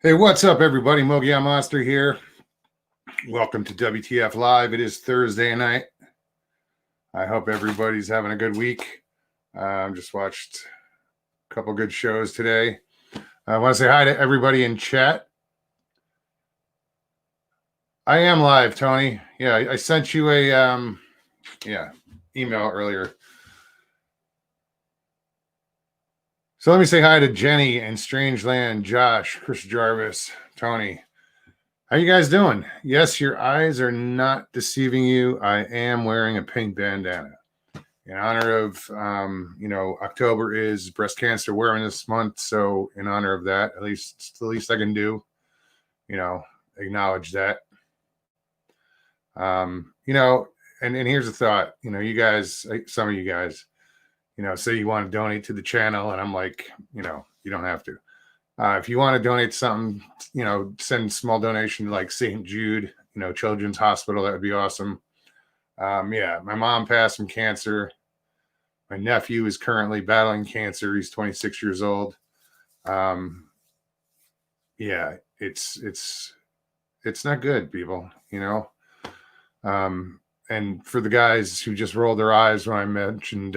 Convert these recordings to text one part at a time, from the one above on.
Hey, what's up, everybody? Mogia Monster here. Welcome to WTF Live. It is Thursday night. I hope everybody's having a good week. Just watched a couple good shows today. I want to say hi to everybody in chat. I am live, Tony. Yeah, I sent you a email earlier. So let me say hi to Jenny and Strangeland, Josh, Chris Jarvis, Tony. How you guys doing? Yes, your eyes are not deceiving you. I am wearing a pink bandana. In honor of, October is Breast Cancer Awareness Month. So in honor of that, at least the least I can do, acknowledge that. And here's the thought, you guys, some of you guys, say you want to donate to the channel. And I'm like, you don't have to. If you want to donate something, send small donation to like St. Jude, Children's Hospital. That would be awesome. My mom passed from cancer. My nephew is currently battling cancer. He's 26 years old. It's not good, people, and for the guys who just rolled their eyes when I mentioned,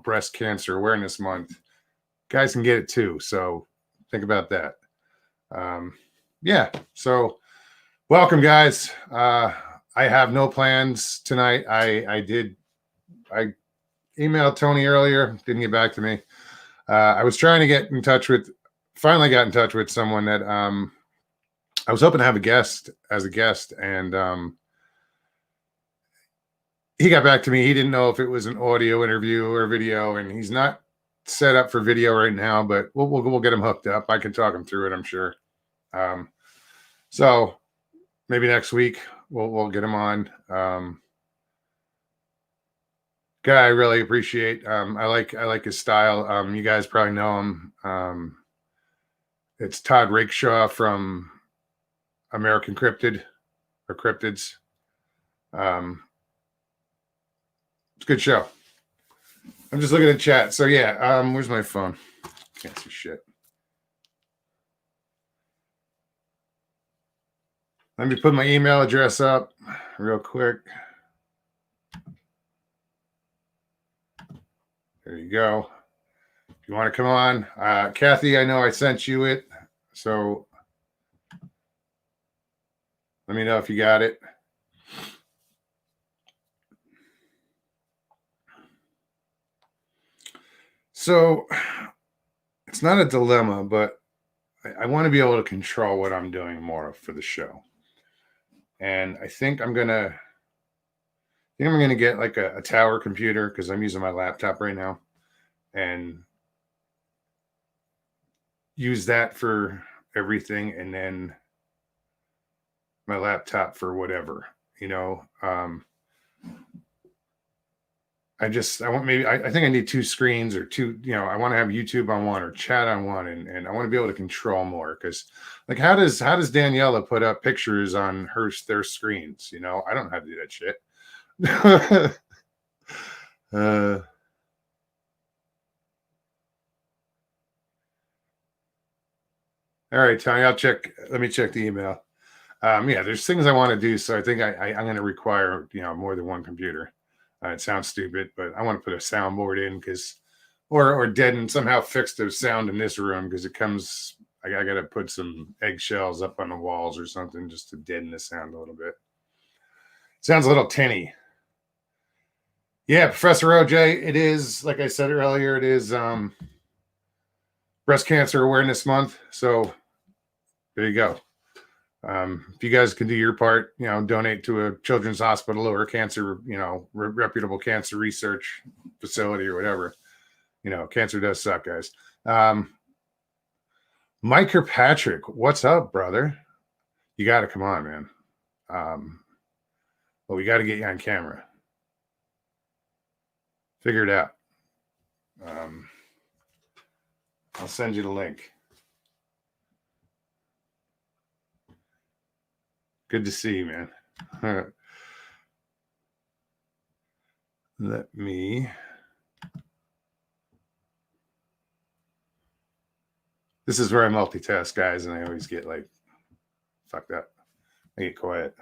Breast Cancer Awareness Month, guys can get it too. So think about that. So welcome, guys. I have no plans tonight. I emailed Tony earlier, didn't get back to me. I was trying to get in touch with, finally got in touch with someone that I was hoping to have as a guest, and he got back to me. He didn't know if it was an audio interview or video, and he's not set up for video right now, but we'll get him hooked up. I can talk him through it, I'm sure. So maybe next week we'll get him on. Guy I really appreciate. I like his style. You guys probably know him. It's Todd Rakeshaw from American Cryptid or Cryptids. It's a good show. I'm just looking at the chat. So yeah, where's my phone? Can't see shit. Let me put my email address up real quick. There you go. If you want to come on, Kathy, I know I sent you it, so let me know if you got it. So it's not a dilemma, but I want to be able to control what I'm doing more for the show. And I think I'm gonna get like a tower computer, because I'm using my laptop right now, and use that for everything, and then my laptop for whatever, I think I need two screens or two, I want to have YouTube on one or chat on one, and I want to be able to control more, because like how does Daniela put up pictures on their screens? I don't know how to do that shit. All right, Tony, let me check the email. There's things I want to do, so I think I'm going to require, more than one computer. It sounds stupid, but I want to put a soundboard in, or deaden, somehow fix the sound in this room, because it comes, I got to put some eggshells up on the walls or something just to deaden the sound a little bit. It sounds a little tinny. Yeah, Professor OJ, it is, like I said earlier, it is Breast Cancer Awareness Month. So there you go. If you guys can do your part, donate to a children's hospital or a cancer, reputable cancer research facility or whatever. Cancer does suck, guys. Mike Kirkpatrick, what's up, brother? You got to come on, man. Well, we got to get you on camera. Figure it out. I'll send you the link. Good to see you, man. Let me. This is where I multitask, guys, and I always get like, fuck that. I get quiet.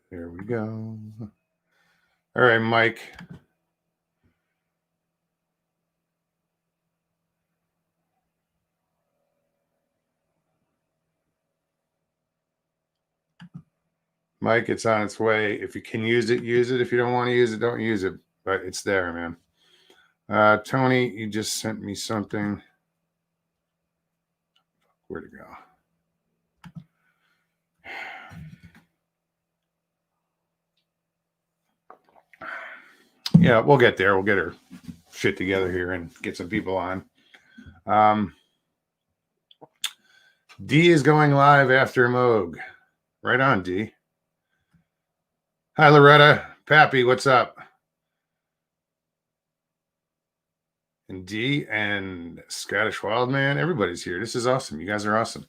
There we go. All right, Mike. Mike, it's on its way. If you can use it, use it. If you don't want to use it, don't use it. But it's there, man. Tony, you just sent me something. Where'd it go? Yeah, we'll get there. We'll get our shit together here and get some people on. D is going live after Moog. Right on, D. Hi, Loretta. Pappy, what's up? And D and Scottish Wildman. Everybody's here. This is awesome. You guys are awesome.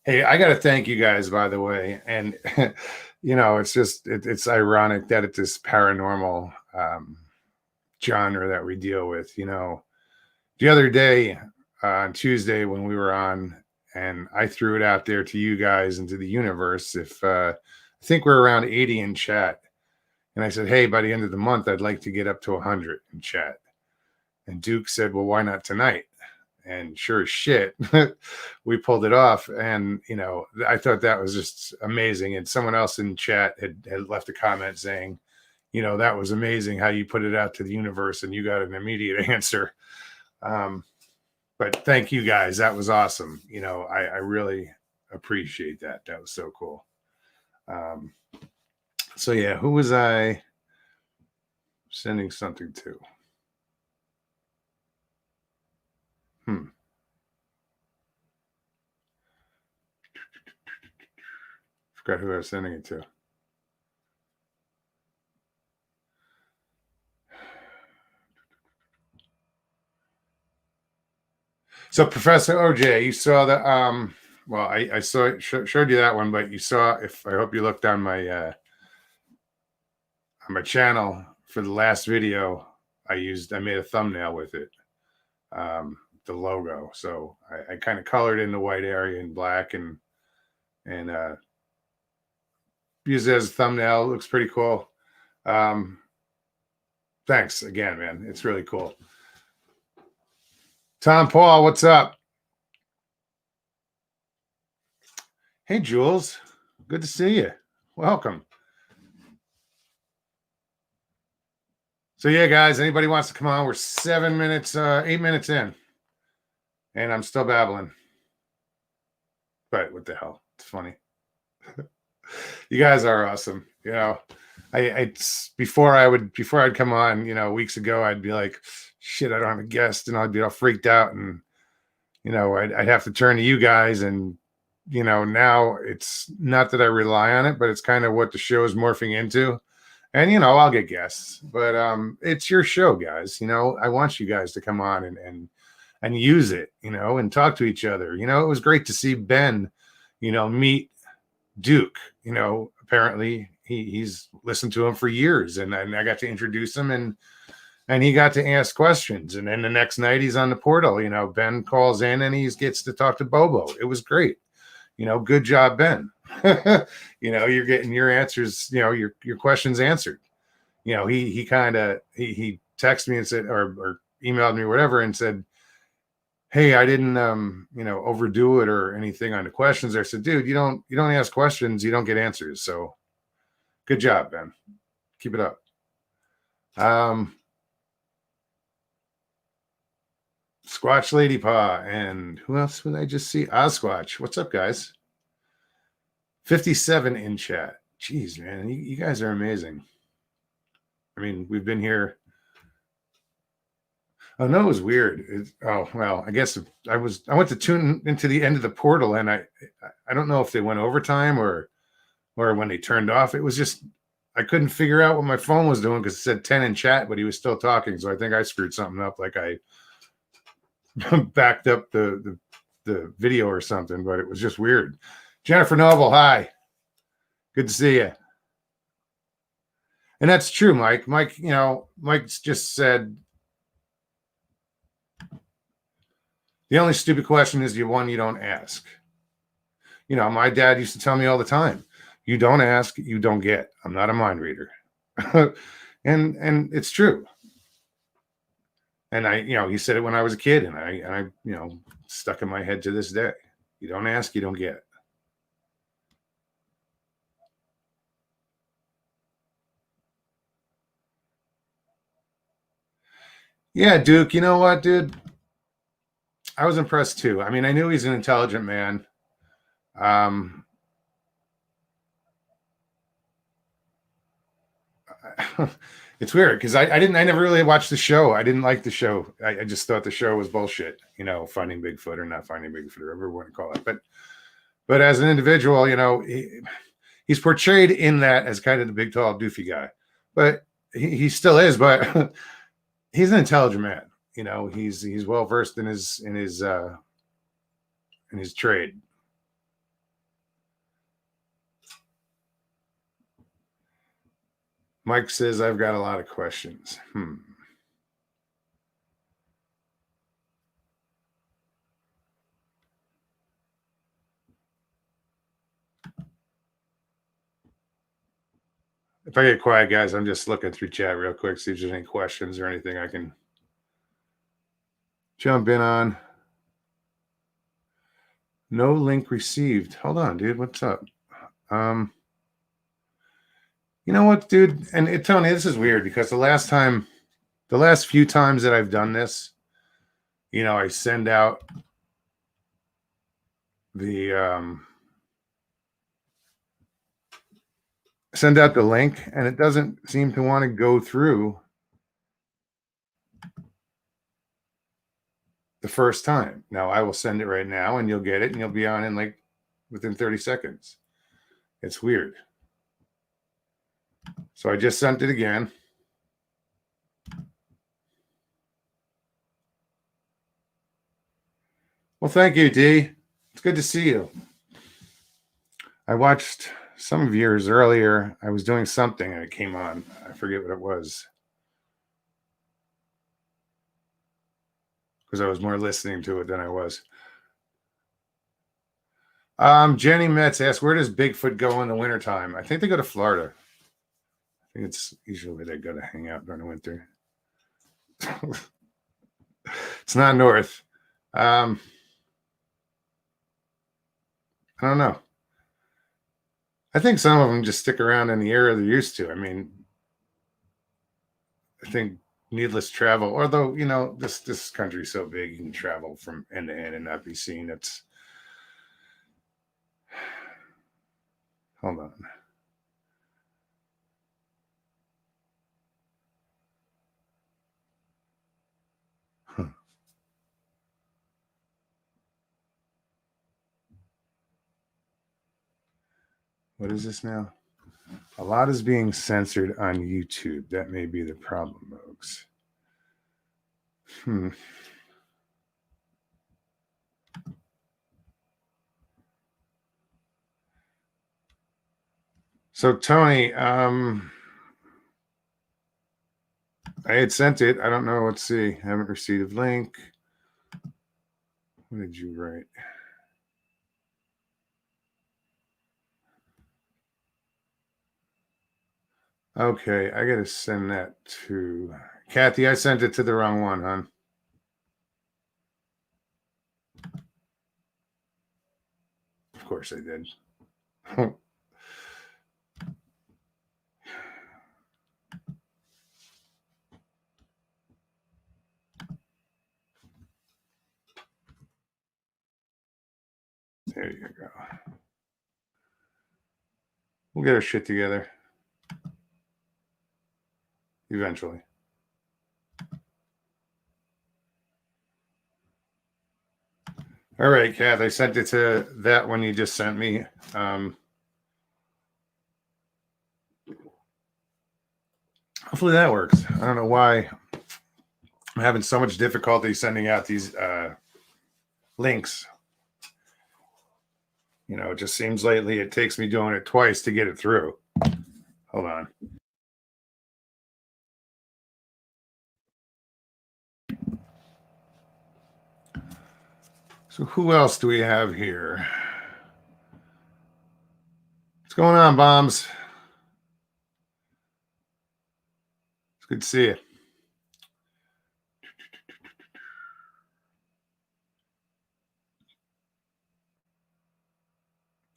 Hey, I got to thank you guys, by the way. And, you know, it's just, it's ironic that it's this paranormal genre that we deal with. You know, the other day on Tuesday when we were on, and I threw it out there to you guys and to the universe. If I think we're around 80 in chat. And I said, hey, by the end of the month, I'd like to get up to 100 in chat. And Duke said, well, why not tonight? And sure as shit, we pulled it off. And, you know, I thought that was just amazing. And someone else in chat had left a comment saying, you know, that was amazing how you put it out to the universe and you got an immediate answer. But thank you guys. That was awesome. You know, I really appreciate that. That was so cool. So yeah, who was I sending something to? Forgot who I was sending it to. So Professor OJ, you saw the well, I saw it, showed you that one, but you saw, if I hope you looked on my channel for the last video, I made a thumbnail with it, the logo. So I kind of colored in the white area in black and used it as a thumbnail. It looks pretty cool. Thanks again, man. It's really cool. Tom Paul, what's up? Hey, Jules. Good to see you. Welcome. So yeah, guys, anybody wants to come on? We're 8 minutes in. And I'm still babbling. But what the hell? It's funny. You guys are awesome. You know, before I'd come on, you know, weeks ago, I'd be like, shit, I don't have a guest, and I'd be all freaked out, and you know, I'd have to turn to you guys, and you know, now it's not that I rely on it, but it's kind of what the show is morphing into. And you know, I'll get guests, but it's your show, guys. You know, I want you guys to come on and use it, you know, and talk to each other. You know, it was great to see Ben, you know, meet Duke. You know, apparently he's listened to him for years, and I got to introduce him, and he got to ask questions. And then the next night he's on the portal. You know, Ben calls in and he gets to talk to Bobo. It was great. You know, good job, Ben. You know, you're getting your answers, you know, your questions answered. You know, he texted me and said, or emailed me or whatever, and said, hey, I didn't you know, overdo it or anything on the questions. I said, dude, you don't ask questions, you don't get answers. So good job, Ben. Keep it up. Squatch Lady Paw, and who else would I just see? Osquatch. What's up, guys? 57 in chat. Jeez, man, you guys are amazing. I mean, we've been here. Oh no, it was weird. Oh well, I guess I went to tune into the end of the portal, and I don't know if they went overtime or when they turned off. It was just I couldn't figure out what my phone was doing because it said 10 in chat, but he was still talking. So I think I screwed something up, like I backed up the video or something. But it was just weird. Jennifer Noble, hi, good to see you. And that's true, Mike. Mike, you know, Mike's just said, The only stupid question is the one you don't ask. You know, my dad used to tell me all the time, you don't ask, you don't get. I'm not a mind reader. And it's true. And he said it when I was a kid, and I stuck in my head to this day. You don't ask, you don't get. Yeah, Duke, you know what, dude? I was impressed too. I mean, I knew he's an intelligent man. Um, it's weird because I never really watched the show. I didn't like the show. I just thought the show was bullshit. Finding Bigfoot or not finding Bigfoot, or whatever you want to call it. But as an individual, he's portrayed in that as kind of the big, tall, doofy guy. But he still is. But he's an intelligent man. He's well versed in his trade. Mike says, I've got a lot of questions. If I get quiet, guys, I'm just looking through chat real quick, see if there's any questions or anything I can jump in on. No link received. Hold on, dude. What's up? You know what, dude? And Tony, this is weird because the last few times that I've done this, I send out the link, and it doesn't seem to want to go through the first time. Now I will send it right now, and you'll get it, and you'll be on in like within 30 seconds. It's weird. So I just sent it again. Well, thank you, D. It's good to see you. I watched some of yours earlier. I was doing something and it came on. I forget what it was. Because I was more listening to it than I was. Jenny Metz asked, where does Bigfoot go in the wintertime? I think they go to Florida. I think it's usually where they go to hang out during the winter. It's not north. I don't know. I think some of them just stick around in the area they're used to. I mean, I think needless travel, although, this country is so big, you can travel from end to end and not be seen. It's, hold on. What is this now? A lot is being censored on YouTube. That may be the problem, folks. So, Tony, I had sent it. I don't know. Let's see. Haven't received a link. What did you write? Okay, I gotta send that to Kathy. I sent it to the wrong one, hon. Of course I did. There you go. We'll get our shit together. Eventually. All right, Kath, I sent it to that one you just sent me. Hopefully that works. I don't know why I'm having so much difficulty sending out these links. It just seems lately it takes me doing it twice to get it through. Hold on. So who else do we have here? What's going on, Bombs? It's good to see you.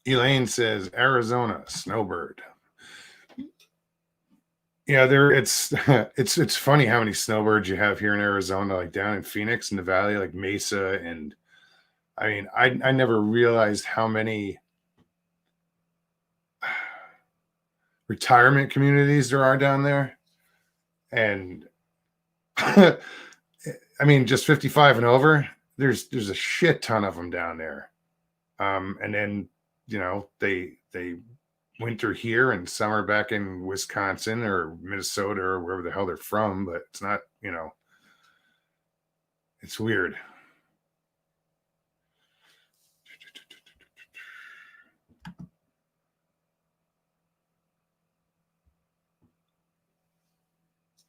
Elaine says Arizona snowbird. Yeah, it's it's funny how many snowbirds you have here in Arizona, like down in Phoenix in the valley, like Mesa, and I mean, I never realized how many retirement communities there are down there, and I mean, just 55 and over. There's a shit ton of them down there, and then they winter here and summer back in Wisconsin or Minnesota or wherever the hell they're from, but it's not, it's weird.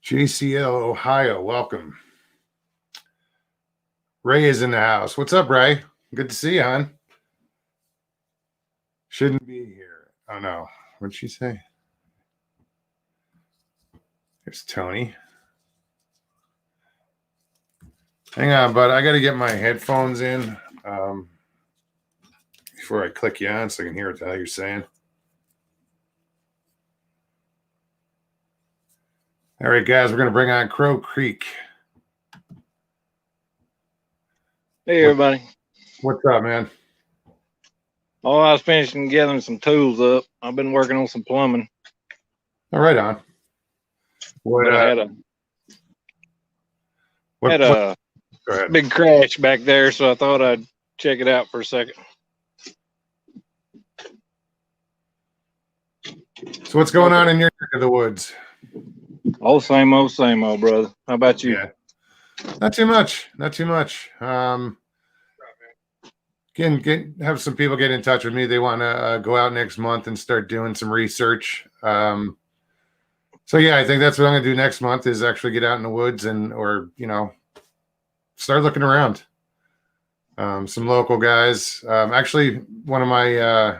JCL Ohio, welcome. Ray is in the house. What's up, Ray? Good to see you, hon. Shouldn't be here. Oh no. What'd she say? There's Tony. Hang on, bud. I got to get my headphones in before I click you on so I can hear what the hell you're saying. All right, guys, we're going to bring on Crow Creek. Hey, everybody. What's up, man? Oh, I was finishing gathering some tools up. I've been working on some plumbing. All right, on. But I had a big crash back there, so I thought I'd check it out for a second. So what's going on in your neck of the woods? All same old, brother. How about you? Yeah, not too much. Not too much. Have some people get in touch with me. They want to go out next month and start doing some research. So yeah, I think that's what I'm going to do next month is actually get out in the woods or start looking around. Some local guys. Actually, one of my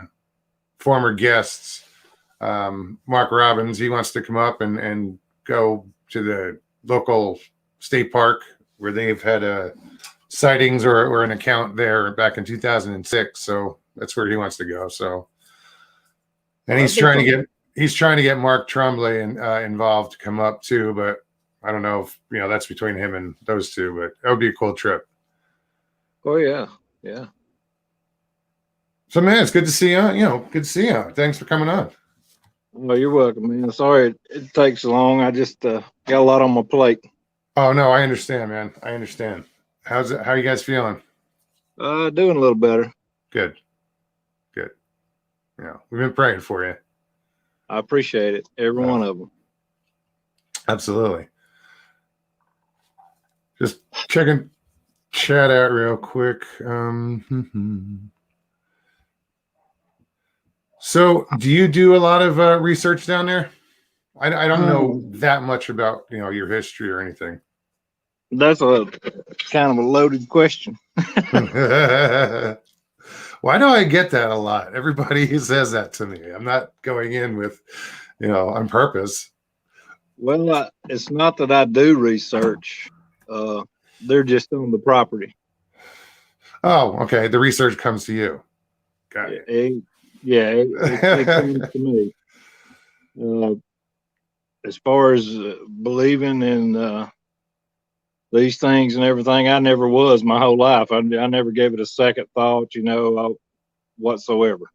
former guests, Mark Robbins, he wants to come up and go to the local state park where they've had sightings or an account there back in 2006. So that's where he wants to go. So, and he's trying to get Mark Tremblay involved to come up too, but I don't know if that's between him and those two, but that would be a cool trip. Oh yeah, yeah. So man, it's good to see you. Good to see you. Thanks for coming on. Well, you're welcome, man. Sorry it takes so long. I just got a lot on my plate. Oh no, I understand, man. I understand. How are you guys feeling? Doing a little better. Good. Yeah, we've been praying for you. I appreciate it. Every one of them. Absolutely. Just checking chat out real quick. So do you do a lot of research down there? I don't know that much about your history or anything. That's a kind of a loaded question. Why do I get that a lot? Everybody says that to me. I'm not going in with, on purpose. Well, it's not that I do research. They're just on the property. Oh, okay. The research comes to you. Got it. It comes to me. As far as believing in these things and everything, I never was my whole life. I never gave it a second thought, whatsoever.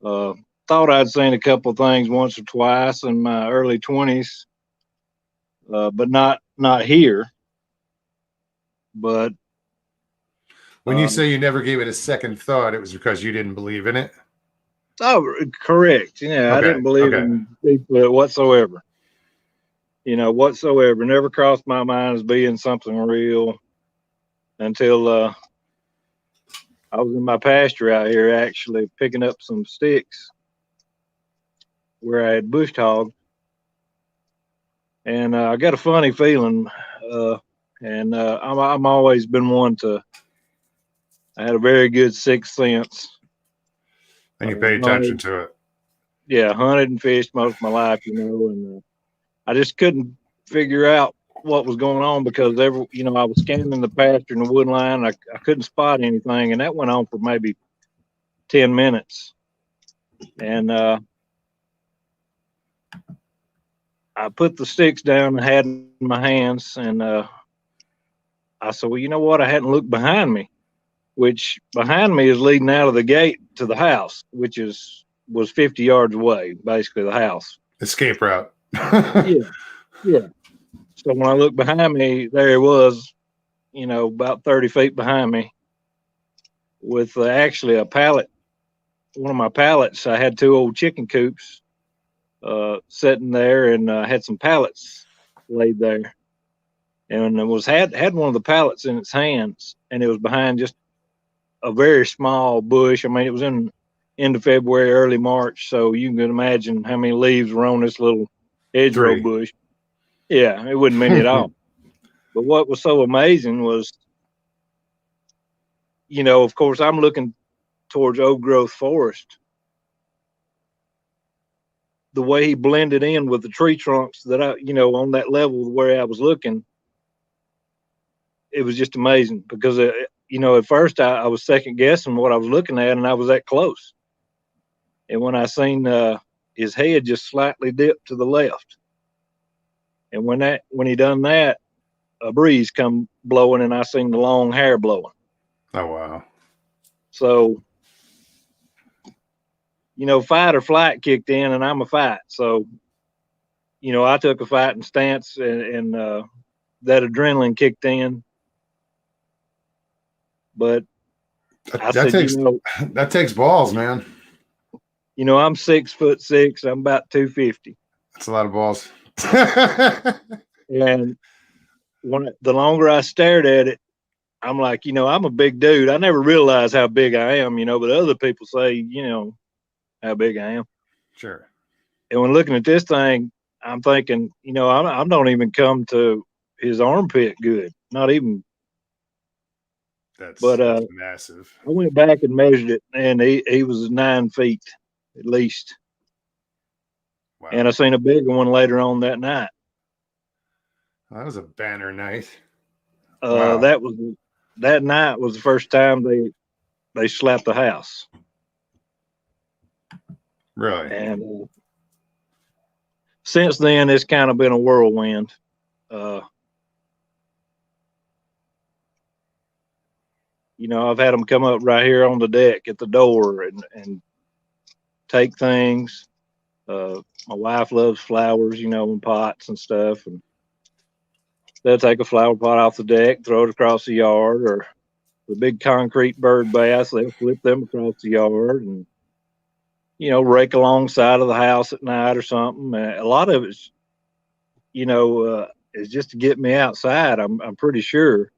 Thought I'd seen a couple of things once or twice in my early 20s, but not here. But when you say you never gave it a second thought, it was because you didn't believe in it? Oh, correct. Yeah, okay. I didn't believe in Bigfoot whatsoever. Whatsoever. Never crossed my mind as being something real until I was in my pasture out here actually picking up some sticks where I had bush hogged. And I got a funny feeling. And I'm always been one to I had a very good sixth sense. And you pay attention to it. Yeah, hunted and fished most of my life, and I just couldn't figure out what was going on because I was scanning the pasture and the wood line. I couldn't spot anything, and that went on for maybe 10 minutes. And I put the sticks down and had in my hands, and I said, well, you know what? I hadn't looked behind me, which behind me is leading out of the gate to the house, which was 50 yards away, basically the house. Escape route. Yeah. So when I looked behind me, there it was, about 30 feet behind me with actually a pallet. One of my pallets, I had 2 old chicken coops sitting there, and had some pallets laid there. And it had one of the pallets in its hands, and it was behind just a very small bush. I mean, it was in end of February, early March, so you can imagine how many leaves were on this little hedgerow bush. Yeah, it wasn't many at all. But what was so amazing was, of course, I'm looking towards old growth forest. The way he blended in with the tree trunks that on that level where I was looking, it was just amazing because, at first I was second guessing what I was looking at, and I was that close. And when I seen his head just slightly dipped to the left, and when he done that, a breeze come blowing, and I seen the long hair blowing. Oh, wow. So, fight or flight kicked in, and I'm a fight. So, I took a fighting stance, and that adrenaline kicked in. But that takes balls, man. I'm 6'6". I'm about 250. That's a lot of balls. And the longer I stared at it, I'm like, I'm a big dude. I never realized how big I am, but other people say, how big I am. Sure. And when looking at this thing, I'm thinking, I don't even come to his armpit good. Not even. That's massive. I went back and measured it, and he was 9 feet at least. Wow. And I seen a bigger one later on that night. That was a banner night. Wow. That night was the first time they slapped the house. Really? And since then, it's kind of been a whirlwind. I've had them come up right here on the deck at the door and take things. My wife loves flowers, in pots and stuff, and they'll take a flower pot off the deck, throw it across the yard, or the big concrete bird baths, they'll flip them across the yard and, rake alongside of the house at night or something. A lot of it's, is just to get me outside. I'm pretty sure.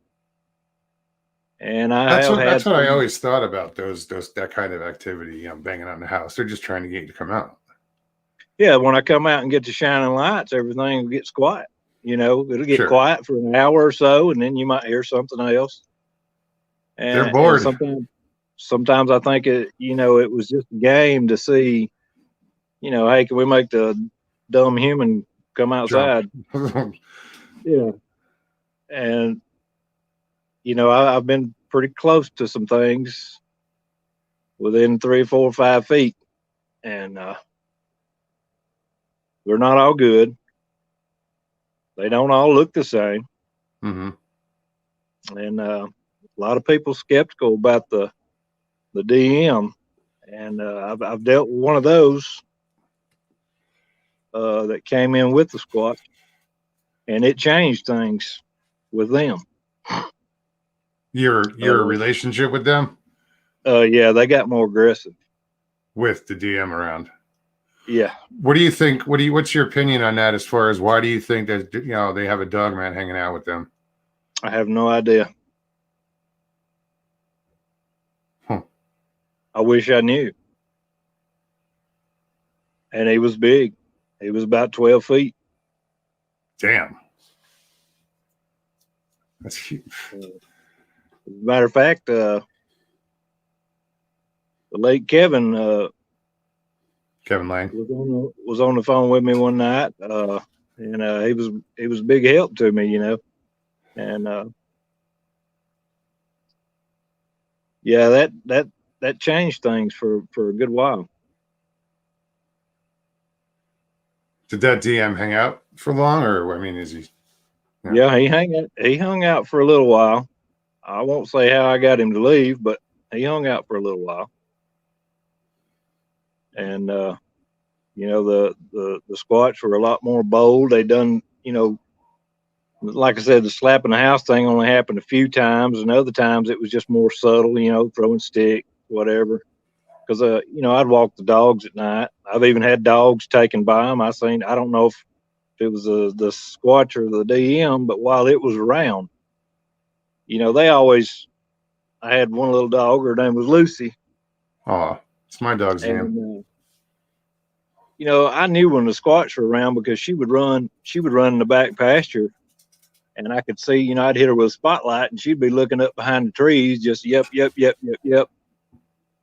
And that's what I always thought about that kind of activity, banging on the house. They're just trying to get you to come out. Yeah, when I come out and get the shining lights, everything gets quiet. It'll get quiet for an hour or so, and then you might hear something else. And they're bored. And sometimes I think it was just a game to see, hey, can we make the dumb human come outside? Yeah. And I've been pretty close to some things within 3, 4, 5 feet, and they're not all good. They don't all look the same. Mm-hmm. And a lot of people skeptical about the DM, and I've dealt with one of those that came in with the squat, and it changed things with them. Your relationship with them? Yeah, they got more aggressive with the DM around. Yeah. What do you think? What's your opinion on that? As far as why do you think that they have a dog man hanging out with them? I have no idea. I wish I knew. And he was big. He was about 12 feet. Damn. That's huge. As a matter of fact, the late Kevin Kevin Lang. was on the phone with me one night, and he was a big help to me, and yeah, that changed things for a good while. Did that DM hang out for long, or I mean, is he? Yeah, he hung out for a little while. I won't say how I got him to leave, but he hung out for a little while. And the Squatch were a lot more bold. They done, like I said, the slapping the house thing only happened a few times, and other times it was just more subtle, throwing stick, whatever. Because I'd walk the dogs at night. I've even had dogs taken by them. I don't know if it was the Squatch or the DM, but while it was around, I had one little dog. Her name was Lucy. Oh, it's my dog's name. And, I knew when the Squatch were around because she would run in the back pasture, and I could see, I'd hit her with a spotlight, and she'd be looking up behind the trees, just yep.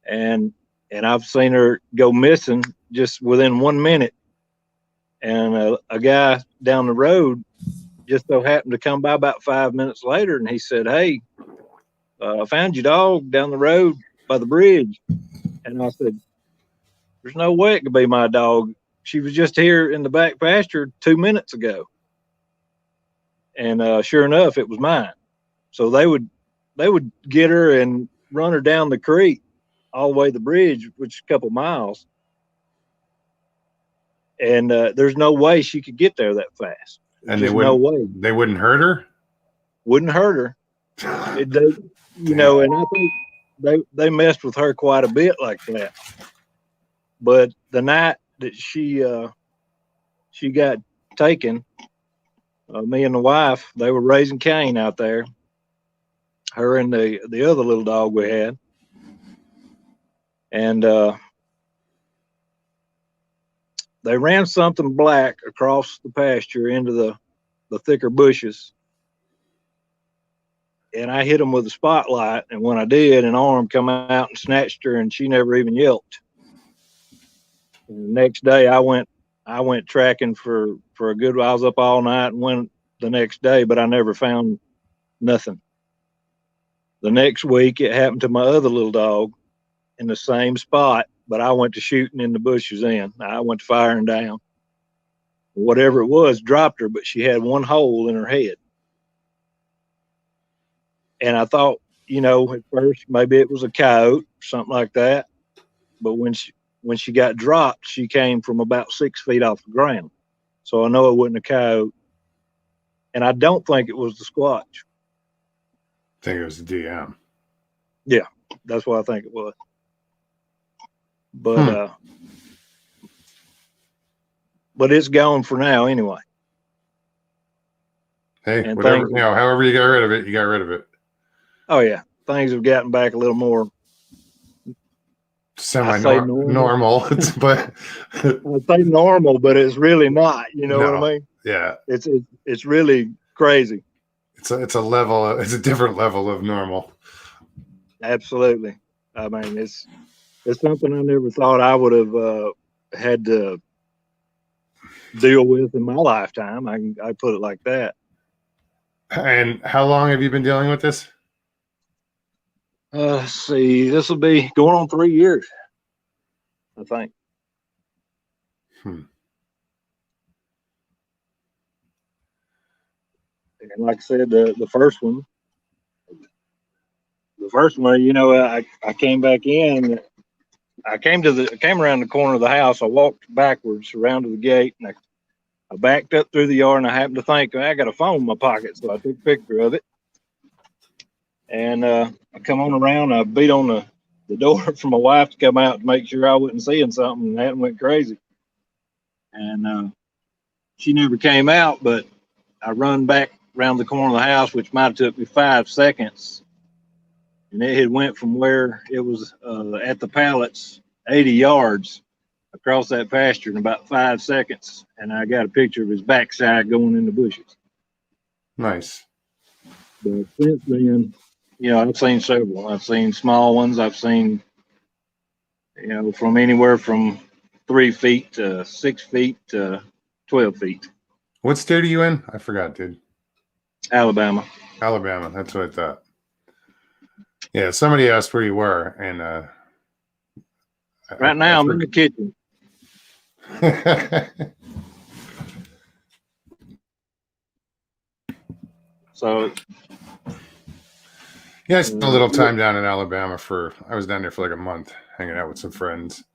And I've seen her go missing just within 1 minute. And a guy down the road just so happened to come by about 5 minutes later, and he said, "Hey, I found your dog down the road by the bridge." And I said, "There's no way it could be my dog. She was just here in the back pasture 2 minutes ago." And sure enough, it was mine. So they would get her and run her down the creek all the way to the bridge, which is a couple miles. And there's no way she could get there that fast. And no way. They wouldn't hurt her? Wouldn't hurt her. And I think they messed with her quite a bit like that. But the night that she got taken, me and the wife, they were raising Cain out there. Her and the other little dog we had. And they ran something black across the pasture into the thicker bushes. And I hit them with a spotlight. And when I did, an arm come out and snatched her, and she never even yelped. And the next day I went tracking for a good while. I was up all night and went the next day, but I never found nothing. The next week it happened to my other little dog in the same spot, but I went to shooting in the bushes in. I went to firing down. Whatever it was dropped her, but she had one hole in her head. And I thought, at first maybe it was a coyote or something like that. But when she got dropped, she came from about 6 feet off the ground. So I know it wasn't a coyote. And I don't think it was the Squatch. I think it was the DM. Yeah, that's what I think it was. But but it's gone for now anyway. Hey, and whatever, however you got rid of it, you got rid of it. Oh yeah, things have gotten back a little more semi-normal, but I say normal, but it's really not. You know what I mean? Yeah, it's really crazy. It's a different level of normal. Absolutely. I mean, it's something I never thought I would have had to deal with in my lifetime. I put it like that. And how long have you been dealing with this? Let's see, this will be going on 3 years, I think. And like I said, the first one, I came back in. I came around the corner of the house. I walked backwards around to the gate, and I backed up through the yard, and I happened to think I got a phone in my pocket, so I took a picture of it. And I come on around. I beat on the door for my wife to come out to make sure I wasn't seeing something, and that went crazy. And she never came out, but I run back around the corner of the house, which might have took me 5 seconds. And it had went from where it was at the pallets 80 yards across that pasture in about 5 seconds. And I got a picture of his backside going in the bushes. Nice. But since then, I've seen several. I've seen small ones. I've seen You know, from anywhere from 3 feet to 6 feet to 12 feet. What state are you in? I forgot, dude. Alabama. Alabama. That's what I thought. Yeah, somebody asked where you were, and Right now, I'm in the kitchen. So, yeah, I spent a little time down in Alabama I was down there for like a month, hanging out with some friends.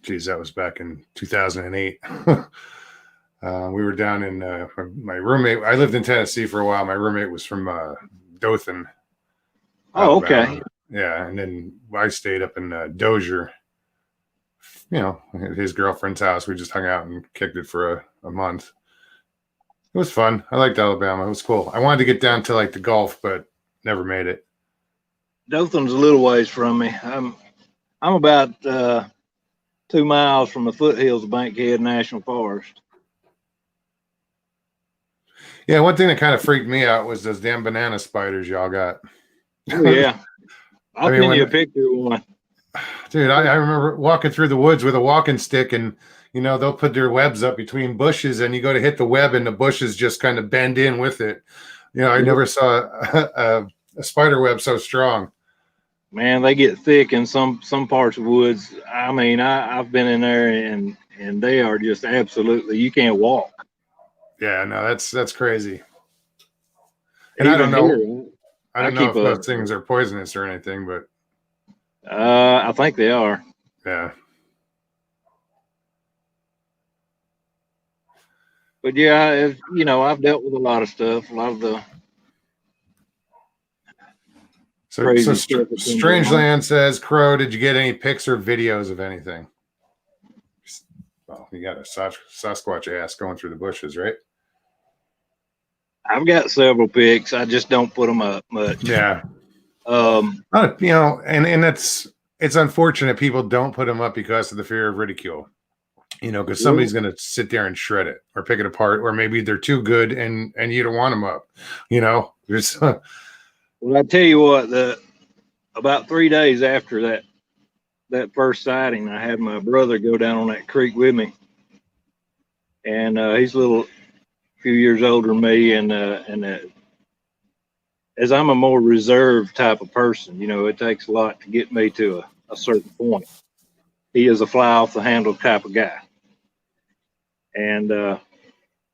Geez, that was back in 2008. We were down in my roommate. I lived in Tennessee for a while. My roommate was from Dothan. oh, Alabama. okay. Yeah, and then I stayed up in Dozier. You know, his girlfriend's house. We just hung out and kicked it for a month. It was fun. I liked Alabama. It was cool. I wanted to get down to like the Gulf, but never made it. Dothan's a little ways from me. I'm about 2 miles from the foothills of Bankhead National Forest. Yeah, one thing that kind of freaked me out was those damn banana spiders y'all got. Oh yeah, I'll pin you a picture of one. Dude, I remember walking through the woods with a walking stick, and you know they'll put their webs up between bushes, and you go to hit the web, and the bushes just kind of bend in with it. You know, I never saw a spider web so strong. Man, they get thick in some parts of woods. I mean, I've been in there, and they are just absolutely, you can't walk. Yeah, no, that's crazy. And Even I don't know if those things are poisonous or anything, but I think they are. Yeah. But yeah, you know, I've dealt with a lot of stuff, a lot of the crazy stuff. Strangeland says, Crow, did you get any pics or videos of anything? Well, you got a Sasquatch ass going through the bushes, right? I've got several pics. I just don't put them up much. Yeah. You know, and it's unfortunate people don't put them up because of the fear of ridicule. You know, because somebody's going to sit there and shred it or pick it apart, or maybe they're too good and you don't want them up. You know, there's. Well, I tell you what, about 3 days after that first sighting, I had my brother go down on that creek with me, and he's a few years older than me, and as I'm a more reserved type of person, you know, it takes a lot to get me to a certain point. He is a fly off the handle type of guy. And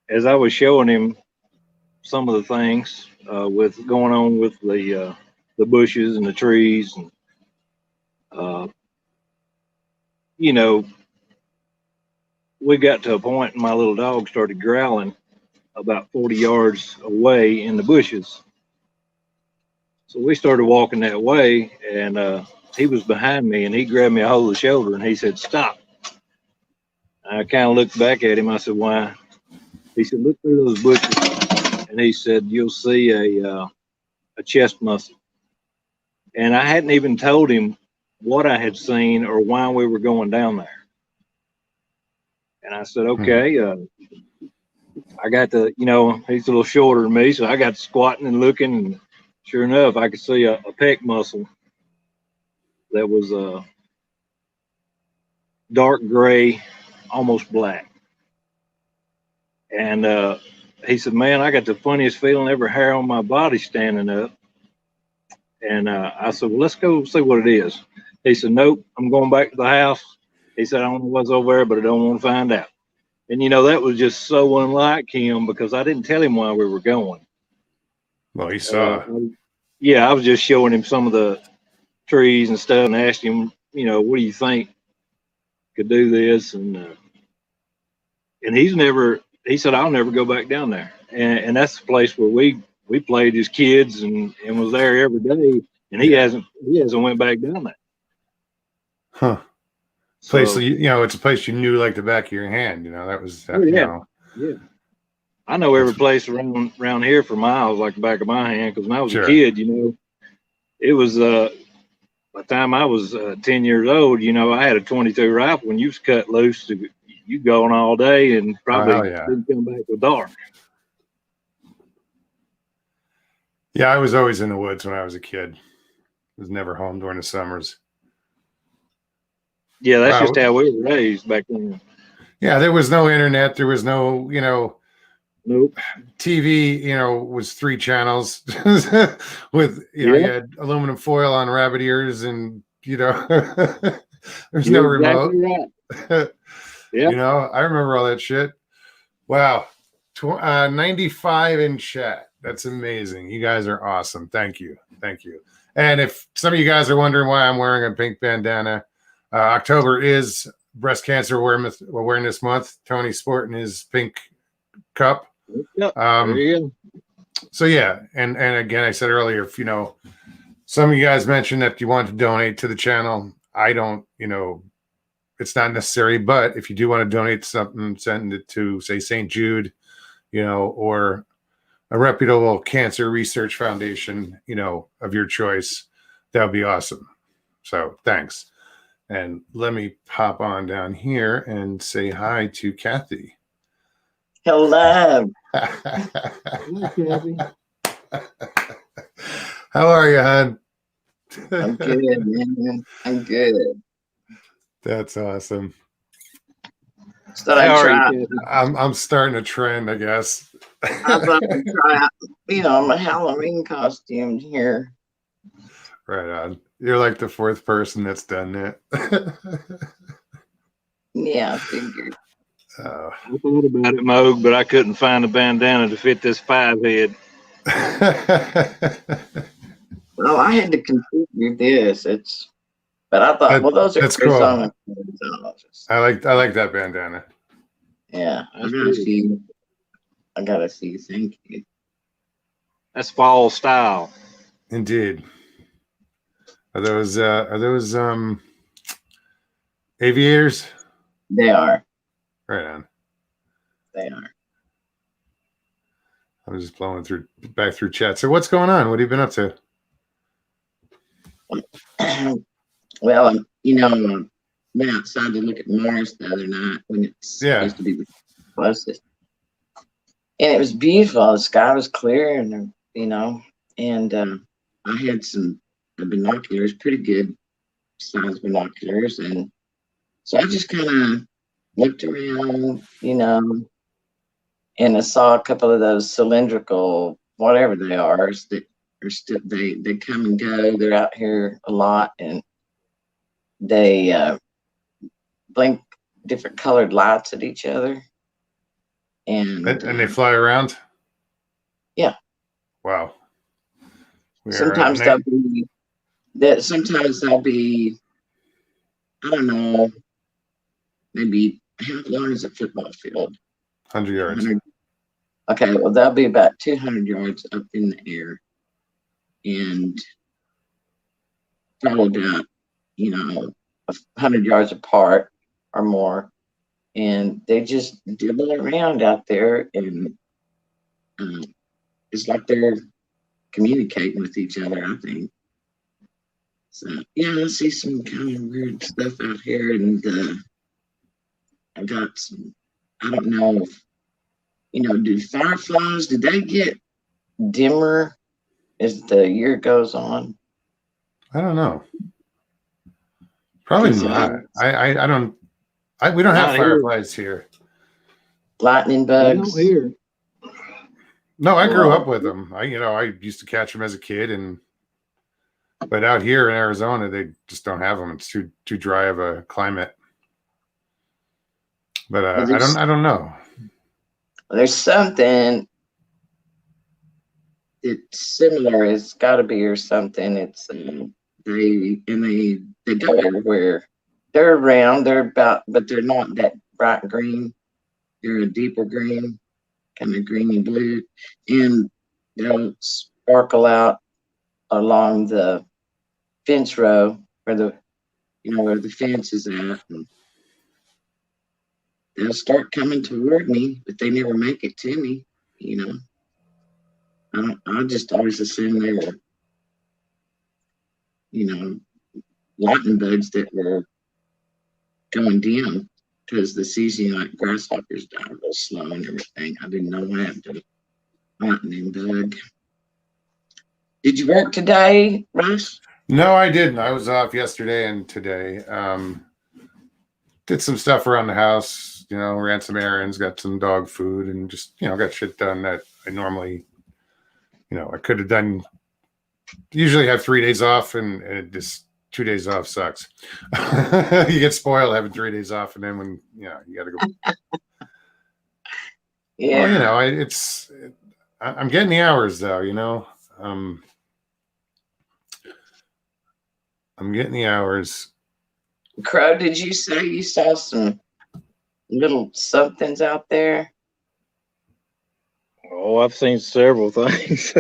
as I was showing him some of the things with going on with the bushes and the trees, and you know, we got to a point, and my little dog started growling about 40 yards away in the bushes. So we started walking that way, and he was behind me, and he grabbed me a hold of the shoulder, and he said, "Stop." I kind of looked back at him. I said, "Why?" He said, "Look through those bushes," and he said, "You'll see a chest muscle." And I hadn't even told him what I had seen or why we were going down there. And I said, "Okay." I got to, you know, he's a little shorter than me, so I got squatting and looking, and sure enough, I could see a pec muscle that was dark gray, almost black. And he said, "Man, I got the funniest feeling ever, hair on my body standing up." And I said, "Well, let's go see what it is." He said, "Nope, I'm going back to the house." He said, "I don't know what's over there, but I don't want to find out." And, you know, that was just so unlike him, because I didn't tell him why we were going. Well, he saw. Yeah, I was just showing him some of the trees and stuff, and asked him, you know, "What do you think could do this?" And he said, "I'll never go back down there." And that's the place where we played as kids and was there every day. And he hasn't went back down there. Huh. Place, so, you know, it's a place you knew like the back of your hand. You know, that was, you know. Yeah. I know every place around here for miles like the back of my hand, because when I was a kid, you know, it was by the time I was 10 years old, you know, I had a 22 rifle. When you was cut loose, you going all day and probably didn't come back till dark. Yeah, I was always in the woods when I was a kid. I was never home during the summers. Yeah, that's just Wow. how we were raised back then. Yeah, there was no internet. There was no, Nope. TV, was 3 channels with, you Yeah, had aluminum foil on rabbit ears and, there's no you're remote. exactly right. Yeah. I remember all that shit. Wow. 95 in chat. That's amazing. You guys are awesome. Thank you. Thank you. And if some of you guys are wondering why I'm wearing a pink bandana, October is Breast Cancer Awareness Month. Tony's sporting his pink cup. Yep. There you go. So yeah, and again, I said earlier, if some of you guys mentioned that you want to donate to the channel, I don't, it's not necessary, but if you do want to donate something, send it to, say, St. Jude, or a reputable cancer research foundation, of your choice. That would be awesome. So thanks. And let me pop on down here and say hi to Kathy. Hello. Hi, Kathy. How are you, hon? I'm good, man. I'm good. That's awesome. So How I are try. you, Kathy? I'm starting a trend, I guess. I thought I'd try out, my Halloween costume here. Right on. You're like the 4th person that's done that. Yeah, I figured. Oh. I thought about it, Moog, but I couldn't find a bandana to fit this 5-head. Well, I had to configure this. But I thought, well, those are that's cool. Arizona. I like that bandana. Yeah, I That's gotta good. see. I gotta see. Thank you. That's fall style. Indeed. Are those aviators? They are. Right on. They are. I'm just blowing back through chat. So what's going on? What have you been up to? Well, I went outside to look at Mars the other night when it's supposed to be the closest. And it was beautiful. The sky was clear, and I had some binoculars, pretty good size binoculars, and so I just kind of looked around, and I saw a couple of those cylindrical, whatever they are, that are still they come and go. They're out here a lot, and they blink different colored lights at each other, and they fly around. Yeah. Wow. Sometimes they'll be, I don't know, maybe how long is a football field? 100 yards. Okay, well, they'll be about 200 yards up in the air, and probably about 100 yards apart or more, and they just dibble around out there, and it's like they're communicating with each other, I think. So yeah, I see some kind of weird stuff out here, and I got some. I don't know if do fireflies? Did they get dimmer as the year goes on? I don't know. Probably not. I don't. We don't have fireflies here. Lightning bugs. Here. No, I grew up with them. I used to catch them as a kid, but out here in Arizona, they just don't have them. It's too dry of a climate. But I don't know. There's something that's similar. It's got to be or something. It's they go everywhere. They're around. But they're not that bright green. They're a deeper green, kind of greeny blue, and they'll sparkle out along the fence row where the fence is at, and they'll start coming toward me, but they never make it to me. I just always assume they were, lightning bugs that were going dim because the season, like grasshoppers, die real slow and everything. I didn't know what happened to the lightning bug. Did you work today, Russ? No, I didn't. I was off yesterday and today. did some stuff around the house, ran some errands, got some dog food, and just, got shit done that I normally, I could have done. Usually have 3 days off, and it just 2 days off sucks. You get spoiled having 3 days off, and then when, you got to go. Yeah. Well, I'm getting the hours though, I'm getting the hours. Crow, did you say you saw some little somethings out there? Oh, I've seen several things.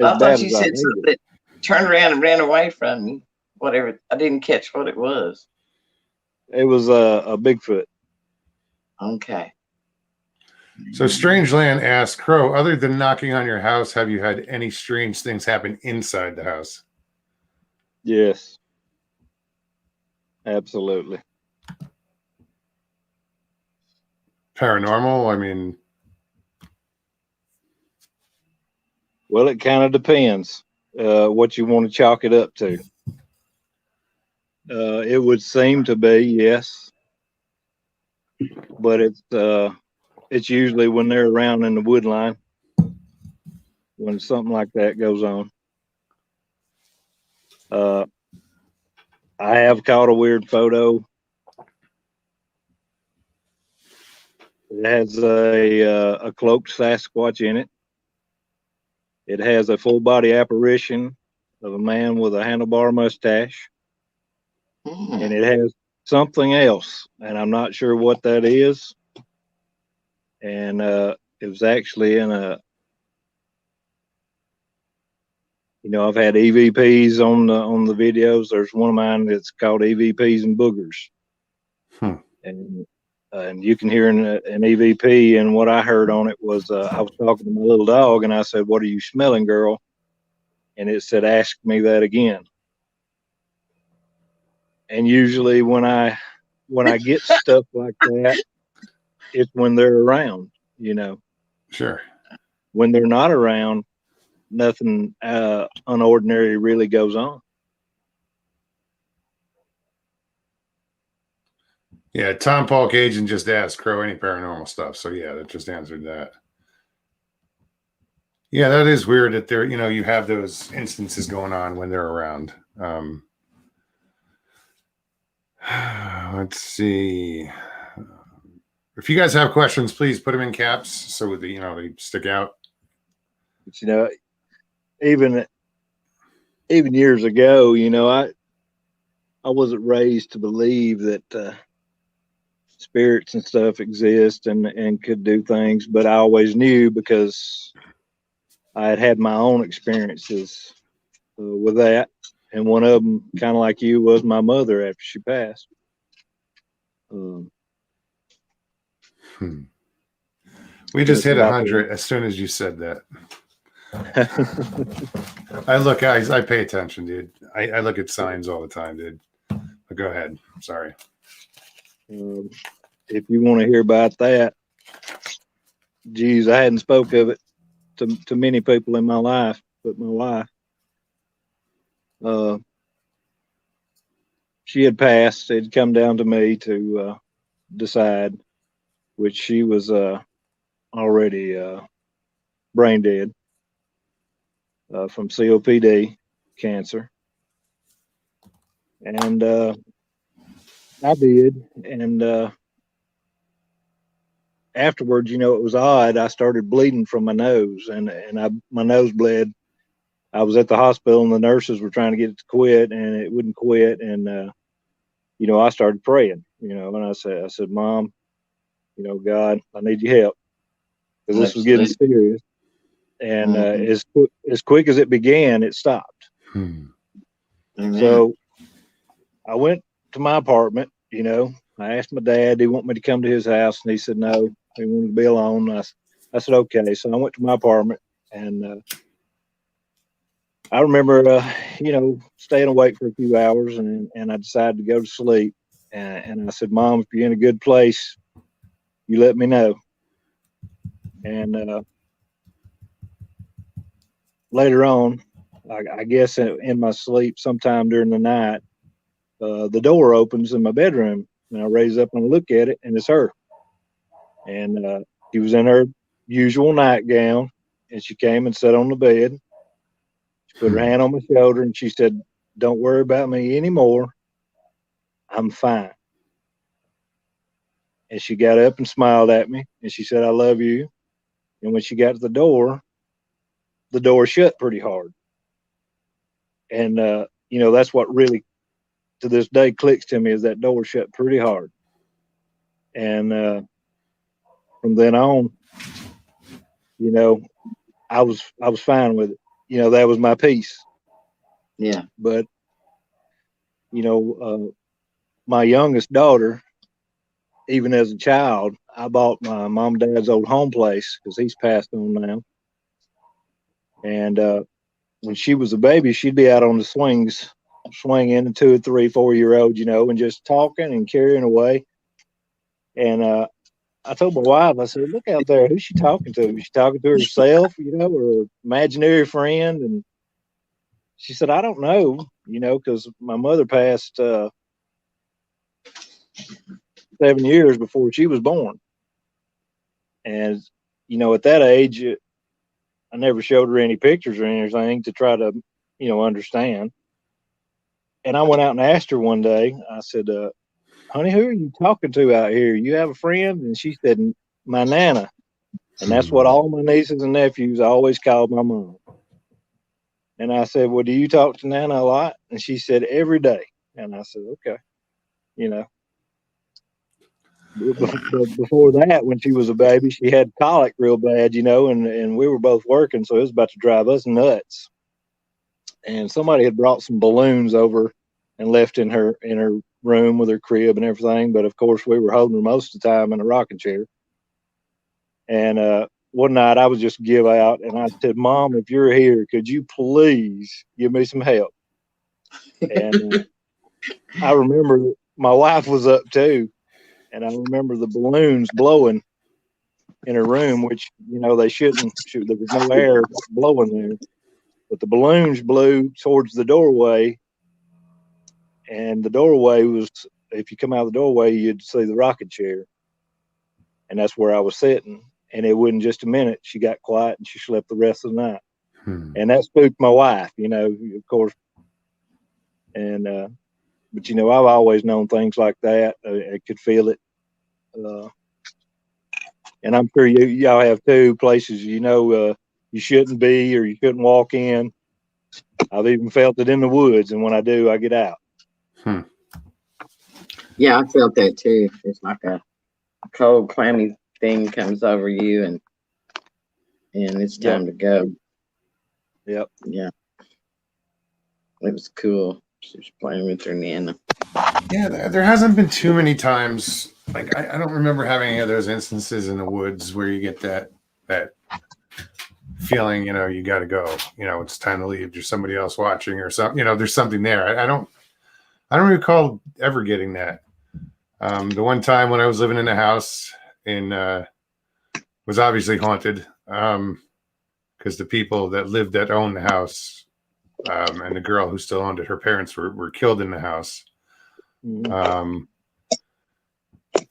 I thought you said something that turned around and ran away from you. Whatever. I didn't catch what it was. It was a Bigfoot. Okay. So Strangeland asks, Crow, other than knocking on your house, have you had any strange things happen inside the house? Yes. Absolutely. Paranormal? I mean, well, it kind of depends what you want to chalk it up to. It would seem to be, yes, but it's usually when they're around in the wood line when something like that goes on. I have caught a weird photo. It has a cloaked Sasquatch in it. It has a full body apparition of a man with a handlebar mustache. And it has something else, and I'm not sure what that is. And it was actually in I've had EVPs on the videos. There's one of mine that's called EVPs and Boogers. And you can hear an EVP, and what I heard on it was I was talking to my little dog, and I said, "What are you smelling, girl?" And it said, "Ask me that again." And usually when I get stuff like that, it's when they're around, Sure. When they're not around, nothing unordinary really goes on. Yeah, Tom Paul Cajun just asked Crow any paranormal stuff. So yeah, that just answered that. Yeah, that is weird that there, you have those instances going on when they're around. Let's see. If you guys have questions, please put them in caps so they stick out. But, even years ago, I wasn't raised to believe that spirits and stuff exist and could do things, but I always knew because I had my own experiences with that. And one of them, kind of like you, was my mother after she passed. We just hit 100 as soon as you said that. I pay attention, dude. I look at signs all the time, dude. But go ahead. Sorry. If you want to hear about that, geez, I hadn't spoke of it to many people in my life, but my wife. She had passed. It had come down to me to decide, which she was already brain dead from COPD, cancer. And I did. And afterwards, it was odd. I started bleeding from my nose, and my nose bled. I was at the hospital, and the nurses were trying to get it to quit, and it wouldn't quit. And I started praying. And I said, Mom, God, I need your help, because this was getting serious. And as quick as it began, it stopped. So I went to my apartment. I asked my dad, do he want me to come to his house? And he said no, he wanted to be alone. I said okay. So I went to my apartment, and I remember staying awake for a few hours, and I decided to go to sleep. And I said, Mom, if you're in a good place, you let me know. And later on, I guess in my sleep sometime during the night, the door opens in my bedroom, And I raise up and look at it, and it's her. And she was in her usual nightgown, and she came and sat on the bed. She put her hand on my shoulder, and she said, "Don't worry about me anymore. I'm fine." And she got up and smiled at me, and she said, "I love you." And when she got to the door shut pretty hard. And, that's what really, to this day, clicks to me, is that door shut pretty hard. And from then on, I was fine with it. That was my peace. Yeah. But, my youngest daughter, even as a child, I bought my mom and dad's old home place because he's passed on now. And when she was a baby, she'd be out on the swings, swinging, a 2 or 3, 4-year-old, and just talking and carrying away. And I told my wife, I said, "Look out there. Who's she talking to? Is she talking to herself, or an imaginary friend?" And she said, "I don't know, because my mother passed 7 years before she was born. And, at that age, I never showed her any pictures or anything to try to, understand." And I went out and asked her one day, I said, "Honey, who are you talking to out here? You have a friend?" And she said, "My Nana." And that's what all my nieces and nephews always called my mom. And I said, "Well, do you talk to Nana a lot?" And she said, "Every day." And I said, "Okay." But before that, when she was a baby, she had colic real bad, and we were both working, so it was about to drive us nuts. And somebody had brought some balloons over and left in her room with her crib and everything. But of course, we were holding her most of the time in a rocking chair. And one night I was just give out, and I said, "Mom, if you're here, could you please give me some help?" And I remember my wife was up too. And I remember the balloons blowing in her room, which, they shouldn't. There was no air blowing there. But the balloons blew towards the doorway. And the doorway was, if you come out of the doorway, you'd see the rocking chair. And that's where I was sitting. And it wasn't just a minute. She got quiet and she slept the rest of the night. And that spooked my wife, of course. And, but, I've always known things like that. I could feel it. And I'm sure y'all have too, places you shouldn't be or you couldn't walk in. I've even felt it in the woods, and when I do, I get out. Yeah, I felt that too. It's like a cold, clammy thing comes over you, and it's time to go. Yep. Yeah. It was cool. She was playing with her Nana. Yeah, there hasn't been too many times. Like I don't remember having any of those instances in the woods where you get that feeling, you got to go. It's time to leave. There's somebody else watching or something. There's something there. I don't recall ever getting that. The one time when I was living in a house was obviously haunted because the people that owned the house and the girl who still owned it, her parents were killed in the house.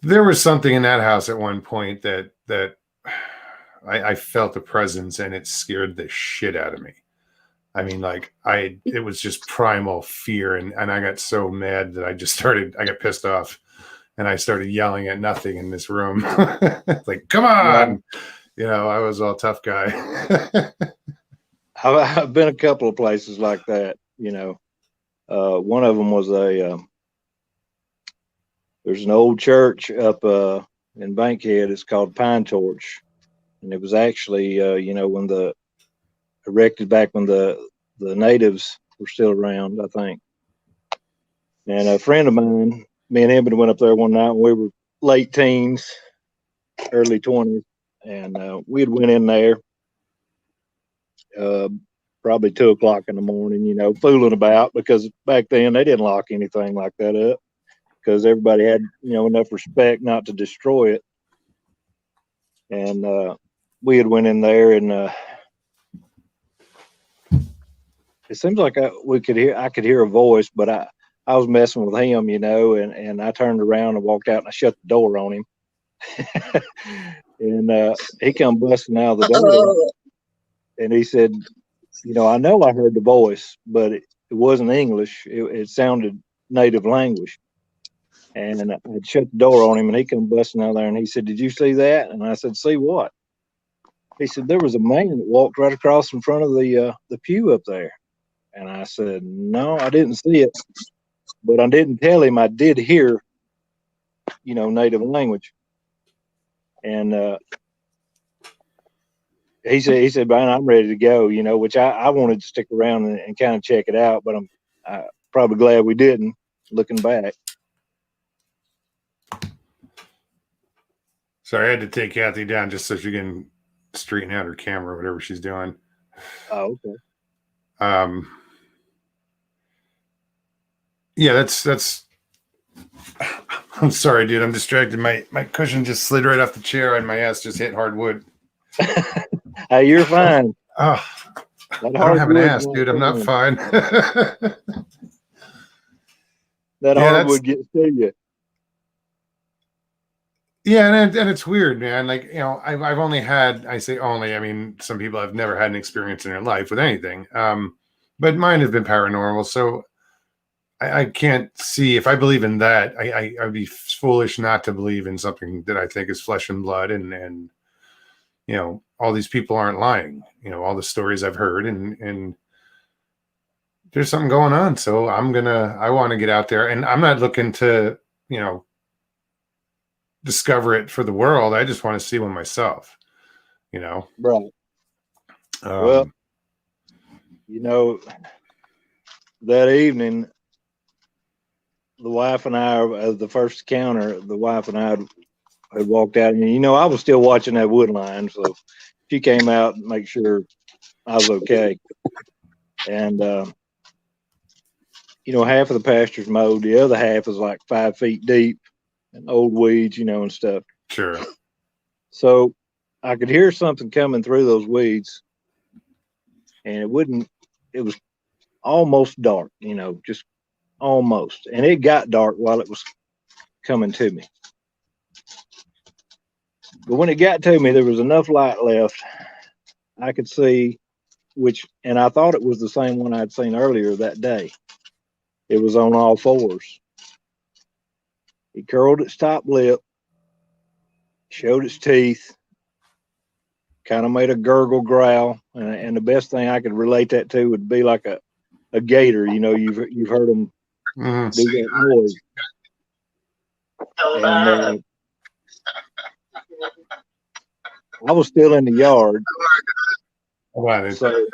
There was something in that house at one point that I felt a presence, and it scared the shit out of me. I mean, it was just primal fear, and I got so mad that I got pissed off, and I started yelling at nothing in this room. Like, come on, I was all tough guy. I've been a couple of places like that. One of them was there's an old church up in Bankhead. It's called Pine Torch, and it was actually when erected back when the natives were still around, I think. And a friend of mine, me and him went up there one night when we were late teens, early 20s, and we had went in there probably 2 o'clock in the morning, fooling about, because back then they didn't lock anything like that up because everybody had, enough respect not to destroy it. And we had went in there, and it seems like I could hear a voice, but I was messing with him, and I turned around and walked out and I shut the door on him. And he come busting out of the door and he said, I know I heard the voice, but it wasn't English. It sounded native language. And I shut the door on him and he come busting out there and he said, "Did you see that?" And I said, "See what?" He said, "There was a man that walked right across in front of the pew up there." And I said, "No, I didn't see it, but I didn't tell him I did hear, native language." And he said, "Brian, I'm ready to go," which I wanted to stick around and kind of check it out, but I'm probably glad we didn't, looking back. Sorry, I had to take Kathy down just so she can straighten out her camera, whatever she's doing. Oh, okay. Yeah, that's I'm sorry, dude. I'm distracted. My cushion just slid right off the chair and my ass just hit hardwood. Hey, you're fine. Oh, I don't have an ass, dude. I'm not fine. That hardwood gets to you. Yeah, and it's weird, man. Like, I've only had, I say only, I mean, some people have never had an experience in their life with anything. But mine have been paranormal, so I can't see if I believe in that. I'd be foolish not to believe in something that I think is flesh and blood, and all these people aren't lying. All the stories I've heard, and there's something going on. So I want to get out there, and I'm not looking to, discover it for the world. I just want to see one myself, Right. Well, that evening, the wife and I, the first encounter, the wife and I had walked out, and I was still watching that wood line, so she came out and make sure I was okay. And half of the pasture's mowed, the other half is like 5 feet deep and old weeds, and stuff. Sure. So I could hear something coming through those weeds, and it was almost dark, just almost. And it got dark while it was coming to me. But when it got to me, there was enough light left. I could see, and I thought it was the same one I'd seen earlier that day. It was on all fours. It curled its top lip, showed its teeth, kind of made a gurgle growl, and the best thing I could relate that to would be like a gator. You've heard them do that noise. And I was still in the yard. So,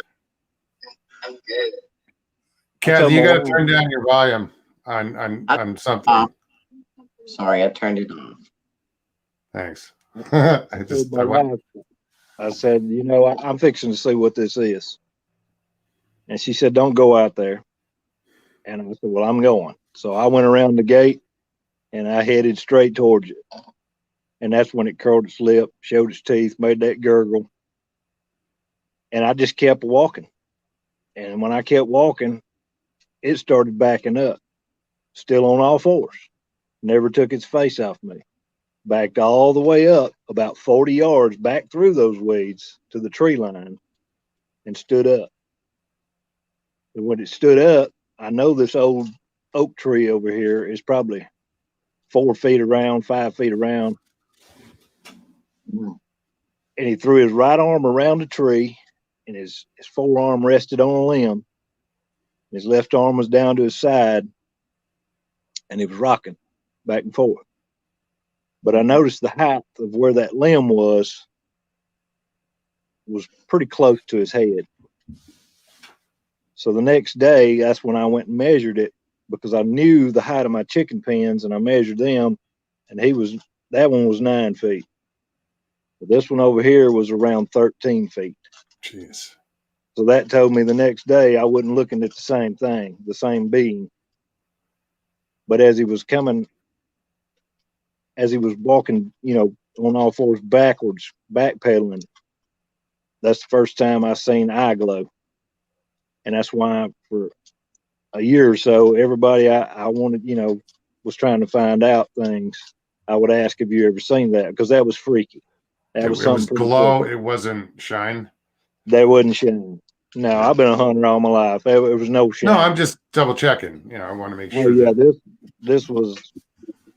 Kathy, you got to turn down your volume on something. Sorry, I turned it off. Thanks. I said, I'm fixing to see what this is. And she said, "Don't go out there." And I said, "Well, I'm going." So I went around the gate and I headed straight towards it. And that's when it curled its lip, showed its teeth, made that gurgle. And I just kept walking. And when I kept walking, it started backing up, still on all fours. Never took its face off me. Backed all the way up about 40 yards back through those weeds to the tree line and stood up. And when it stood up, I know this old oak tree over here is probably 4 feet around, 5 feet around. And he threw his right arm around the tree and his forearm rested on a limb. His left arm was down to his side and he was rocking back and forth. But I noticed the height of where that limb was pretty close to his head. So the next day, that's when I went and measured it, because I knew the height of my chicken pens, and I measured them, and that one was 9 feet. But this one over here was around 13 feet. Jeez. So that told me the next day I wasn't looking at the same thing, the same being. But as he was walking, on all fours backwards, backpedaling, that's the first time I seen eye glow. And that's why for a year or so, everybody I wanted, was trying to find out things. I would ask, have you ever seen that? Because that was freaky. That was It was something pretty glow. freaky. It wasn't shine. That wasn't shine. No, I've been a hunter all my life. There was no shine. No, I'm just double checking. I want to make Oh sure. yeah, that this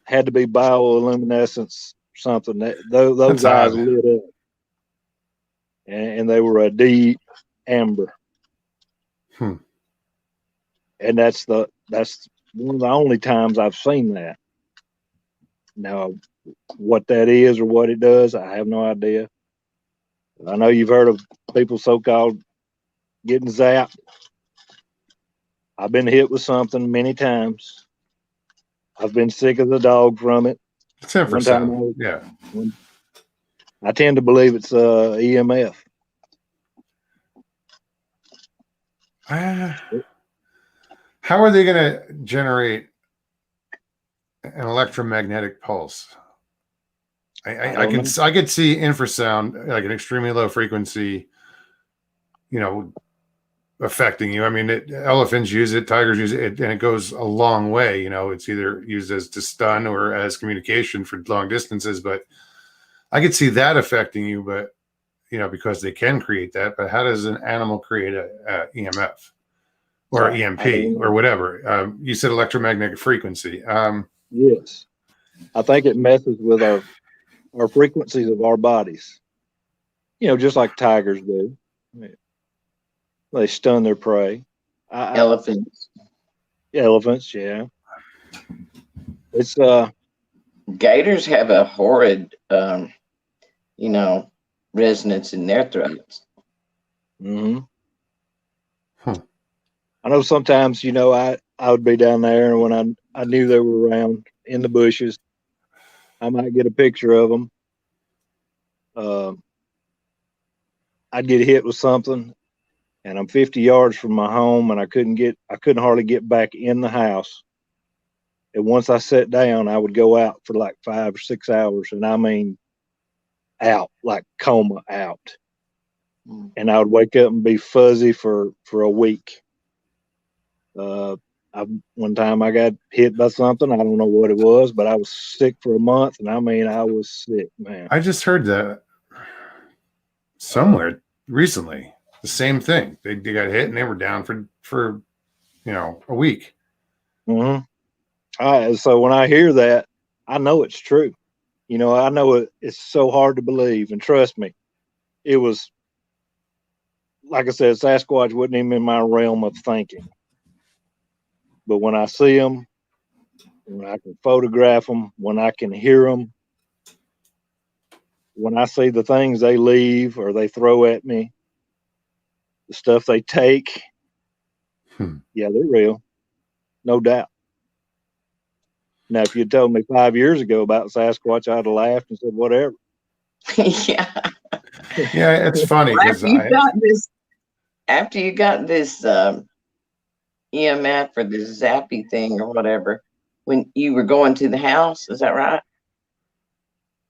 had to be bioluminescence, something. Those That's guys odd. lit up, and they were a deep amber. And that's one of the only times I've seen that. Now, what that is or what it does, I have no idea. I know you've heard of people so-called getting zapped. I've been hit with something many times. I've been sick as a dog from it. It's infrasound. Yeah. I tend to believe it's EMF. How are they going to generate an electromagnetic pulse? I could see infrasound, like an extremely low frequency, affecting you. I mean, elephants use it, tigers use it, and it goes a long way. It's either used as to stun or as communication for long distances. But I could see that affecting you, but because they can create that. But how does an animal create a EMF or EMP or whatever? You said electromagnetic frequency. Yes, I think it messes with our frequencies of our bodies. Just like tigers do. They stun their prey. Elephants. Elephants, yeah. It's Gators have a horrid, resonance in their throats. Mm-hmm. I know sometimes, I would be down there, and when I knew they were around in the bushes, I might get a picture of them. I'd get hit with something, and I'm 50 yards from my home, and I couldn't hardly get back in the house. And once I sat down, I would go out for like 5 or 6 hours, and I mean out, like coma out. And I would wake up and be fuzzy for a week. One time I got hit by something. I don't know what it was, but I was sick for a month, and I mean I was sick, man. I just heard that somewhere recently. The same thing. They got hit and they were down for a week. Mm-hmm. So when I hear that, I know it's true. I know it's so hard to believe, and trust me, it was, like I said, Sasquatch wasn't even in my realm of thinking. But when I see them, when I can photograph them, when I can hear them, when I see the things they leave or they throw at me, the stuff they take, yeah, they're real, no doubt. Now, if you'd told me 5 years ago about Sasquatch, I'd have laughed and said, whatever. Yeah. Yeah, it's funny because after you got this EMF or this zappy thing or whatever, when you were going to the house, is that right?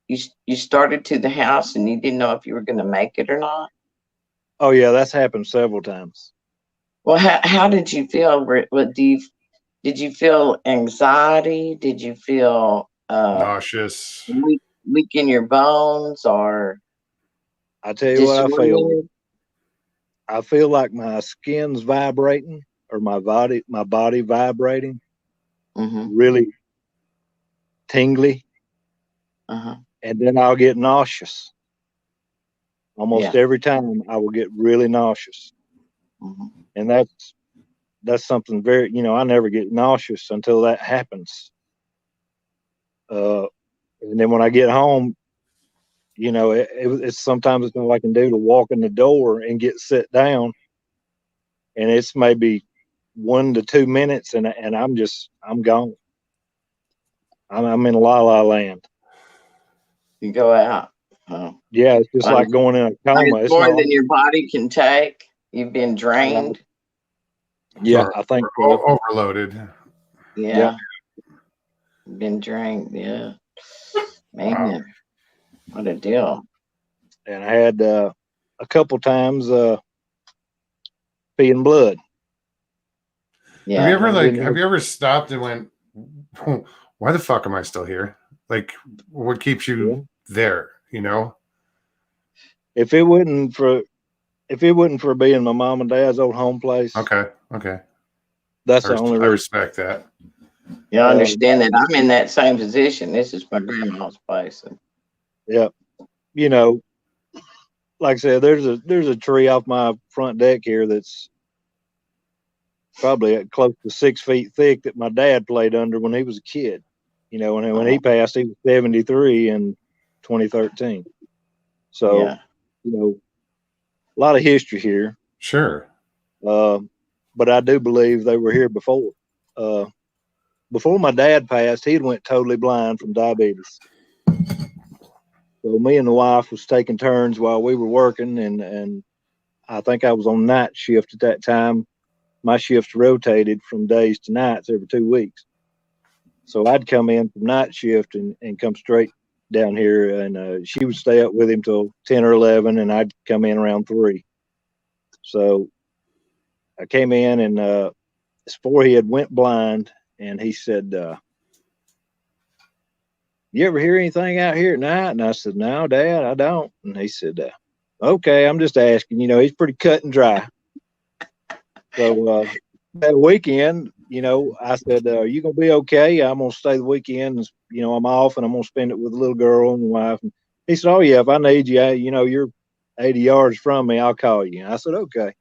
You started to the house and you didn't know if you were going to make it or not? Oh yeah, that's happened several times. Well, how did you feel? Did you feel anxiety? Did you feel nauseous, weak in your bones, or I tell you what I feel. I feel like my skin's vibrating, or my body vibrating, really tingly, and then I'll get nauseous. Almost every time I will get really nauseous, and that's something very, I never get nauseous until that happens. And then when I get home, it's sometimes it's all I can do to walk in the door and get sit down, and it's maybe 1 to 2 minutes, and I'm gone. I'm in la la land. You go out. Oh. Yeah, it's just like going in a coma. It's more than your body can take. You've been drained. Yeah, I think so. Overloaded. Yeah. Been drained. Yeah. Man, wow. What a deal. And I had a couple times peeing blood. Have you Yeah. ever I didn't have even, you ever stopped and went, why the fuck am I still here? Like, what keeps yeah. you there? You know? If it wasn't for being my mom and dad's old home place, Okay, okay. that's the only I reason. respect that. You Uh, understand that I'm in that same position. This is my grandma's place. And yeah, you know, like I said, there's a tree off my front deck here that's probably close to 6 feet thick that my dad played under when he was a kid. You know, when he passed, he was 73 in 2013. So, yeah. you know, a lot of history here. Sure. But I do believe they were here before. Uh, Before my dad passed, he had went totally blind from diabetes. So me and the wife was taking turns while we were working, and I think I was on night shift at that time. My shifts rotated from days to nights every 2 weeks. So I'd come in from night shift and come straight down here, and she would stay up with him till 10 or 11, and I'd come in around 3. So I came in, and before he had went blind, and he said, you ever hear anything out here at night? And I said, no, Dad, I don't. And he said, okay, I'm just asking. You know, he's pretty cut and dry. So that weekend, you know, I said, are you going to be okay? I'm going to stay the weekend. And, you know, I'm off and I'm going to spend it with a little girl and wife. And he said, oh, yeah, if I need you, you know, you're 80 yards from me, I'll call you. And I said, okay.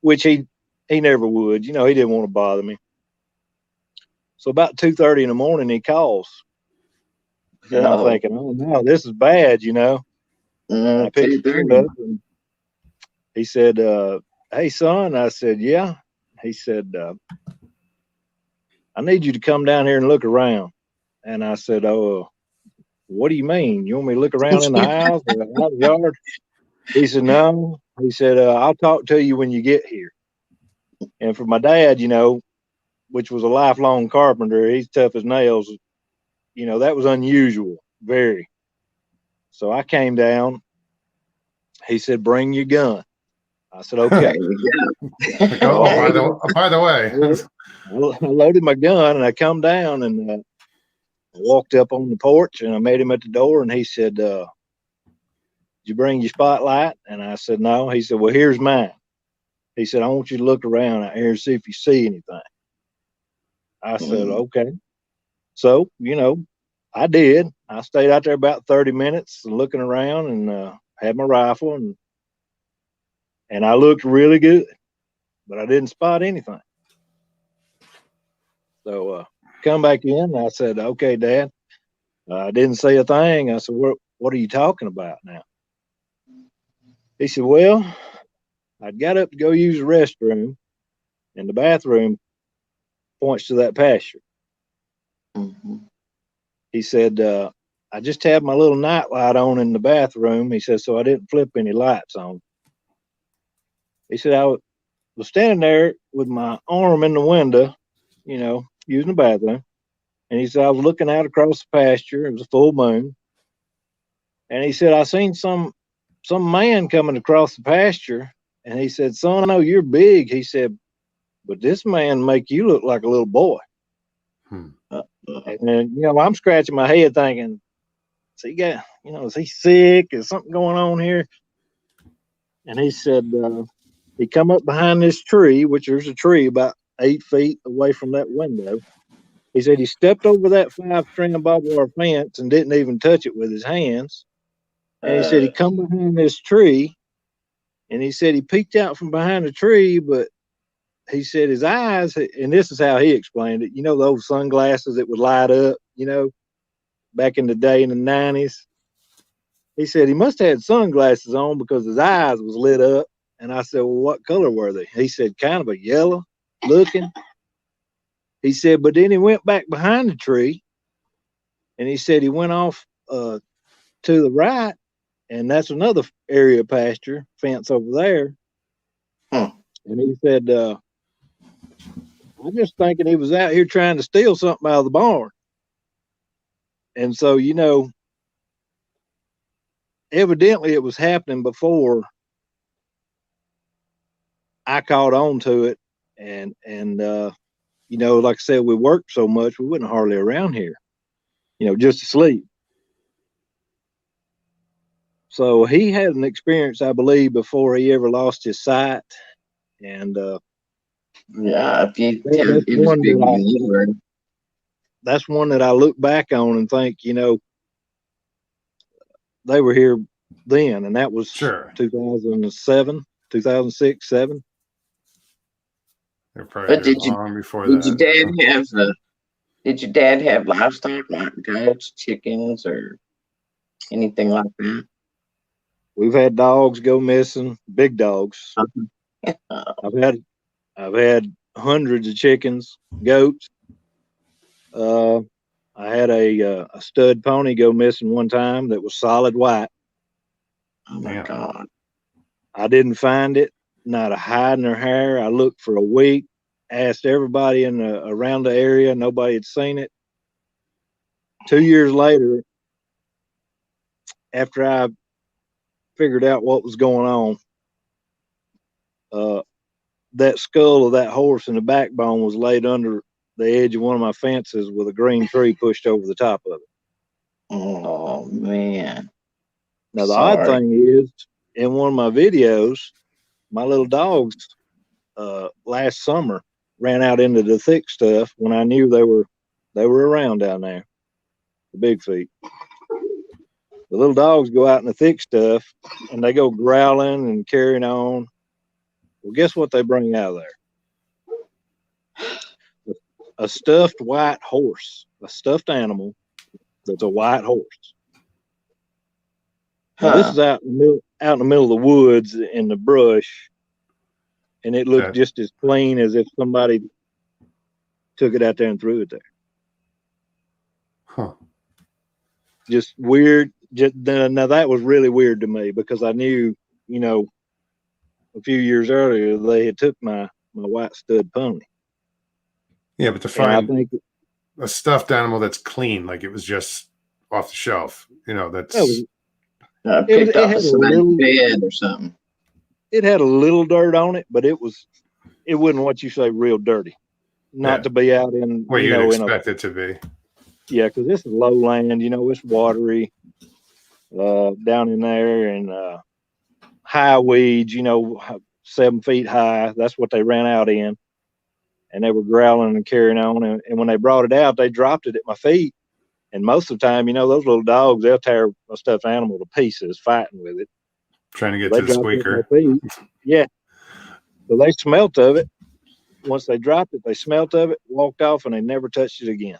Which he never would. You know, he didn't want to bother me. So about 2:30 in the morning, he calls. And I'm thinking, oh, no, this is bad, you know. I picked the phone 2:30. up and he said, hey, son. I said, yeah. He said, I need you to come down here and look around. And I said, oh, what do you mean? You want me to look around in the house or out the yard? He said, no. He said, I'll talk to you when you get here. And for my dad, you know, which was a lifelong carpenter, he's tough as nails. You know, that was unusual, very. So I came down. He said, bring your gun. I said, There okay. we go. Like, oh, by the way. I loaded my gun and I come down and I walked up on the porch and I met him at the door and he said, did you bring your spotlight? And I said, no. He said, well, here's mine. He said, I want you to look around out here and see if you see anything. I said, okay. So, you know, I did. I stayed out there about 30 minutes looking around and had my rifle and I looked really good, but I didn't spot anything. So come back in. And I said, okay, Dad. I didn't say a thing. I said, what are you talking about now? He said, well, I got up to go use the restroom and the bathroom points to that pasture. Mm-hmm. He said, I just had my little night light on in the bathroom. He said, so I didn't flip any lights on. He said, I was standing there with my arm in the window, you know, using the bathroom. And he said, I was looking out across the pasture. It was a full moon. And he said, I seen some man coming across the pasture. And he said, son, I know you're big. He said, but this man make you look like a little boy. Hmm. And then, you know, I'm scratching my head thinking, is he sick? Is something going on here? And he said, he come up behind this tree, which there's a tree about 8 feet away from that window. He said he stepped over that 5-string barbed wire fence and didn't even touch it with his hands. And he said he come behind this tree and he said he peeked out from behind the tree, but he said his eyes, and this is how he explained it, you know, those sunglasses that would light up, you know, back in the day in the 90s. He said he must have had sunglasses on because his eyes was lit up. And I said, well, what color were they? He said, kind of a yellow looking. He said, but then he went back behind the tree and he said he went off to the right. And that's another area of pasture fence over there. Hmm. And he said, I'm just thinking he was out here trying to steal something out of the barn. And so, you know, evidently it was happening before I caught on to it and you know, like I said, we worked so much, we wasn't hardly around here, you know, just to sleep. So he had an experience, I believe, before he ever lost his sight, and Yeah, if you tell that's it was one bigger that than you were. that's one that I look back on and think, you know, they were here then, and that was Sure. 2007, 2006, 7. They're probably But here long before did your that. dad have did your dad have livestock like goats, chickens, or anything like that? We've had dogs go missing, big dogs. Uh, I've had hundreds of chickens, goats. Uh, I had a stud pony go missing one time that was solid white. oh my Yeah. God. I didn't find it, not a hide in her hair. I looked for a week, asked everybody around the area. Nobody had seen it. 2 years later, after I figured out what was going on, that skull of that horse and the backbone was laid under the edge of one of my fences with a green tree pushed over the top of it. Oh man. Now, the odd Sorry. thing is, in one of my videos, my little dogs last summer ran out into the thick stuff when I knew they were around down there, the big feet. The little dogs go out in the thick stuff and they go growling and carrying on. Well, guess what they bring out of there? A stuffed white horse, a stuffed animal that's a white horse. Now, this is out in the middle of the woods in the brush, and it looked just as clean as if somebody took it out there and threw it there. Huh. Just weird. Now that was really weird to me because I knew, you know, a few years earlier they had took my white stud pony. Yeah, but to And I find think a stuffed animal that's clean, like it was just off the shelf, you know, that's Picked off of somebody's bed or something. It had a little dirt on it, but it wasn't what you say real dirty. Not to be out in what you'd expect it to be. Yeah, because this is lowland, you know, it's watery down in there, and high weeds, you know, 7 feet high. That's what they ran out in. And they were growling and carrying on. And when they brought it out, they dropped it at my feet. And most of the time, you know, those little dogs, they'll tear a stuffed animal to pieces fighting with it. Trying to get to the squeaker. Yeah. So they smelt of it. Once they dropped it, they smelt of it, walked off, and they never touched it again.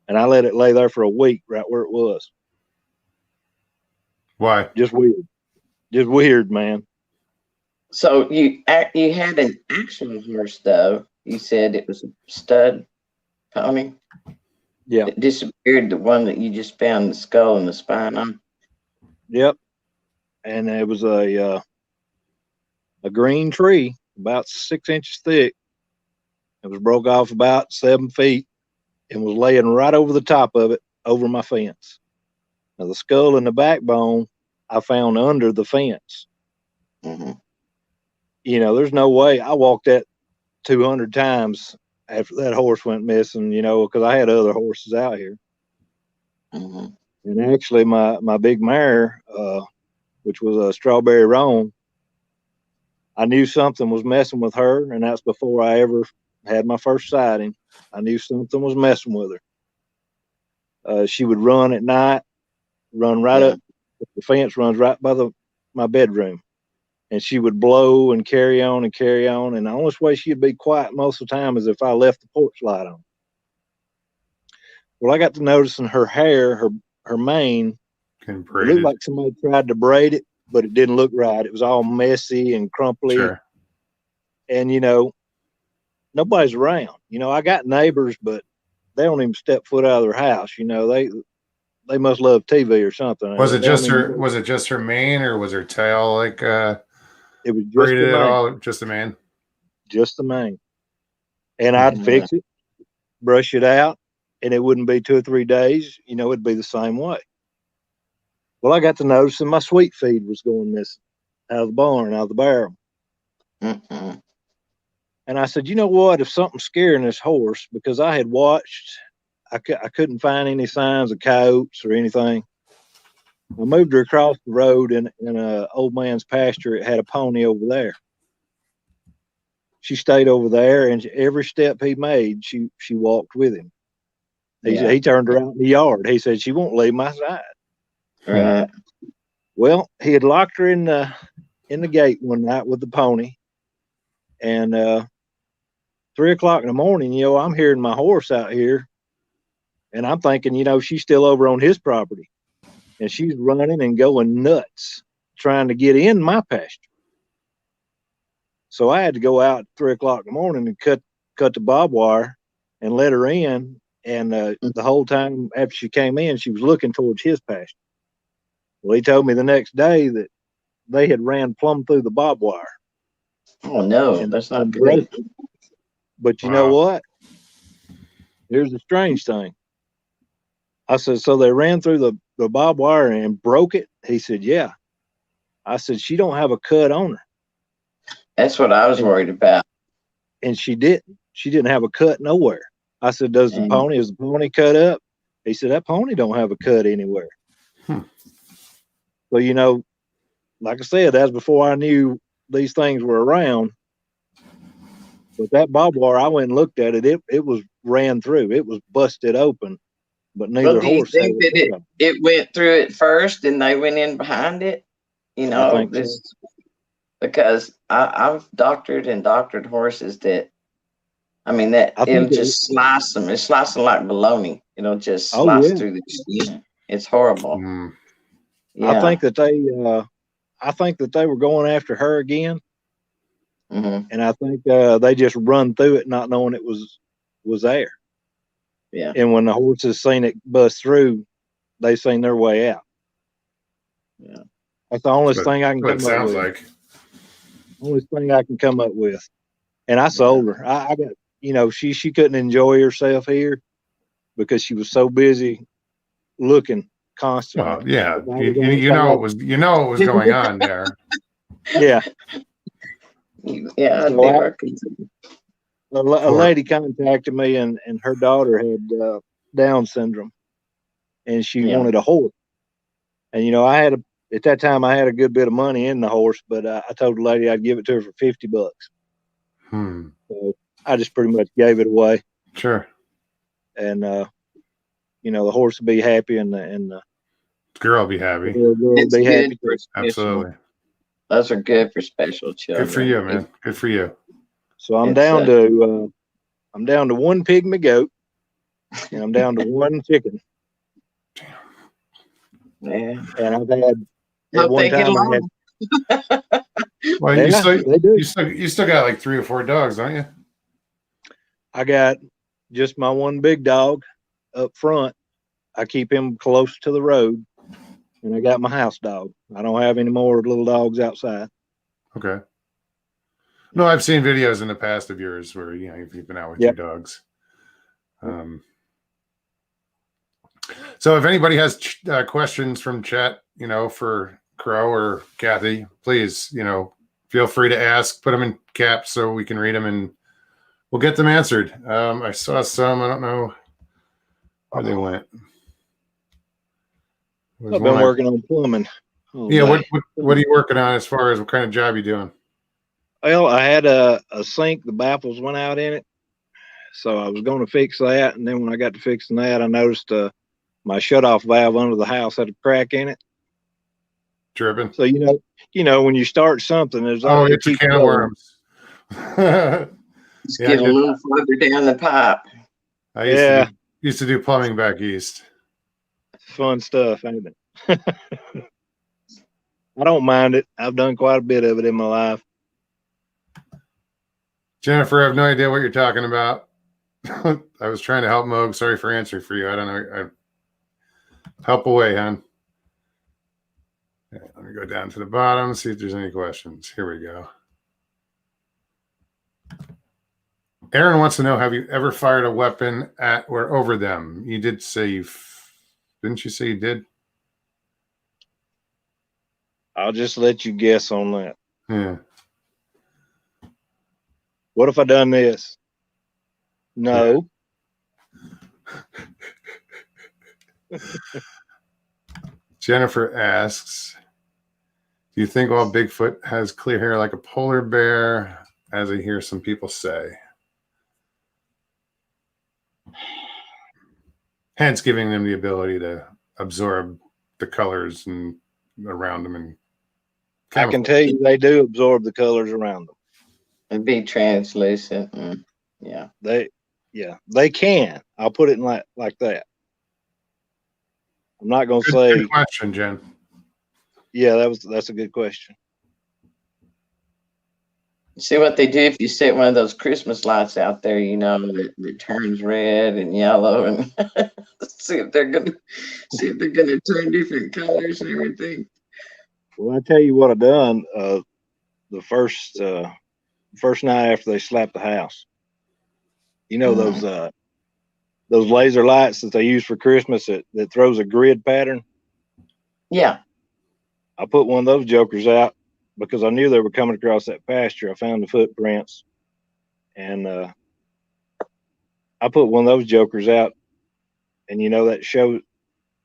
And I let it lay there for a week right where it was. Why? Just weird. Just weird, man. So you had an actual horse, though. You said it was a stud pony. Yeah. It disappeared, the one that you just found the skull and the spine on. Yep. And it was a green tree about 6 inches thick. It was broke off about 7 feet and was laying right over the top of it, over my fence. Now, the skull and the backbone I found under the fence. Mm-hmm. You know, there's no way. I walked that 200 times after that horse went missing, you know, because I had other horses out here. Mm-hmm. And actually, my big mare, which was a strawberry roan, I knew something was messing with her, and that's before I ever had my first sighting. I knew something was messing with her. She would run at night, run right up. The fence runs right by my bedroom, and she would blow and carry on and carry on. And the only way she'd be quiet most of the time is if I left the porch light on. Well, I got to noticing her hair, her mane, it looked like somebody tried to braid it, but it didn't look right. It was all messy and crumply. Sure. And, you know, nobody's around. You know, I got neighbors, but they don't even step foot out of their house. You know, they must love TV or something. Was it just her mane, or was her tail like it was just braided the at mane. all? Just the mane? Just the mane. And I'd fix it, brush it out, and it wouldn't be 2 or 3 days. You know, it'd be the same way. Well, I got to noticing my sweet feed was going missing out of the barn, out of the barrel. Mm-hmm. And I said, you know what? If something's scaring this horse, because I had watched, I couldn't find any signs of coyotes or anything. I moved her across the road in an old man's pasture. It had a pony over there. She stayed over there, and every step he made, she walked with him. He turned her out in the yard. He said, she won't leave my side. Right. Well, he had locked her in the gate one night with the pony. And 3:00 in the morning, I'm hearing my horse out here. And I'm thinking, she's still over on his property. And she's running and going nuts trying to get in my pasture. So I had to go out at 3:00 in the morning and cut the barbed wire and let her in. And the whole time after she came in, she was looking towards his pasture. Well, he told me the next day that they had ran plumb through the barbed wire. Oh no, that's not good. But you know what? Here's the strange thing. I said, so they ran through the barbed wire and broke it? He said, yeah. I said, she don't have a cut on her. That's what I was worried about. And she didn't. She didn't have a cut nowhere. I said, is the pony cut up? He said, that pony don't have a cut anywhere. So, like I said, that's before I knew these things were around. But that barbed wire, I went and looked at it. It was ran through. It was busted open. But neither horse. Do you think that it went through it first and they went in behind it? I think so. Because I've doctored horses that, it'll just slice them. It's slicing like bologna. It'll just slice through the skin. It's horrible. Yeah. I think that they were going after her again. And I think they just run through it not knowing it was there. Yeah. And when the horses seen it bust through, they seen their way out. Yeah. That's the only thing I can come up with. Sounds like. Only thing I can come up with. And I sold her. I got, she couldn't enjoy herself here because she was so busy looking constantly. Well, yeah. You know what was going on there. Yeah. Yeah. A lady contacted me and her daughter had Down syndrome and she wanted a horse. And, at that time I had a good bit of money in the horse, but I told the lady I'd give it to her for $50. So I just pretty much gave it away. Sure. And, the horse would be happy and the girl will be happy. The girl will be happy. Absolutely. Those are good for special children. Good for you, man. Good for you. So I'm down to one pygmy goat, and I'm down to one chicken. Yeah. And I've had one time. Well, you still got like 3 or 4 dogs, don't you? I got just my one big dog up front. I keep him close to the road, and I got my house dog. I don't have any more little dogs outside. Okay. No, I've seen videos in the past of yours where you've been out with your dogs. So if anybody has questions from chat, for Crow or Kathy, please, feel free to ask. Put them in caps so we can read them and we'll get them answered. I saw some. I don't know where they went. I've been working on plumbing. Yeah. What are you working on as far as what kind of job you doing? Well, I had a sink. The baffles went out in it. So I was going to fix that. And then when I got to fixing that, I noticed my shutoff valve under the house had a crack in it. Dripping. So, when you start something, there's it's a can of worms. Just get a little further down the pipe. I used to do plumbing back east. Fun stuff, ain't it? I don't mind it. I've done quite a bit of it in my life. Jennifer, I have no idea what you're talking about. I was trying to help Moog. Sorry for answering for you. I don't know. Help away, hon. Okay, let me go down to the bottom, see if there's any questions. Here we go. Aaron wants to know, have you ever fired a weapon at or over them? You did say didn't you say you did? I'll just let you guess on that. Yeah. What if I done this? No. Jennifer asks, do you think all Bigfoot has clear hair like a polar bear, as I hear some people say? Hence giving them the ability to absorb the colors and around them. And I can tell you they do absorb the colors around them. It'd be translucent. Yeah. They can. I'll put it in like that. I'm not going to say. Good question, Jen. Yeah, that's a good question. See what they do if you set one of those Christmas lights out there, that turns red and yellow, and see if they're gonna turn different colors and everything. Well, I tell you what I done. The first night after they slapped the house, those laser lights that they use for Christmas that throws a grid pattern. Yeah. I put one of those jokers out because I knew they were coming across that pasture. I found the footprints, and I put one of those jokers out, and that showed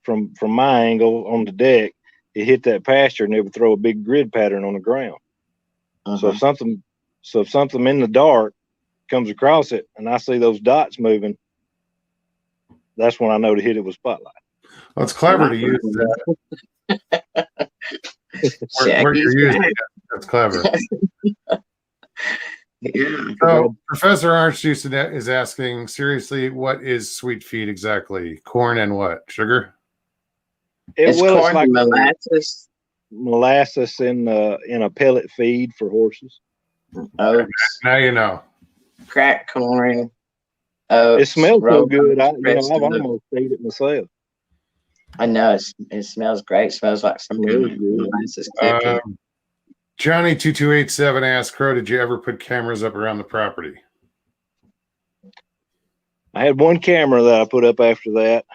from my angle on the deck, it hit that pasture and it would throw a big grid pattern on the ground. So if something in the dark comes across it and I see those dots moving, that's when I know to hit it with spotlight. Well, it's clever to use that. where you're using it, that's clever. Yeah. So Professor Archduce is asking, seriously, what is sweet feed exactly? Corn and what? Sugar? It's corn like and molasses. Molasses in a pellet feed for horses. Oats. Now you know. Cracked corn. Oats. It smells so good. I've almost ate it myself. I know it smells great. It smells like some kind of molasses cookie. Johnny2287 asks, Crow, did you ever put cameras up around the property? I had one camera that I put up after that,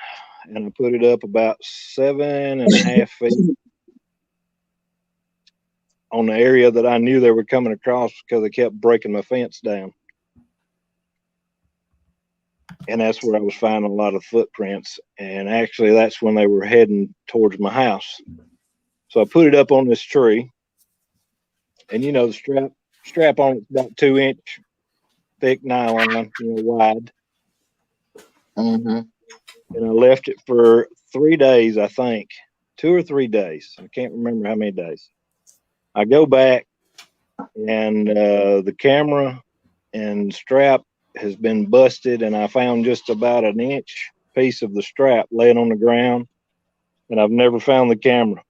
and I put it up about 7.5 feet on the area that I knew they were coming across because they kept breaking my fence down. And that's where I was finding a lot of footprints. And actually, that's when they were heading towards my house. So I put it up on this tree. And, the strap on it's about 2-inch thick nylon, wide. Mm-hmm. And I left it for 3 days, I think. 2 or 3 days. I can't remember how many days. I go back, and the camera and strap has been busted, and I found just about an inch piece of the strap laying on the ground, and I've never found the camera.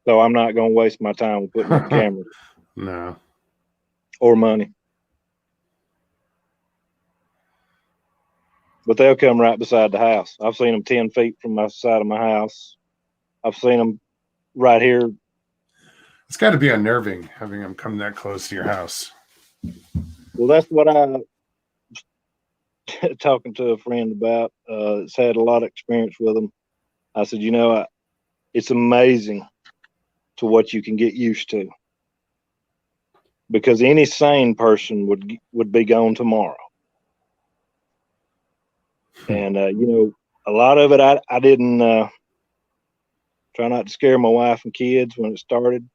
So I'm not going to waste my time with putting up cameras. No. Or money. But they'll come right beside the house. I've seen them 10 feet from my side of my house. I've seen them right here. It's got to be unnerving having them come that close to your house. Well, that's what I was talking to a friend about. It's had a lot of experience with them. I said, it's amazing to what you can get used to, because any sane person would be gone tomorrow. And a lot of it I didn't try not to scare my wife and kids when it started.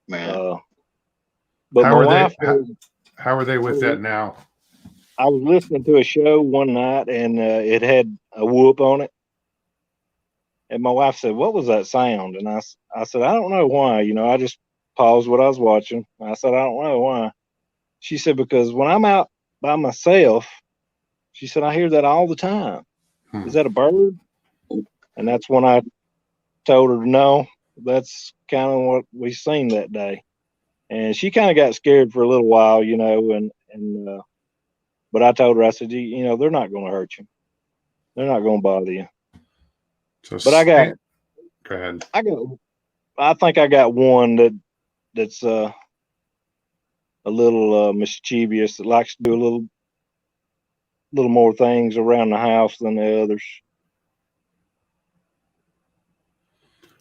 But how my wife, how are they with that now? I was listening to a show one night, and it had a whoop on it. And my wife said, "What was that sound?" And I said, "I don't know why. I just paused what I was watching." I said, "I don't know why." She said, "Because when I'm out by myself," she said, "I hear that all the time. Is that a bird?" And that's when I told her, "No, that's kind of what we seen that day." And she kind of got scared for a little while, but I told her, I said, they're not going to hurt you. They're not going to bother you. So but go ahead. I think I got one that's a little mischievous, that likes to do a little more things around the house than the others.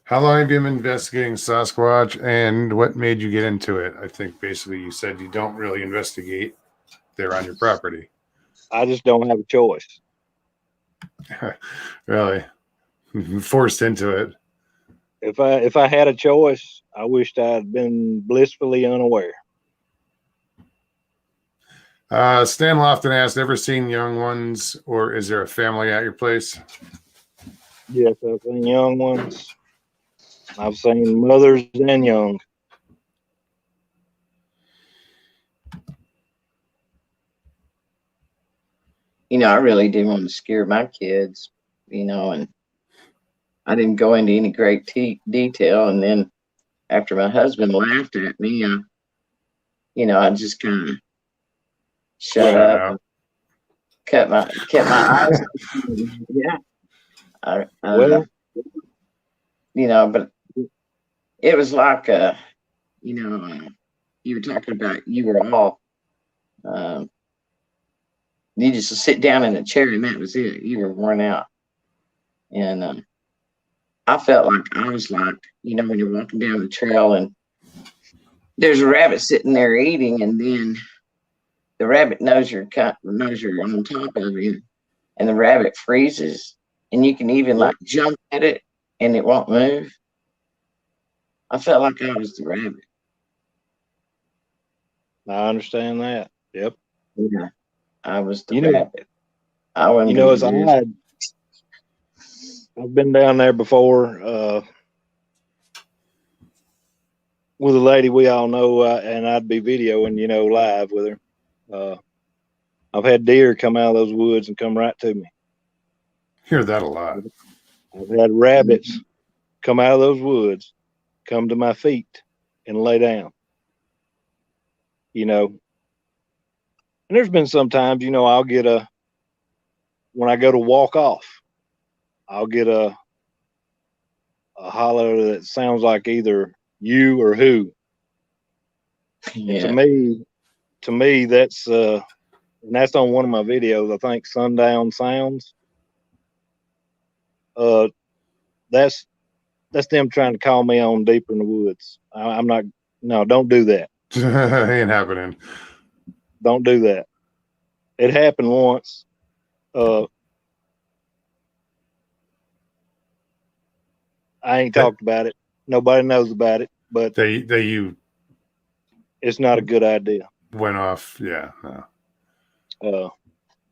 How long have you been investigating Sasquatch, and what made you get into it? I think basically you said you don't really investigate. They're on your property. I just don't have a choice. Really? Forced into it. If I had a choice, I wished I'd been blissfully unaware. Stan Lofton asked, ever seen young ones, or is there a family at your place? Yes, I've seen young ones. I've seen mothers and young. I really didn't want to scare my kids, and I didn't go into any great detail. And then after my husband laughed at me, I just kind of shut up Out. and kept my eyes open. Yeah. Well, But it was like, you were talking about, you were all, you just sit down in a chair and that was it. You were worn out. And I felt like I was like, when you're walking down the trail and there's a rabbit sitting there eating, and then the rabbit knows you're on top of him, and the rabbit freezes, and you can even like jump at it and it won't move. I felt like I was the rabbit. I understand that. Yep. Yeah, I was the rabbit. I wasn't it's odd. I've been down there before with a lady we all know, and I'd be videoing, live with her. I've had deer come out of those woods and come right to me. Hear that a lot. I've had rabbits come out of those woods, come to my feet and lay down. And there's been some times, I'll get when I go to walk off, I'll get a holler that sounds like either you or who. Yeah. To me, that's and that's on one of my videos. I think Sundown Sounds. That's them trying to call me on deeper in the woods. I'm not. No, don't do that. Ain't happening. Don't do that. It happened once. I ain't talked about it. Nobody knows about it, but you it's not a good idea. Went off. Yeah. No.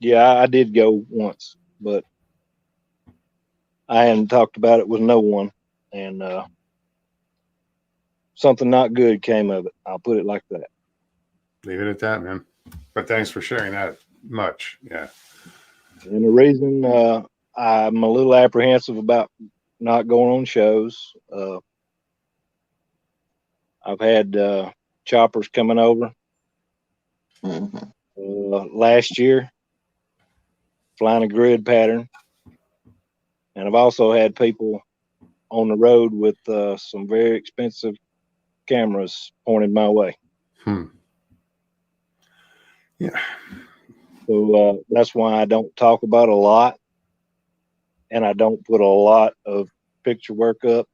Yeah, I did go once, but I hadn't talked about it with no one, and something not good came of it. I'll put it like that. Leave it at that, man. But thanks for sharing that much. Yeah. And the reason I'm a little apprehensive about not going on shows, I've had choppers coming over last year, flying a grid pattern. And I've also had people on the road with some very expensive cameras pointed my way. Yeah. So that's why I don't talk about a lot, and I don't put a lot of picture work up.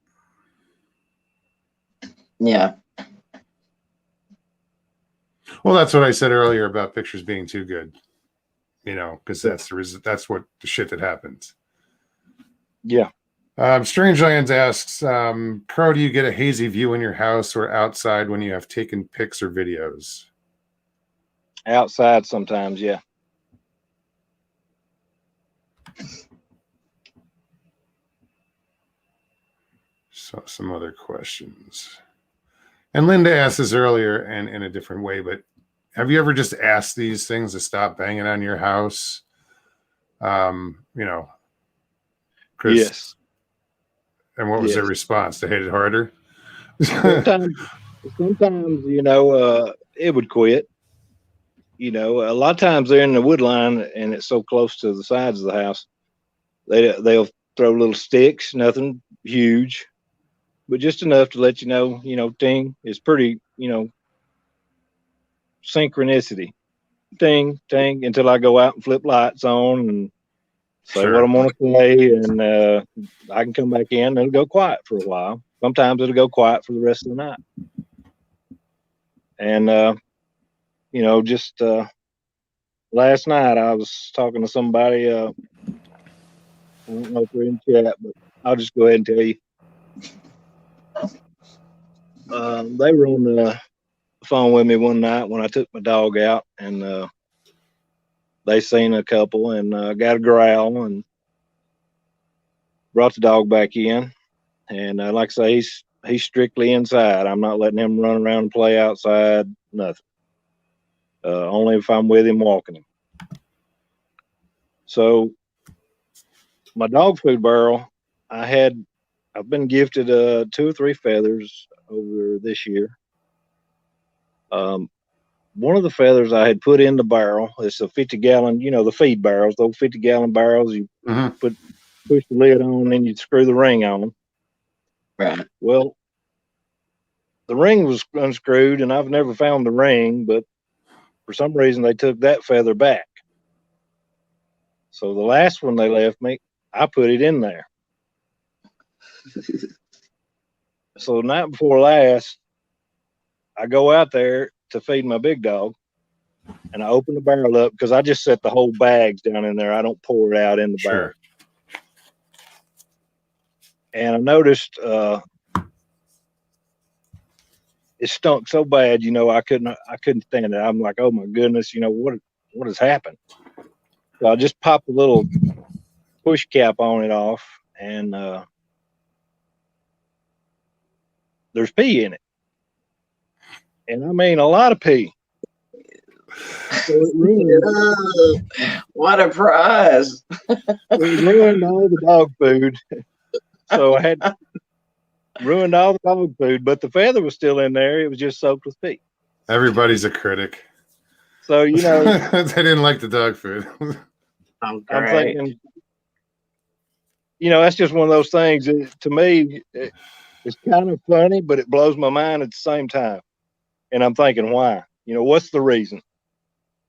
Yeah. Well, that's what I said earlier about pictures being too good. Because that's what the shit that happens. Yeah. Strange Lands asks, Crow, do you get a hazy view in your house or outside when you have taken pics or videos? Outside sometimes, yeah. So some other questions. And Linda asked this earlier and in a different way, but have you ever just asked these things to stop banging on your house? Yes. And what was their response? They hit it harder? Sometimes, it would quit. A lot of times they're in the wood line and it's so close to the sides of the house. They'll throw little sticks, nothing huge, but just enough to let you know, ting. It's pretty, synchronicity. Ting, ting, until I go out and flip lights on and say Sure. what I'm going to say, and I can come back in and it'll go quiet for a while. Sometimes it'll go quiet for the rest of the night. And, just last night I was talking to somebody, I don't know if we're in chat, but I'll just go ahead and tell you. They were on the phone with me one night when I took my dog out, and they seen a couple and got a growl and brought the dog back in. And like I say, he's strictly inside. I'm not letting him run around and play outside, nothing. Only if I'm with him walking him. So my dog food barrel, I've been gifted 2 or 3 feathers over this year. One of the feathers I had put in the barrel, it's a 50-gallon, the feed barrels, those 50-gallon barrels. You push the lid on, and you screw the ring on. Right. Well, the ring was unscrewed, and I've never found the ring, but for some reason they took that feather back. So the last one they left me, I put it in there. So the night before last, I go out there to feed my big dog, and I open the barrel up because I just set the whole bags down in there. I don't pour it out in the barrel. And I noticed it stunk so bad, I couldn't stand it. I'm like, oh my goodness, what has happened? So I just popped a little push cap on it off, and there's pee in it. And I mean a lot of pee. So it ruined what a prize. It ruined all the dog food. So I had ruined all the dog food, but the feather was still in there. It was just soaked with pee. Everybody's a critic. So, they didn't like the dog food. I'm thinking, that's just one of those things. To me, it's kind of funny, but it blows my mind at the same time. And I'm thinking, why? What's the reason?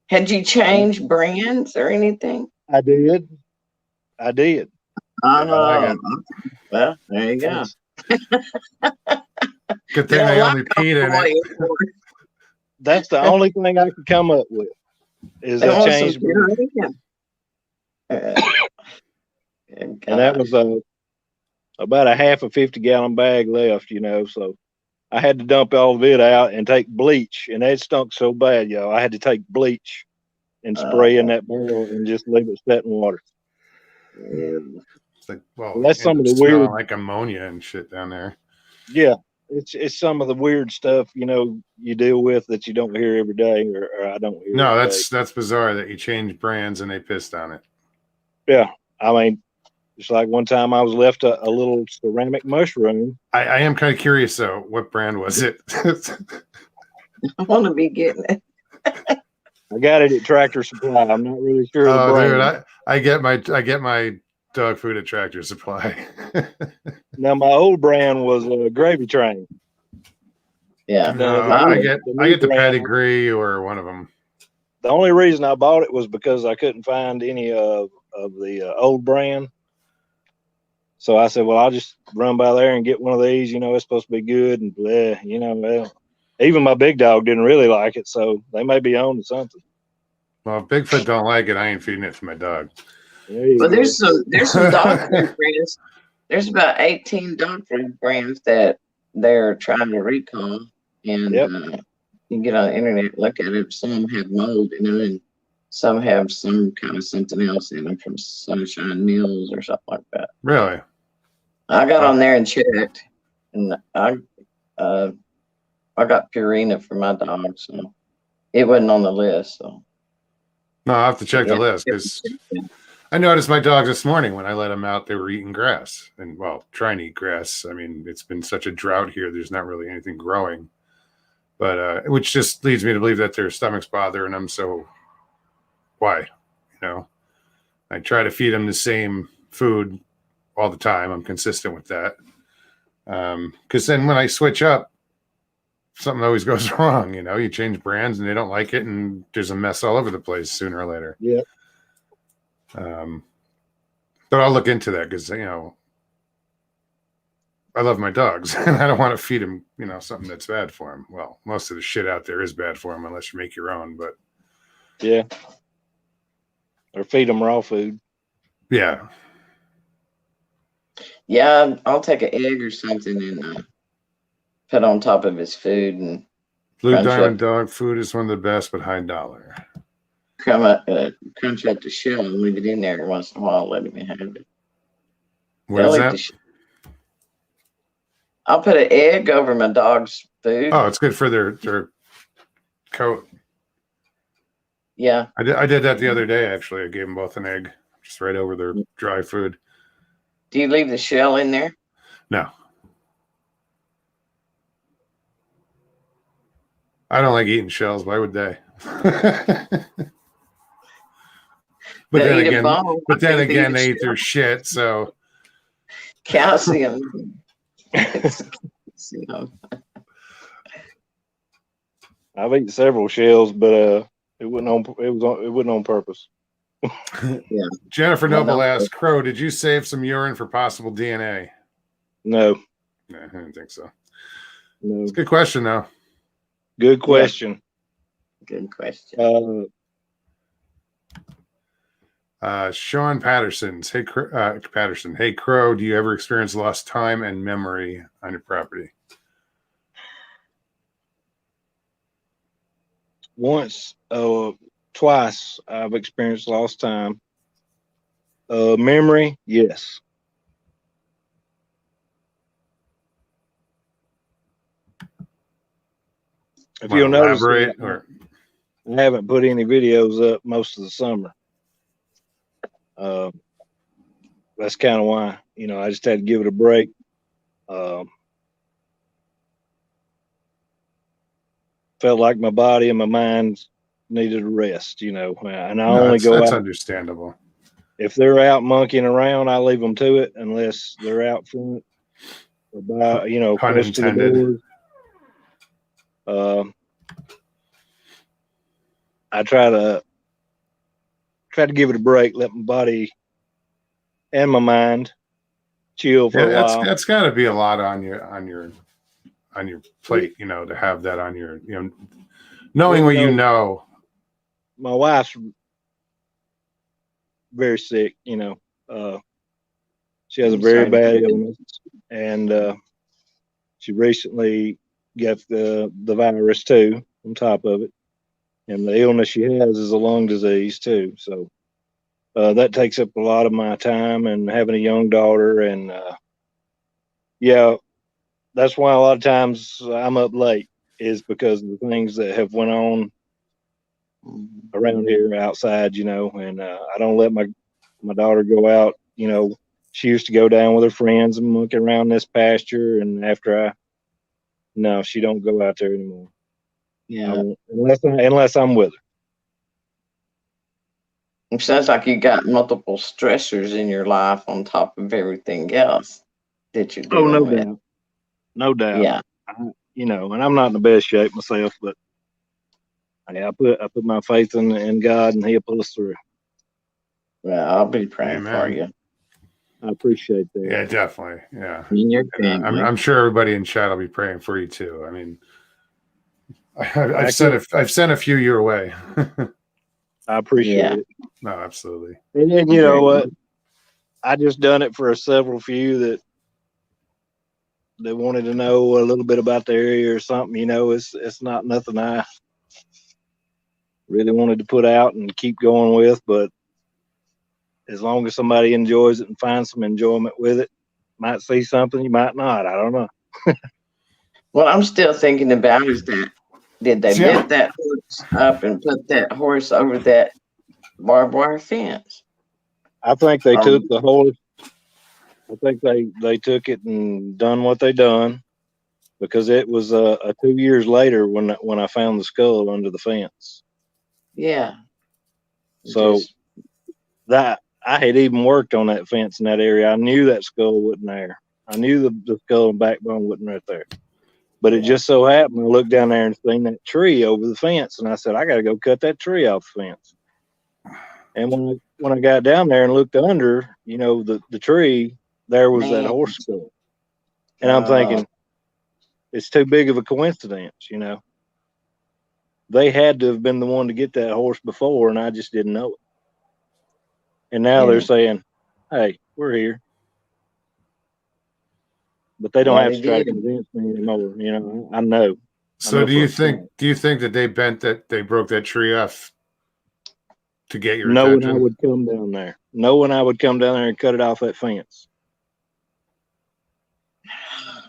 Had you changed brands or anything? I did. Oh, well, there you go. Good thing they only peed in it. That's the only thing I could come up with is I changed brand. And that was about a half a 50-gallon bag left, so I had to dump all of it out and take bleach, and that stunk so bad, y'all. I had to take bleach and spray in that barrel and just leave it set in water. It's like, well, that's some of the weird, like ammonia and shit down there. Yeah, it's some of the weird stuff you deal with that you don't hear every day, or I don't hear. No, that's bizarre that you change brands and they pissed on it. Yeah, I mean, it's like one time I was left a little ceramic mushroom. I am kind of curious though. What brand was it? I want to be getting it. I got it at Tractor Supply. I'm not really sure. Oh, dude, I get my dog food at Tractor Supply. Now my old brand was a Gravy Train. Yeah, I get the Pedigree or one of them. The only reason I bought it was because I couldn't find any of the old brand. So I said, well, I'll just run by there and get one of these. It's supposed to be good, and well, even my big dog didn't really like it, so they may be on to something. Well, if Bigfoot don't like it, I ain't feeding it to my dog. Well, there's some dog food brands. There's about 18 dog food brands that they're trying to recall, and you can get on the internet, look at it. Some have mold in them, and some have some kind of something else in them from Sunshine Mills or something like that. Really? I got on there and checked, and I got Purina for my dog, so it wasn't on the list. So no, I'll have to check the list because I noticed my dogs this morning when I let them out, they were eating grass and trying to eat grass. I mean, it's been such a drought here. There's not really anything growing, but which just leads me to believe that their stomach's bothering them. So why? I try to feed them the same food all the time. I'm consistent with that. Because then when I switch up, something always goes wrong. You change brands and they don't like it, and there's a mess all over the place sooner or later. Yeah. But I'll look into that because I love my dogs and I don't want to feed them, something that's bad for them. Well, most of the shit out there is bad for them unless you make your own. But yeah, or feed them raw food. yeah, Yeah, I'll take an egg or something and put on top of his food and Blue crunch Diamond up, dog food is one of the best, but high dollar. crunch up the shell and leave it in there once in a while. Let him have it. What They'll is eat that? the I'll put an egg over my dog's food. Oh, it's good for their coat. Yeah. I did that the other day, actually. I gave them both an egg, just right over their dry food. Do you leave the shell in there? No. I don't like eating shells. Why would they? But They'll then eat a again, bone. they eat their shit. So Calcium. Calcium. I've eaten several shells, but it wasn't on purpose. Yeah. Jennifer Well, Noble no. asked, Crow, did you save some urine for possible DNA? No, I didn't think so. no. It's a good question, though. Good question. Good question. Sean Patterson's. Hey, Patterson. Hey, Crow, do you ever experience lost time and memory on your property? Once, twice, I've experienced lost time. Memory, yes. If you'll notice, Elaborate, or I haven't put any videos up most of the summer. That's kind of why, I just had to give it a break. Felt like my body and my mind needed a rest, and I only go that's out. understandable. If they're out monkeying around, I leave them to it unless they're out front or by, Pun close to the intended. doors. I try to give it a break, let my body and my mind chill for a while. That's got to be a lot on your plate, to have that on your, knowing what you know. My wife's very sick, she has a very bad illness, and she recently got the virus too on top of it, and the illness she has is a lung disease too. So that takes up a lot of my time, and having a young daughter, and yeah, that's why a lot of times I'm up late, is because of the things that have went on around here outside, and I don't let my daughter go out. She used to go down with her friends and monkey around this pasture, and no, she don't go out there anymore. Yeah. Unless I'm with her. It sounds like you got multiple stressors in your life on top of everything else that you're dealing with. Doubt. No doubt. Yeah. And I'm not in the best shape myself, but I put my faith in God, and He'll pull us through. Well, I'll be praying Amen. for you. I appreciate that. Yeah, definitely. Yeah. And your And, family. I'm sure everybody in chat will be praying for you too. I mean, I've sent a few your way. I appreciate it. No, absolutely. And then, you know what? I just done it for several few that wanted to know a little bit about the area or something. It's not nothing I really wanted to put out and keep going with, but as long as somebody enjoys it and finds some enjoyment with it, might see something, you might not. I don't know. What I'm still thinking about is that did they lift that horse up and put that horse over that barbed wire fence? I think they took the whole. I think they took it and done what they done, because it was 2 years later when I found the skull under the fence. Yeah. So that I had even worked on that fence in that area. I knew that skull wasn't there. I knew the skull and backbone wasn't right there. But it just so happened, I looked down there and seen that tree over the fence, and I said, I got to go cut that tree off the fence. And when I got down there and looked under, the tree, there was that Man. horse skull. And I'm thinking, it's too big of a coincidence, They had to have been the one to get that horse before, and I just didn't know it. And now they're saying, hey, we're here. But they don't Yeah, have they to try to did. convince me anymore. I know. So do you think that they broke that tree off to get your Knowing attention? I would come down there. Knowing I would come down there and cut it off that fence.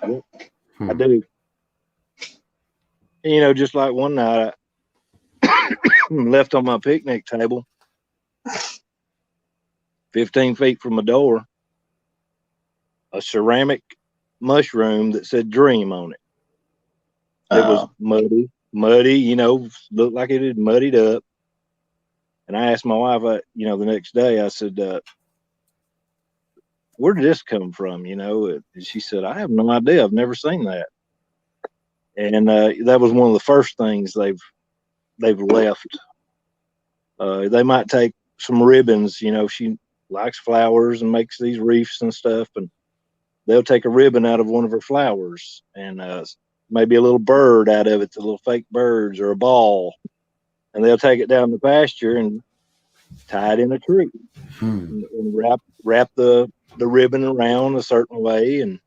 Yep, I do. And, just like one night, I left on my picnic table 15 feet from my door a ceramic mushroom that said dream on it. It was muddy, looked like it had muddied up. And I asked my wife, the next day, I said, where did this come from? And she said, I have no idea. I've never seen that. And that was one of the first things they've left. They might take some ribbons, she likes flowers and makes these wreaths and stuff, and they'll take a ribbon out of one of her flowers and maybe a little bird out of it, the little fake birds or a ball, and they'll take it down the pasture and tie it in a tree and wrap the ribbon around a certain way, and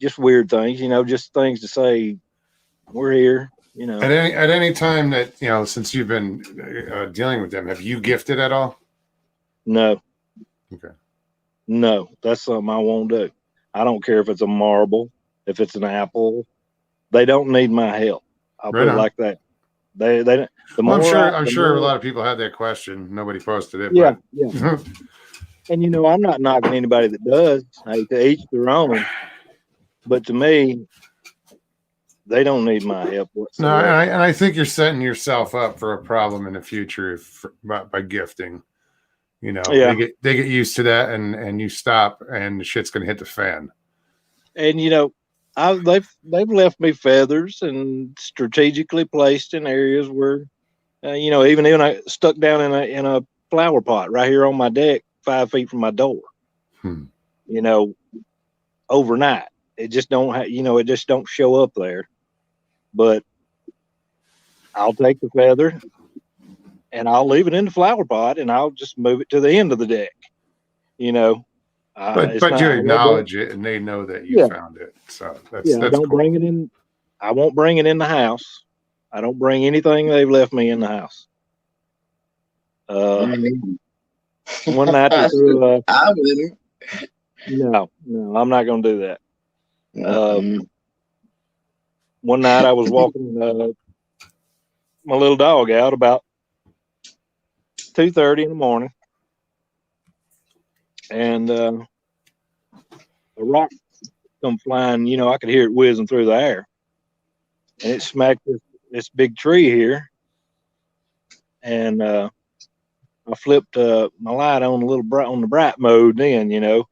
just weird things, just things to say we're here. At any time that since you've been dealing with them, have you gifted at all? No. Okay. No, that's something I won't do. I don't care if it's a marble, if it's an apple. They don't need my help. I'll put it like that. They. I'm sure a lot of people had that question. Nobody posted it. Yeah, yeah. And I'm not knocking anybody that does. Hey, to each their own. But to me, they don't need my help whatsoever. No, and I think you're setting yourself up for a problem in the future by gifting. They get used to that, and you stop, and the shit's gonna hit the fan. And they've left me feathers and strategically placed in areas where, even when I stuck down in a flower pot right here on my deck, 5 feet from my door. Overnight, it just don't it just don't show up there. But I'll take the feather and I'll leave it in the flower pot and I'll just move it to the end of the deck. But you acknowledge it and they know that you found it. So that's I don't cool. bring it in. I won't bring it in the house. I don't bring anything they've left me in the house. One night I wouldn't. No, I'm not going to do that. One night I was walking my little dog out about 2:30 in the morning, and a rock come flying. I could hear it whizzing through the air, and it smacked this big tree here. And I flipped my light on on the bright mode then, and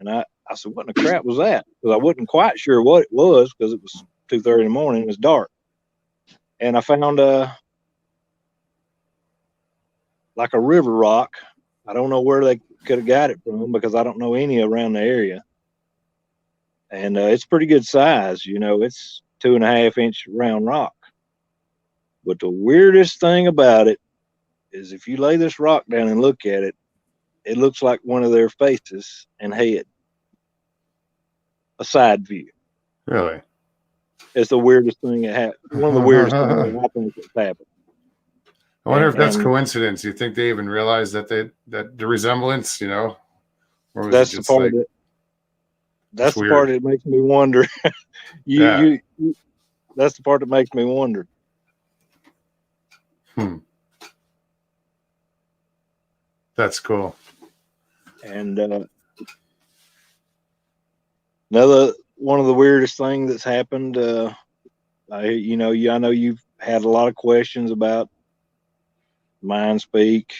I said, what in the crap was that? Because I wasn't quite sure what it was because it was 2:30 in the morning. It was dark. And I found like a river rock. I don't know where they could have got it from because I don't know any around the area. And it's pretty good size. It's 2.5 inch round rock. But the weirdest thing about it is if you lay this rock down and look at it, it looks like one of their faces and head. A side view. Really? It's the weirdest thing that happened. One of the weirdest things that I think that's happened. I wonder if that's coincidence. You think they even realize that the resemblance, or was that's it just the part that that's the part that makes me wonder. That's the part that makes me wonder. That's cool. And another one of the weirdest things that's happened. I know you've had a lot of questions about mind speak.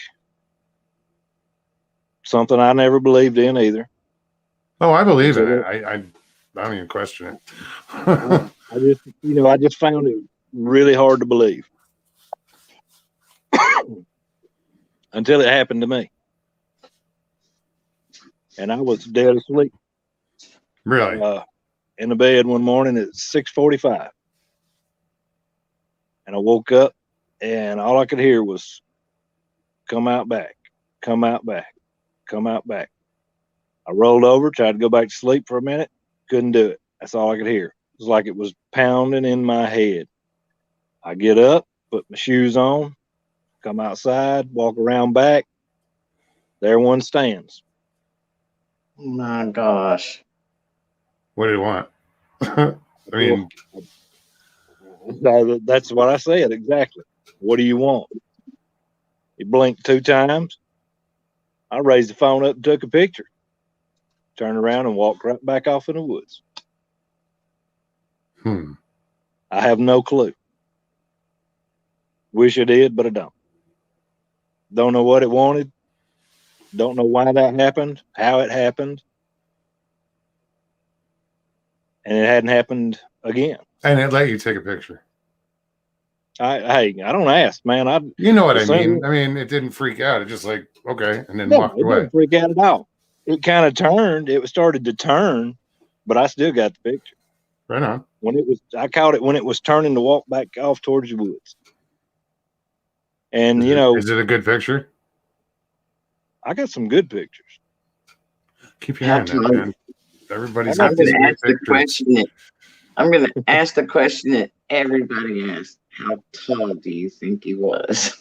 Something I never believed in either. Oh, I believe in it. I don't even question it. I just found it really hard to believe. until it happened to me. And I was dead asleep. Really? In the bed one morning at 6:45. And I woke up and all I could hear was come out back, come out back, come out back. I rolled over, tried to go back to sleep for a minute, couldn't do it. That's all I could hear. It was like it was pounding in my head. I get up, put my shoes on, come outside, walk around back. There one stands. Oh my gosh. What did it want? I mean, That's what I said exactly. What do you want? He blinked 2 times. I raised the phone up and took a picture. Turned around and walked right back off in the woods. I have no clue. Wish I did, but I don't. Don't know what it wanted. Don't know why that happened, how it happened. And it hadn't happened again. and it let you take a picture. I don't ask, man. You know what I mean? I mean, it didn't freak out. It just like, okay, and then walked it away. didn't freak out at all. It kind of turned. It started to turn, but I still got the picture. Right on. I caught it when it was turning to walk back off towards the woods. And is it a good picture? I got some good pictures. Keep your eye on that, man. Everybody's I'm got going these to good ask the pictures. question that I'm going to ask the question that everybody asks. How tall do you think he was?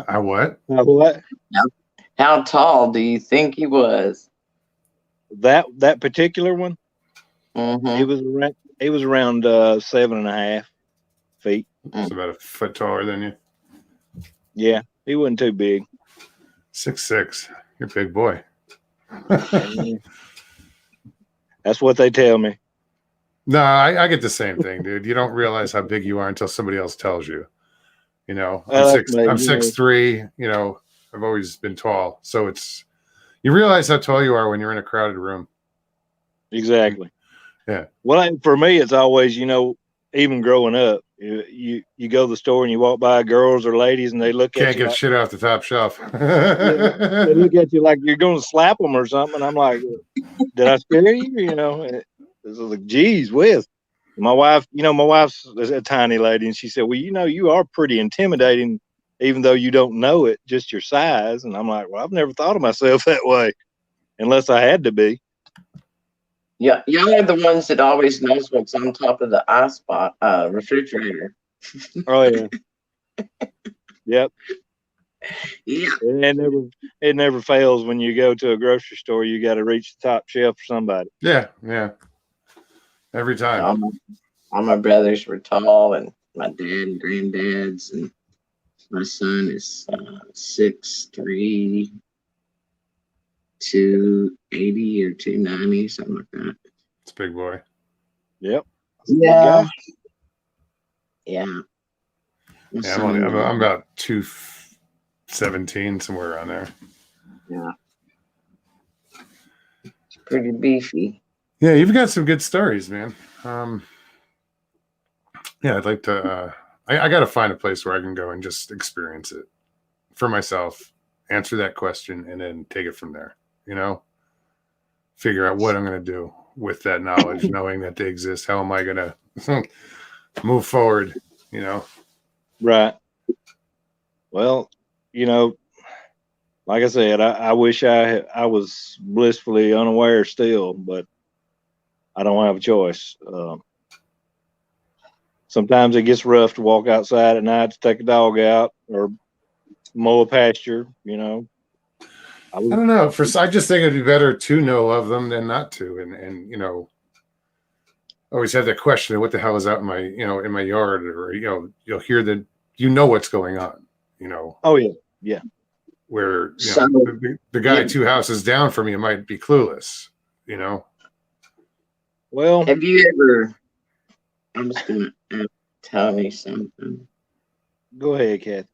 I what? What? How tall do you think he was? That particular one, Mm-hmm. it was around 7.5 feet. It's about a foot taller than you. Yeah, he wasn't too big. 6'6". You're a big boy. That's what they tell me. No, I get the same thing, dude. You don't realize how big you are until somebody else tells you. You know, I'm 6'3". You know, I've always been tall, so you realize how tall you are when you're in a crowded room. Exactly. Yeah. Well, for me, it's always, even growing up, you go to the store and you walk by girls or ladies and they look Can't at you get shit off the top shelf. they look at you like you're going to slap them or something. I'm like, did I scare you? It's like, geez whiz. My wife's a tiny lady, and she said, well, you are pretty intimidating, even though you don't know it, just your size. And I'm like, well, I've never thought of myself that way, unless I had to be. Yeah, y'all are the ones that always knows what's on top of the ice spot refrigerator. Oh yeah. Yep. Yeah. And it never fails when you go to a grocery store. You got to reach the top shelf for somebody. Yeah. Every time. All my brothers were tall, and my dad and granddads, and my son is 6'3", 280 or 290, something like that. It's a big boy. Yep. Yeah. Yeah. I'm about 217, somewhere around there. Yeah. It's pretty beefy. Yeah, you've got some good stories, man. Yeah, I'd like to. I got to find a place where I can go and just experience it for myself, answer that question, and then take it from there. Figure out what I'm going to do with that knowledge, knowing that they exist. How am I going to move forward? Right. Well, like I said, I wish I was blissfully unaware still, but I don't have a choice. Sometimes it gets rough to walk outside at night to take a dog out or mow a pasture, I don't know. I just think it'd be better to know of them than not to. And always have that question of what the hell is out in my yard, or, you'll hear that, what's going on, Oh yeah. Yeah. Where, the guy 2 houses down from you might be clueless, Well, have you ever, I'm just going to tell me something. Go ahead, Kathy.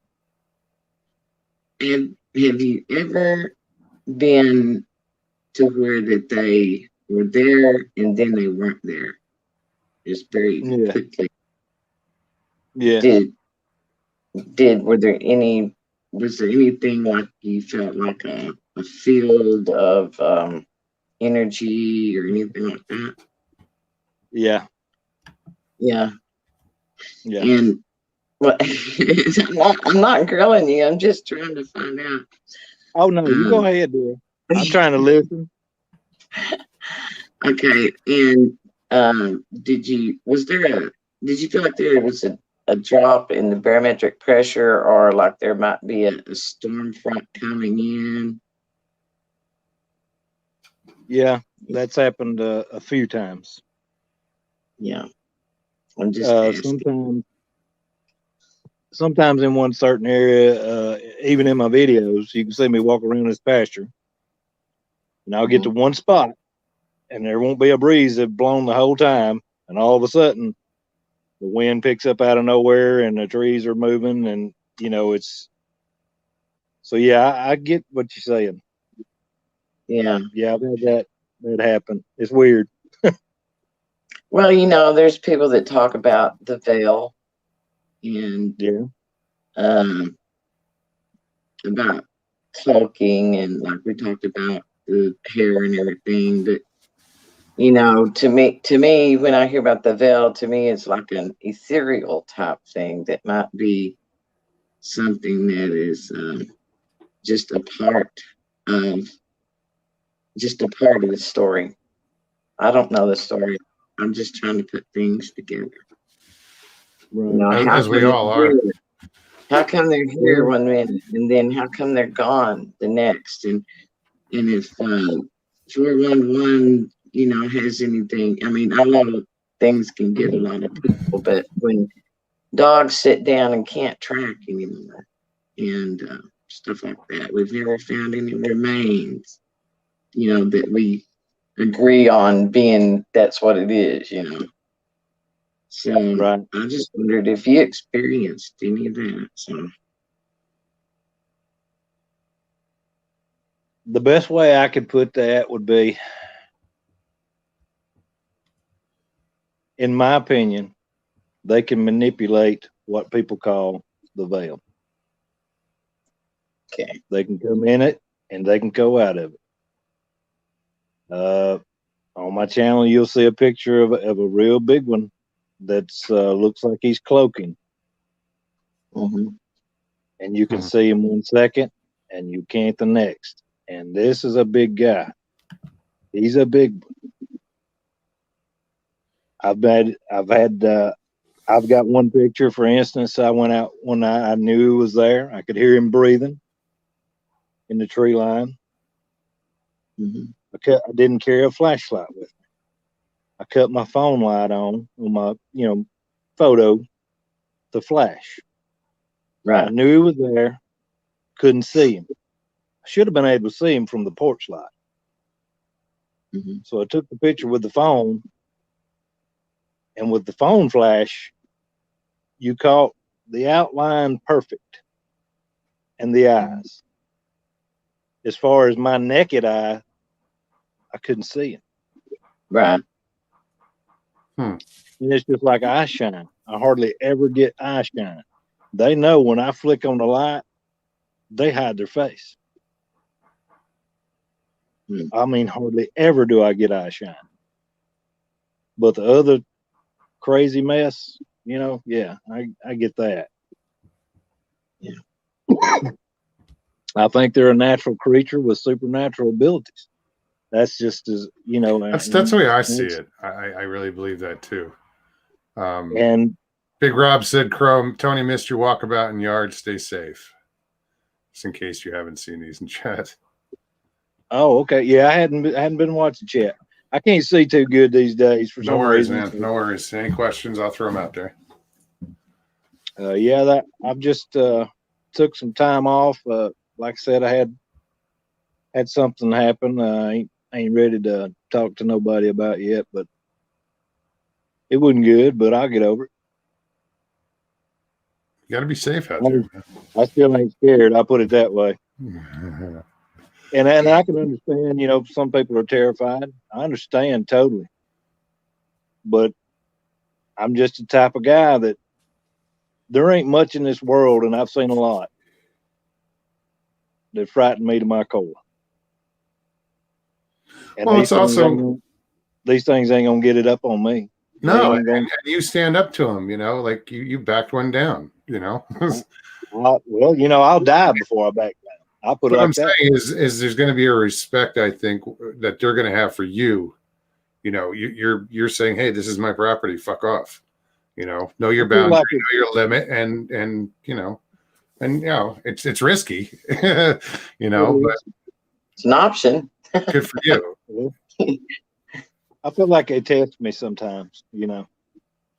Have you ever been to where that they were there and then they weren't there? Just very quickly. Yeah. Were there any was there anything like you felt like a field of energy or anything like that? Yeah. Yeah. Yeah. And well, I'm not grilling you. I'm just trying to find out. Oh no, you go ahead, dear. I'm trying to listen. Okay. And did you feel like there was a drop in the barometric pressure, or like there might be a storm front coming in? Yeah, that's happened a few times. Yeah. I'm just asking. Sometimes in one certain area, even in my videos, you can see me walk around this pasture, and I'll get to one spot, and there won't be a breeze that's blown the whole time, and all of a sudden, the wind picks up out of nowhere, and the trees are moving, and it's. So yeah, I get what you're saying. Yeah. Yeah, I've had that happen. It's weird. Well, there's people that talk about the veil and Yeah. about cloaking, and like we talked about the hair and everything. But to me, when I hear about the veil, to me it's like an ethereal type thing that might be something that is just a part of the story. I don't know the story. I'm just trying to put things together. Right. As we all are. How come they're here one minute, and then how come they're gone the next? And if 411, has anything, I mean, I know things can get a lot of people, but when dogs sit down and can't track anymore and stuff like that, we've never found any remains, that we agree on being that's what it is, So Right. I just wondered if you experienced any of that. So The best way I could put that would be, in my opinion, they can manipulate what people call the veil. okay. They can come in it and they can go out of it. On my channel, you'll see a picture of a real big one that's looks like he's cloaking. Mm-hmm. And you can see him 1 second and you can't the next. And this is a big guy. He's a big one. I've got one picture, for instance. I went out when I knew he was there. I could hear him breathing in the tree line. Mm-hmm. I didn't carry a flashlight with me. I cut my phone light on my, photo to flash. Right. I knew he was there. Couldn't see him. I should have been able to see him from the porch light. Mm-hmm. So I took the picture with the phone, and with the phone flash, you caught the outline perfect and the eyes. As far as my naked eye, I couldn't see him. Right. And it's just like eye shine. I hardly ever get eye shine. They know when I flick on the light, they hide their face. I mean, hardly ever do I get eye shine. But the other crazy mess, yeah, I get that. Yeah. I think they're a natural creature with supernatural abilities. That's just as, That's the way I see it. I really believe that too. And Big Rob said, Chrome, Tony missed your walkabout in yard. Stay safe. Just in case you haven't seen these in chat. Oh, okay. Yeah, I hadn't been watching chat. I can't see too good these days for some reason. No worries, man. No worries. Any questions? I'll throw them out there. Yeah, I've just took some time off. Like I said, I had something happen. I ain't ready to talk to nobody about yet, but it wasn't good. But I'll get over it. You got to be safe out there, man. I still ain't scared. I'll put it that way. And I can understand, some people are terrified. I understand totally. But I'm just the type of guy that there ain't much in this world, and I've seen a lot. that frighten me to my core. And Well, it's also these things ain't gonna get it up on me. no, and you stand up to them. Like you backed one down. Well, I'll die before I back down. I'll put it What like I'm that. saying is there's going to be a respect, I think, that they're going to have for you. You're saying, hey, this is my property. Fuck off. Know your boundary, know your limit, and it's risky. But it's an option. Good for you. I feel like they test me sometimes.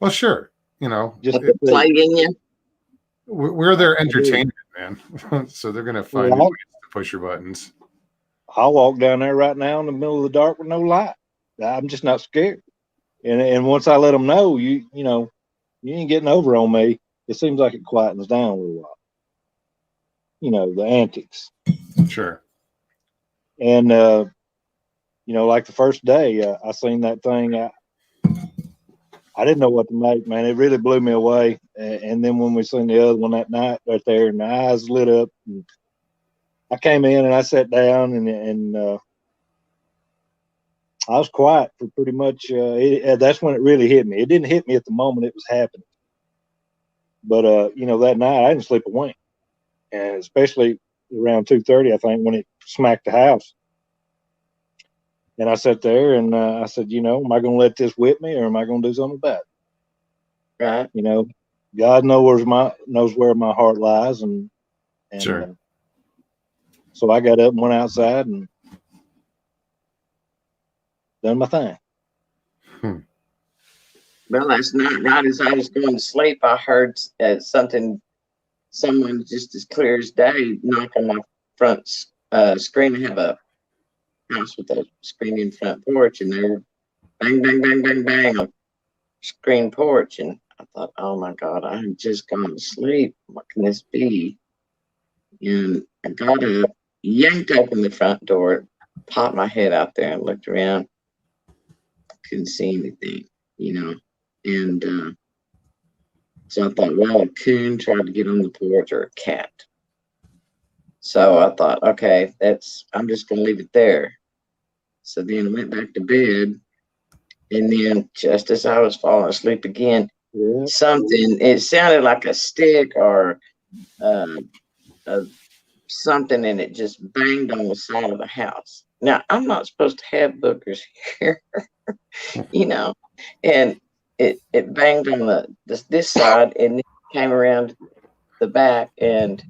Well, sure. Just plaguing you. We're their entertainment, man. So they're going to find ways to push your buttons. I'll walk down there right now in the middle of the dark with no light. I'm just not scared. And once I let them know, you ain't getting over on me, it seems like it quietens down a little while. The antics. Sure. And, like the first day, I seen that thing. I didn't know what to make, man. It really blew me away. And then when we seen the other one that night right there, and the eyes lit up, and I came in and I sat down and I was quiet for pretty much. That's when it really hit me. It didn't hit me at the moment it was happening, but that night I didn't sleep a wink, and especially around 2:30, I think, when it smacked the house. And I sat there and I said, am I going to let this whip me, or am I going to do something about it? Right. God knows where my heart lies, and sure. So I got up and went outside and done my thing. Well, last night, right as I was going to sleep, I heard someone just as clear as day knock on my front screen. I have a house with a screening front porch, and they were bang, bang, bang, bang, bang on screen porch. And I thought, oh my God, I had just gone to sleep. What can this be? And I got up, yanked open the front door, popped my head out there and looked around. Couldn't see anything, And so I thought, well, a coon tried to get on the porch, or a cat. So I thought, okay, I'm just going to leave it there. So then I went back to bed. And then just as I was falling asleep again, it sounded like a stick or something, and it just banged on the side of the house. Now, I'm not supposed to have boogers here, and it banged on this side, and it came around the back and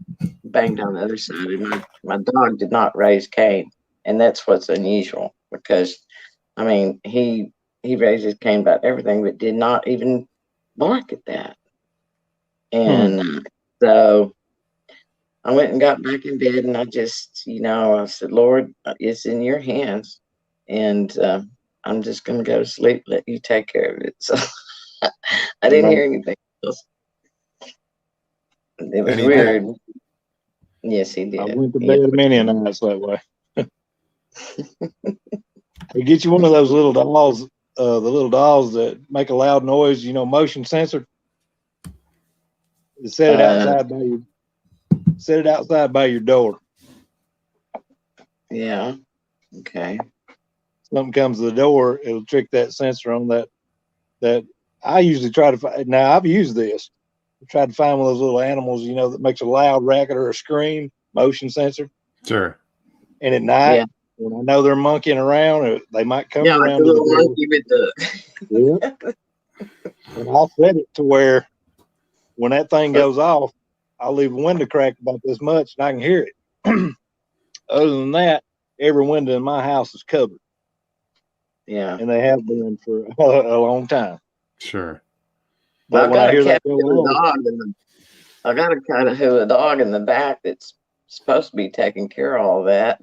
banged on the other side. And my dog did not raise Cain, and that's what's unusual, because he raises Cain about everything, but did not even bark at that. And so I went and got back in bed, and I just, I said, Lord, it's in your hands, and I'm just going to go to sleep, let you take care of it. So I didn't hear anything else. It was weird. Did. Yes, he did. I went to bed many nights that way. They get you one of those little dolls, the little dolls that make a loud noise, motion sensor. Set it outside by your door. Yeah. Okay. Something comes to the door, it'll trick that sensor on that I usually try to find. Now, I've used this. I tried to find one of those little animals, that makes a loud racket or a scream, motion sensor. Sure. And at night, when I know they're monkeying around, they might come around. Like a little monkey with the. And I'll set it to where when that thing goes off, I'll leave a window cracked about this much and I can hear it. Other than that, every window in my house is covered. Yeah. And they have been for a long time. Sure. But when I hear that go on, I got a kind of a dog in the back that's supposed to be taking care of all that.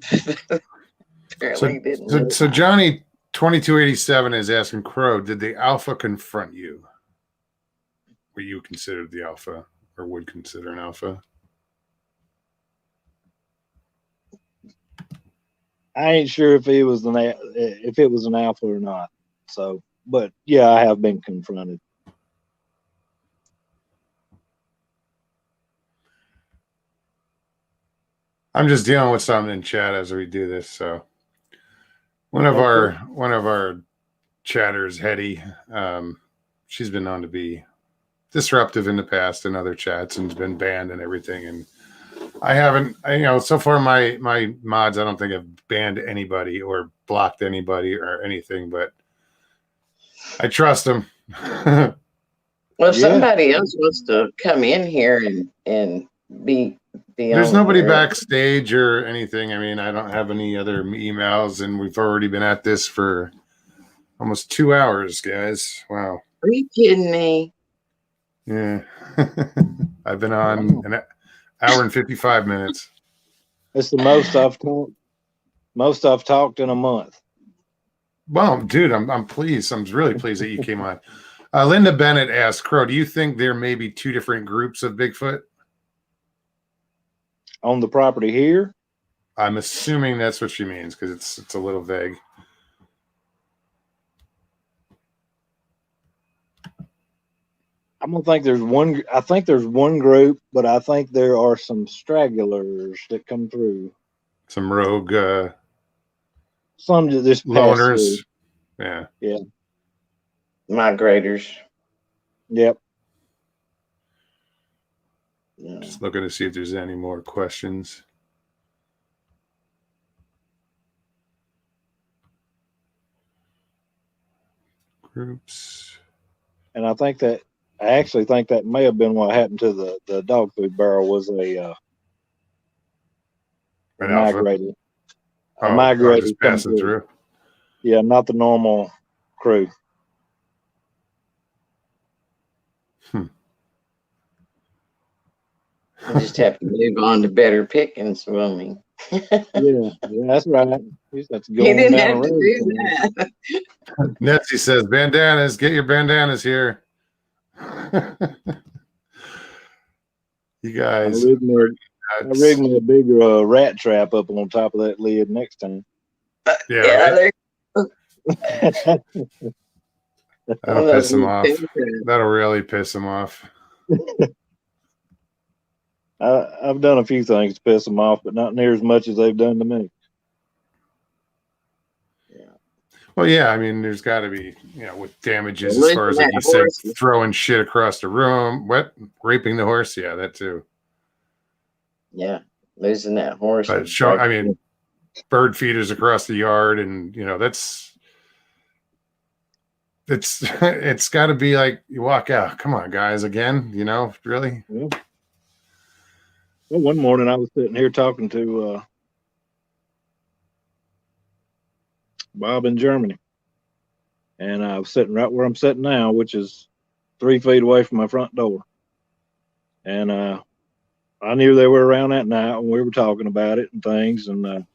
Apparently didn't. So Johnny 2287 is asking Crow, did the alpha confront you? Were you considered the alpha, or would consider an alpha? I ain't sure if it was an alpha or not. So, but yeah, I have been confronted. I'm just dealing with something in chat as we do this. So one of our chatters, Hetty, she's been known to be disruptive in the past in other chats and has been banned and everything. And I haven't, so far my mods, I don't think have banned anybody or blocked anybody or anything, but I trust them. Well, if somebody else wants to come in here and be There's on nobody here. backstage or anything. I mean, I don't have any other emails, and we've already been at this for almost 2 hours, guys. Wow. Are you kidding me? Yeah. I've been on an hour and 55 minutes. It's the most I've talked in a month. Well, dude, I'm pleased. I'm really pleased that you came on. Linda Bennett asked, Crow, do you think there may be two different groups of Bigfoot? On the property here? I'm assuming that's what she means because it's a little vague. I don't think there's one. I think there's one group, but I think there are some stragglers that come through. Some rogue Some that just pass loners. through. Yeah. Yeah. Migrators. Yep. Yeah. Just looking to see if there's any more questions. Groups. And I actually think that may have been what happened to the dog food barrel was a migrator. A migrator just passing through. Yeah, not the normal crew. You just have to move on to better pickings, will we? Yeah, that's right. You just have to go You on didn't down have the to road do that. Nancy says, bandanas, get your bandanas here. You guys. I rigged me a big rat trap up on top of that lid next time. Yeah. That'll piss him off. That'll really piss him off. I've done a few things to piss them off, but not near as much as they've done to me. Yeah. Well, yeah, I mean, there's got to be, with damages as far as like you said, throwing shit across the room, raping the horse. Yeah, that too. Yeah, losing that horse. But bird feeders across the yard, and it's got to be like you walk out. Come on, guys, again, really. Yeah. Well, one morning I was sitting here talking to Bob in Germany, and I was sitting right where I'm sitting now, which is 3 feet away from my front door. And I knew they were around that night when we were talking about it and things. And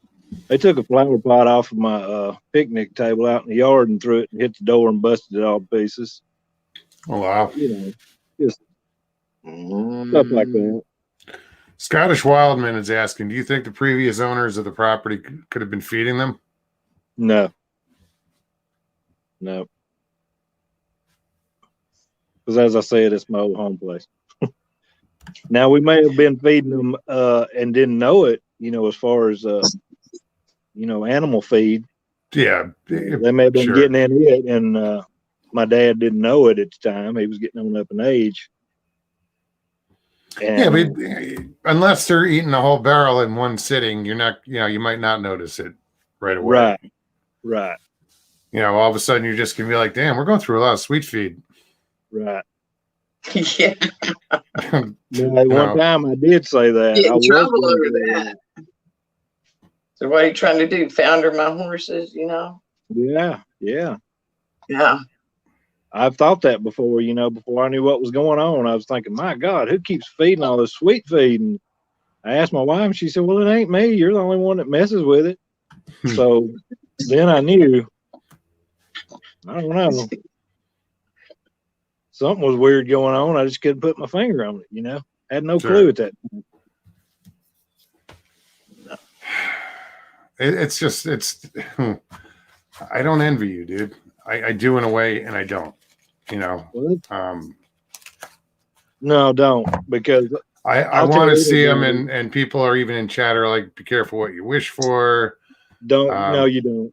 they took a flower pot off of my picnic table out in the yard and threw it and hit the door and busted it all to pieces. Oh, wow. Just stuff like that. Scottish Wildman is asking, do you think the previous owners of the property could have been feeding them? No. Because as I said, it's my old home place. Now, we may have been feeding them and didn't know it, as far as, animal feed. Yeah. They may have been getting in it, and my dad didn't know it at the time. He was getting on up in age. And, but unless they're eating a whole barrel in one sitting, you're not, you might not notice it right away. Right. All of a sudden you're just going to be like, damn, we're going through a lot of sweet feed. Right. Yeah. One time I did say that. Get in trouble over that. So what are you trying to do? Founder my horses, Yeah. Yeah. I've thought that before, before I knew what was going on. I was thinking, my God, who keeps feeding all this sweet feed? And I asked my wife, and she said, well, it ain't me. You're the only one that messes with it. So then I knew, I don't know. Something was weird going on. I just couldn't put my finger on it, Had no clue at that point. It's I don't envy you, dude. I do in a way, and I don't. No, don't, because I I'll tell want to see them, anybody, and people are even in chatter like, be careful what you wish for. no, you don't.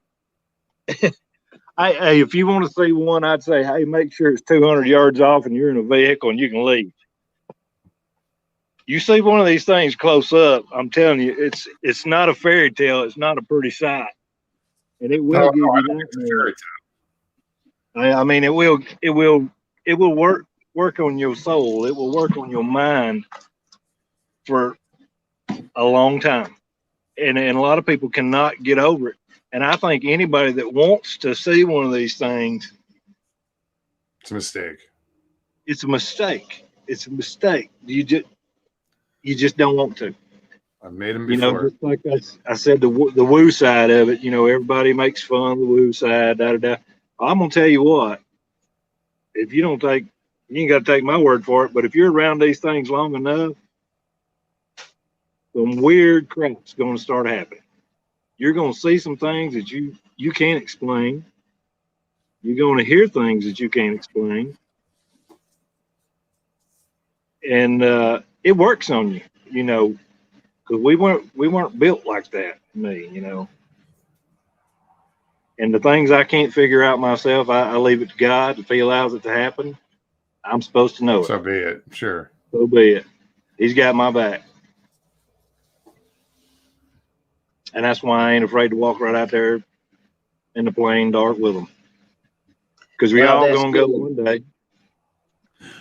Hey, if you want to see one, I'd say, hey, make sure it's 200 yards off and you're in a vehicle and you can leave. You see one of these things close up, I'm telling you, it's not a fairy tale. It's not a pretty sight, and it will No, give I you don't think it's a nightmares. fairy tale. I mean, it will work on your soul. It will work on your mind for a long time, and a lot of people cannot get over it. And I think anybody that wants to see one of these things, It's a mistake. it's a mistake. It's a mistake. You just don't want to. I've made them You know, before. just like I said, the woo side of it. You know, everybody makes fun of the woo side. Da da da. I'm gonna tell you what. If you don't take, you ain't got to take my word for it. But if you're around these things long enough, some weird crap's going to start happening. You're going to see some things that you can't explain. You're going to hear things that you can't explain, and it works on you. You know, because we weren't built like that. Me, you know. And the things I can't figure out myself, I leave it to God. If He allows it to happen, I'm supposed to know it. So be it. Sure. So be it. He's got my back. And that's why I ain't afraid to walk right out there in the plain dark with them. Because we all that's going to go good. one day.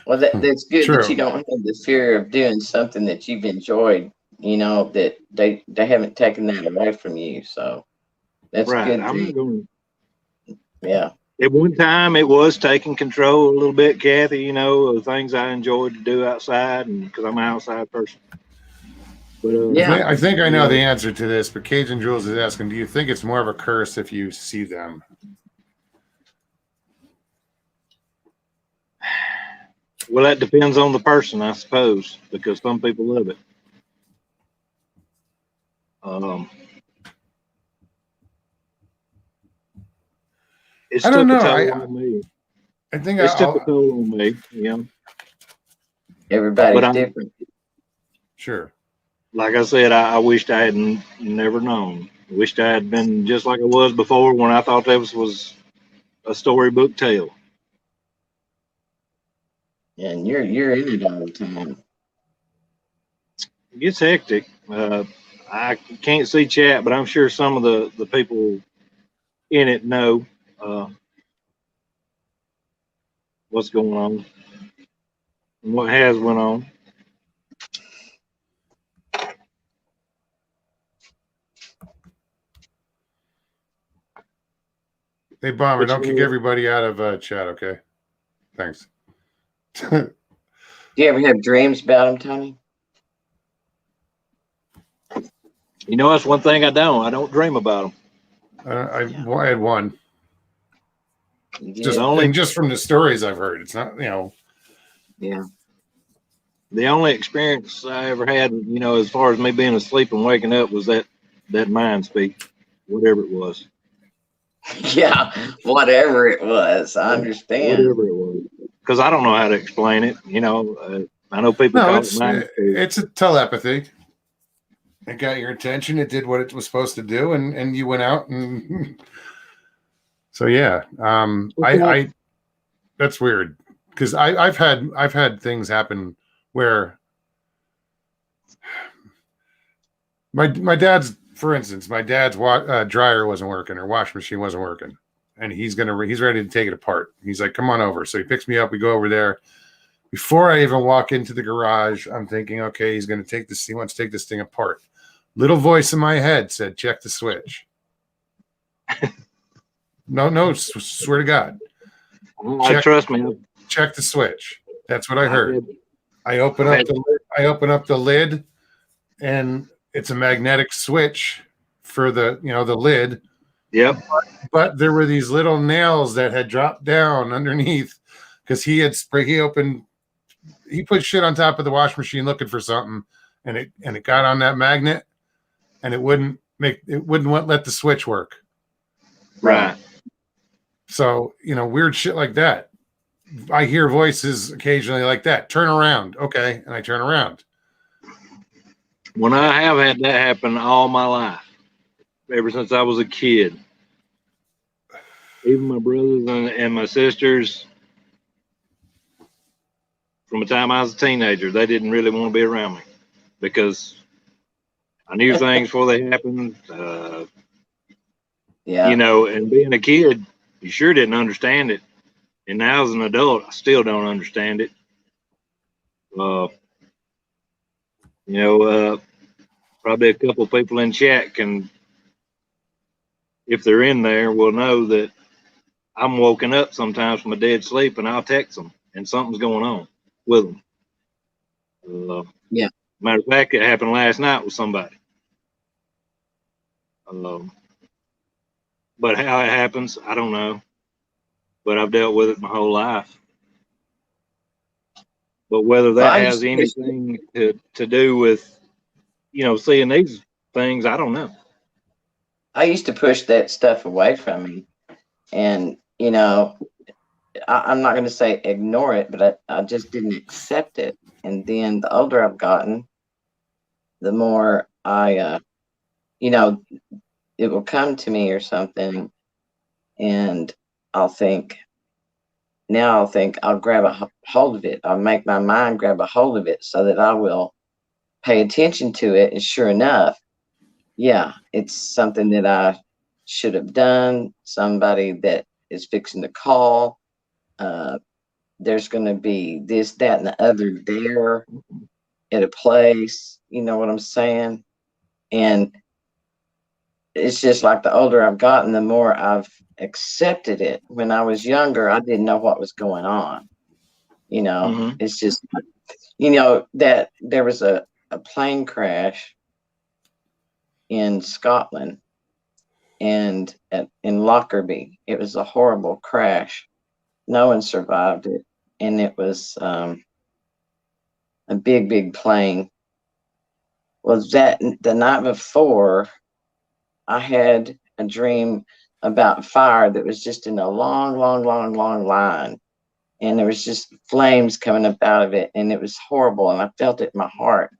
Well, that's good that True. you don't have the fear of doing something that you've enjoyed. You know that they haven't taken that away from you. So that's Right. good. I'm not going to. Yeah. At one time, it was taking control a little bit, Kathy, you know, of things I enjoyed to do outside, and because I'm an outside person. But Yeah. I think I know the answer to this, but Cajun Jules is asking, do you think it's more of a curse if you see them? Well, that depends on the person, I suppose, because some people love it. It's I don't took a know. toll on me. I think It's took a toll on me, you know. Everybody's different. Sure. Like I said, I wished I had never known. I wished I had been just like I was before when I thought that was a storybook tale. And you're in it all the time. It gets hectic. I can't see chat, but I'm sure some of the people in it know what's going on and what has went on. Hey, Bomber, don't kick everybody out of chat, okay? Thanks. Do you ever have dreams about them, Tony? You know, that's one thing I don't. I don't dream about them. I had one. Just from the stories I've heard. It's not, you know. Yeah. The only experience I ever had, you know, as far as me being asleep and waking up was that mind speak, whatever it was. Yeah, whatever it was. I understand. Whatever it was. Because I don't know how to explain it. You know, I know people call it mind speak. It's a telepathy. It got your attention. It did what it was supposed to do, and you went out and so yeah. I that's weird because I've had things happen where my dad's, for instance, my dad's dryer wasn't working or washing machine wasn't working, and he's ready to take it apart. He's like, "Come on over." So he picks me up. We go over there. Before I even walk into the garage, I'm thinking, okay, he's going to take this. He wants to take this thing apart. Little voice in my head said, "Check the switch." No, swear to God. Trust me. Check the switch. That's what I heard. I open up the lid, and it's a magnetic switch for the lid. Yep. But there were these little nails that had dropped down underneath because he put shit on top of the wash machine looking for something, and it got on that magnet, and it wouldn't let the switch work. Right. So, weird shit like that. I hear voices occasionally like that. Turn around. Okay. And I turn around. When I have had that happen all my life, ever since I was a kid, even my brothers and my sisters, from the time I was a teenager, they didn't really want to be around me because I knew things before they happened. Yeah. You know, and being a kid, you sure didn't understand it. And now as an adult, I still don't understand it. You know, probably a couple of people in chat can, if they're in there, will know that I'm woken up sometimes from a dead sleep and I'll text them and something's going on with them. Yeah. Matter of fact, it happened last night with somebody. But how it happens, I don't know. But I've dealt with it my whole life. But whether that Well, has anything to do with, you know, seeing these things, I don't know. I used to push that stuff away from me. And, you know, I'm not going to say ignore it, but I just didn't accept it. And then the older I've gotten, the more I, you know, it will come to me or something. And I'll think, I'll grab a hold of it. I'll make my mind grab a hold of it so that I will pay attention to it. And sure enough, yeah, it's something that I should have done. Somebody that is fixing to call. There's going to be this, that, and the other there at a place. You know what I'm saying? And it's just like the older I've gotten, the more I've accepted it. When I was younger, I didn't know what was going on. You know, It's just, you know, that there was a plane crash in Scotland and in Lockerbie. It was a horrible crash. No one survived it. And it was a big plane. Was that the night before, I had a dream about fire that was just in a long line. And there was just flames coming up out of it. And it was horrible. And I felt it in my heart.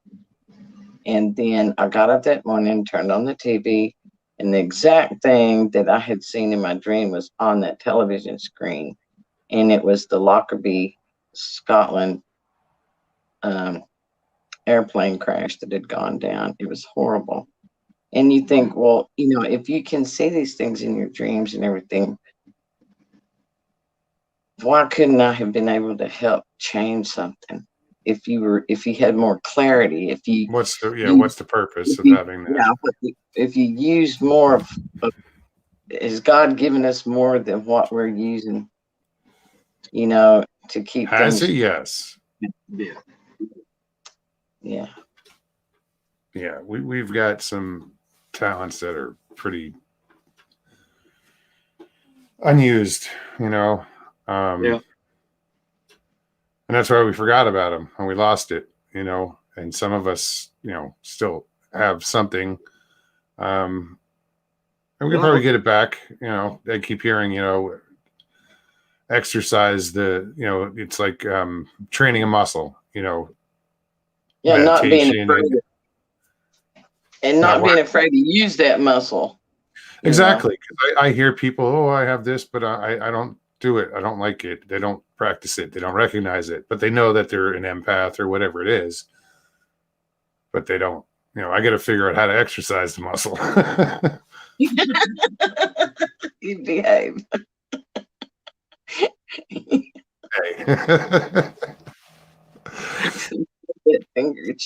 And then I got up that morning, turned on the TV, and the exact thing that I had seen in my dream was on that television screen. And it was the Lockerbie, Scotland airplane crash that had gone down. It was horrible. And you think, well, you know, if you can see these things in your dreams and everything, why couldn't I have been able to help change something? If you had more clarity, What's the purpose of having that? Yeah, if you use more of, is God giving us more than what we're using, you know, to keep Has things? it? Yes. Yeah. We've got some talents that are pretty unused, you know. And that's why we forgot about them and we lost it, you know. And some of us, you know, still have something. And we can probably get it back. You know, I keep hearing, you know, exercise it's like training a muscle, you know. Yeah, not being afraid being afraid to use that muscle. Exactly. I hear people, oh, I have this, but I don't do it. I don't like it. They don't practice it. They don't recognize it, but they know that they're an empath or whatever it is. But they don't, you know, I got to figure out how to exercise the muscle. You behave.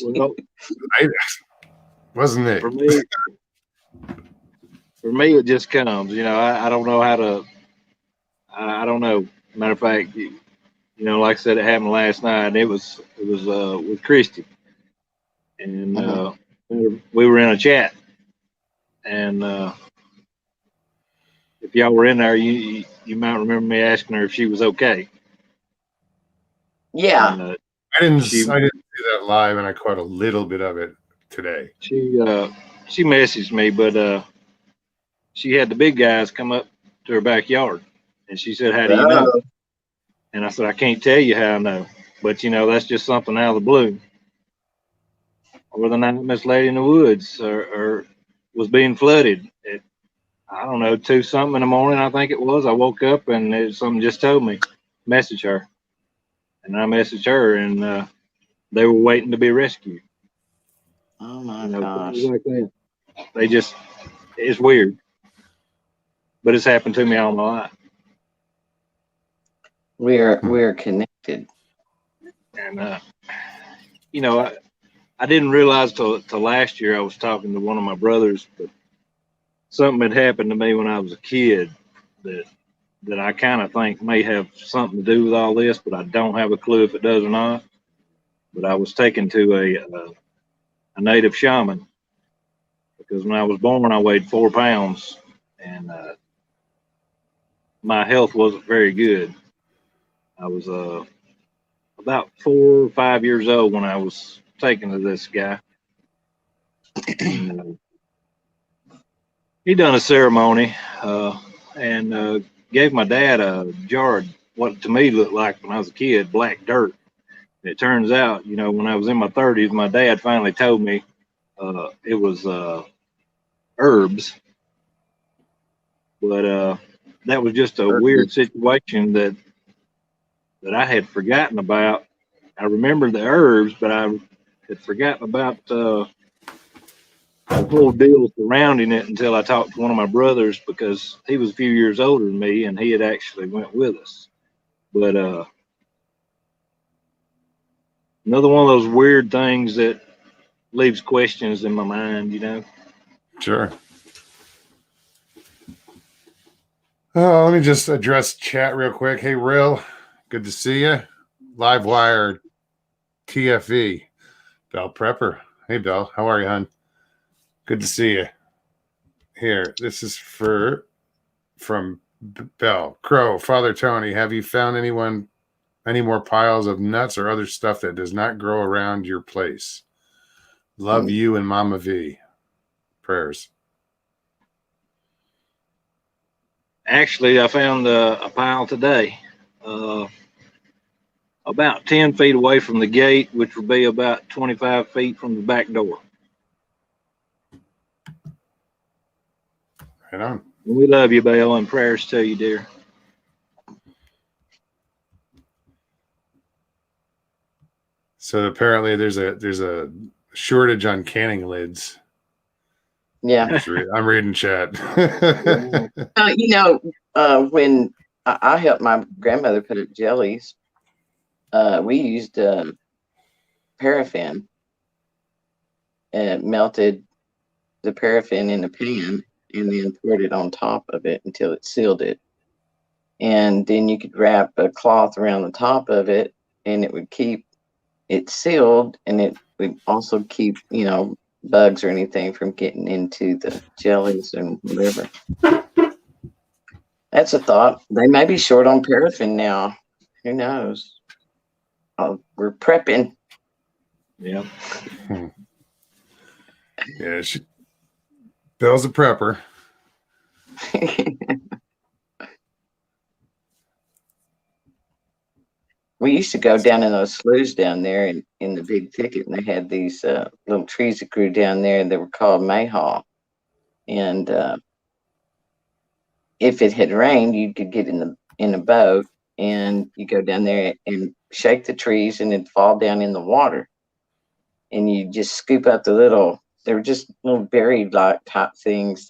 Well, wasn't it? For me, it just comes. You know, I don't know how to. I don't know. Matter of fact, you know, like I said, it happened last night. And it was with Christy, and we were in a chat, and if y'all were in there, you might remember me asking her if she was okay. Yeah. And, I didn't do that live, and I caught a little bit of it today. She messaged me, but she had the big guys come up to her backyard, and she said, "How do you know?" And I said, "I can't tell you how I know, but you know, that's just something out of the blue." or the night Miss Lady in the Woods, or was being flooded. I don't know, 2 something in the morning, I think it was. I woke up and something just told me, message her. And I messaged her, and they were waiting to be rescued. Oh my Things gosh. like that. It's weird. But it's happened to me all my life. We're connected. And, I didn't realize till last year I was talking to one of my brothers, but something had happened to me when I was a kid that I kind of think may have something to do with all this, but I don't have a clue if it does or not. But I was taken to a native shaman because when I was born, I weighed 4 pounds, and my health wasn't very good. I was about 4 or 5 years old when I was taken to this guy. And, he done a ceremony and gave my dad a jar of what to me looked like when I was a kid, black dirt. It turns out, when I was in my 30s, my dad finally told me it was herbs. But that was just a weird situation that I had forgotten about. I remembered the herbs, but I had forgotten about the whole deal surrounding it until I talked to one of my brothers, because he was a few years older than me and he had actually went with us. But another one of those weird things that leaves questions in my mind. Sure. Let me just address chat real quick. Hey, Real, good to see you. Livewire TFE. Bell Prepper. Hey, Bell. How are you, hon? Good to see you. Here, this is from Bell. Crow, Father Tony, have you found any more piles of nuts or other stuff that does not grow around your place? Love you and Mama V. Prayers. Actually, I found a pile today, about 10 feet away from the gate, which would be about 25 feet from the back door. Right on. We love you, Belle, and prayers to you, dear. So apparently there's a shortage on canning lids. Yeah. I'm reading chat. When I helped my grandmother put up jellies, we used paraffin and melted the paraffin in a pan and then poured it on top of it until it sealed it. And then you could wrap a cloth around the top of it and it would keep it sealed, and it would also keep, bugs or anything from getting into the jellies and whatever. That's a thought. They may be short on paraffin now. Who knows? Oh, we're prepping. Yeah. Yeah, Bill's a prepper. We used to go down in those sloughs down there in the big thicket, and they had these little trees that grew down there, and they were called mayhaw. And if it had rained, you could get in a boat, and you go down there and shake the trees, and it'd fall down in the water. And you just scoop up they were just little berry-like type things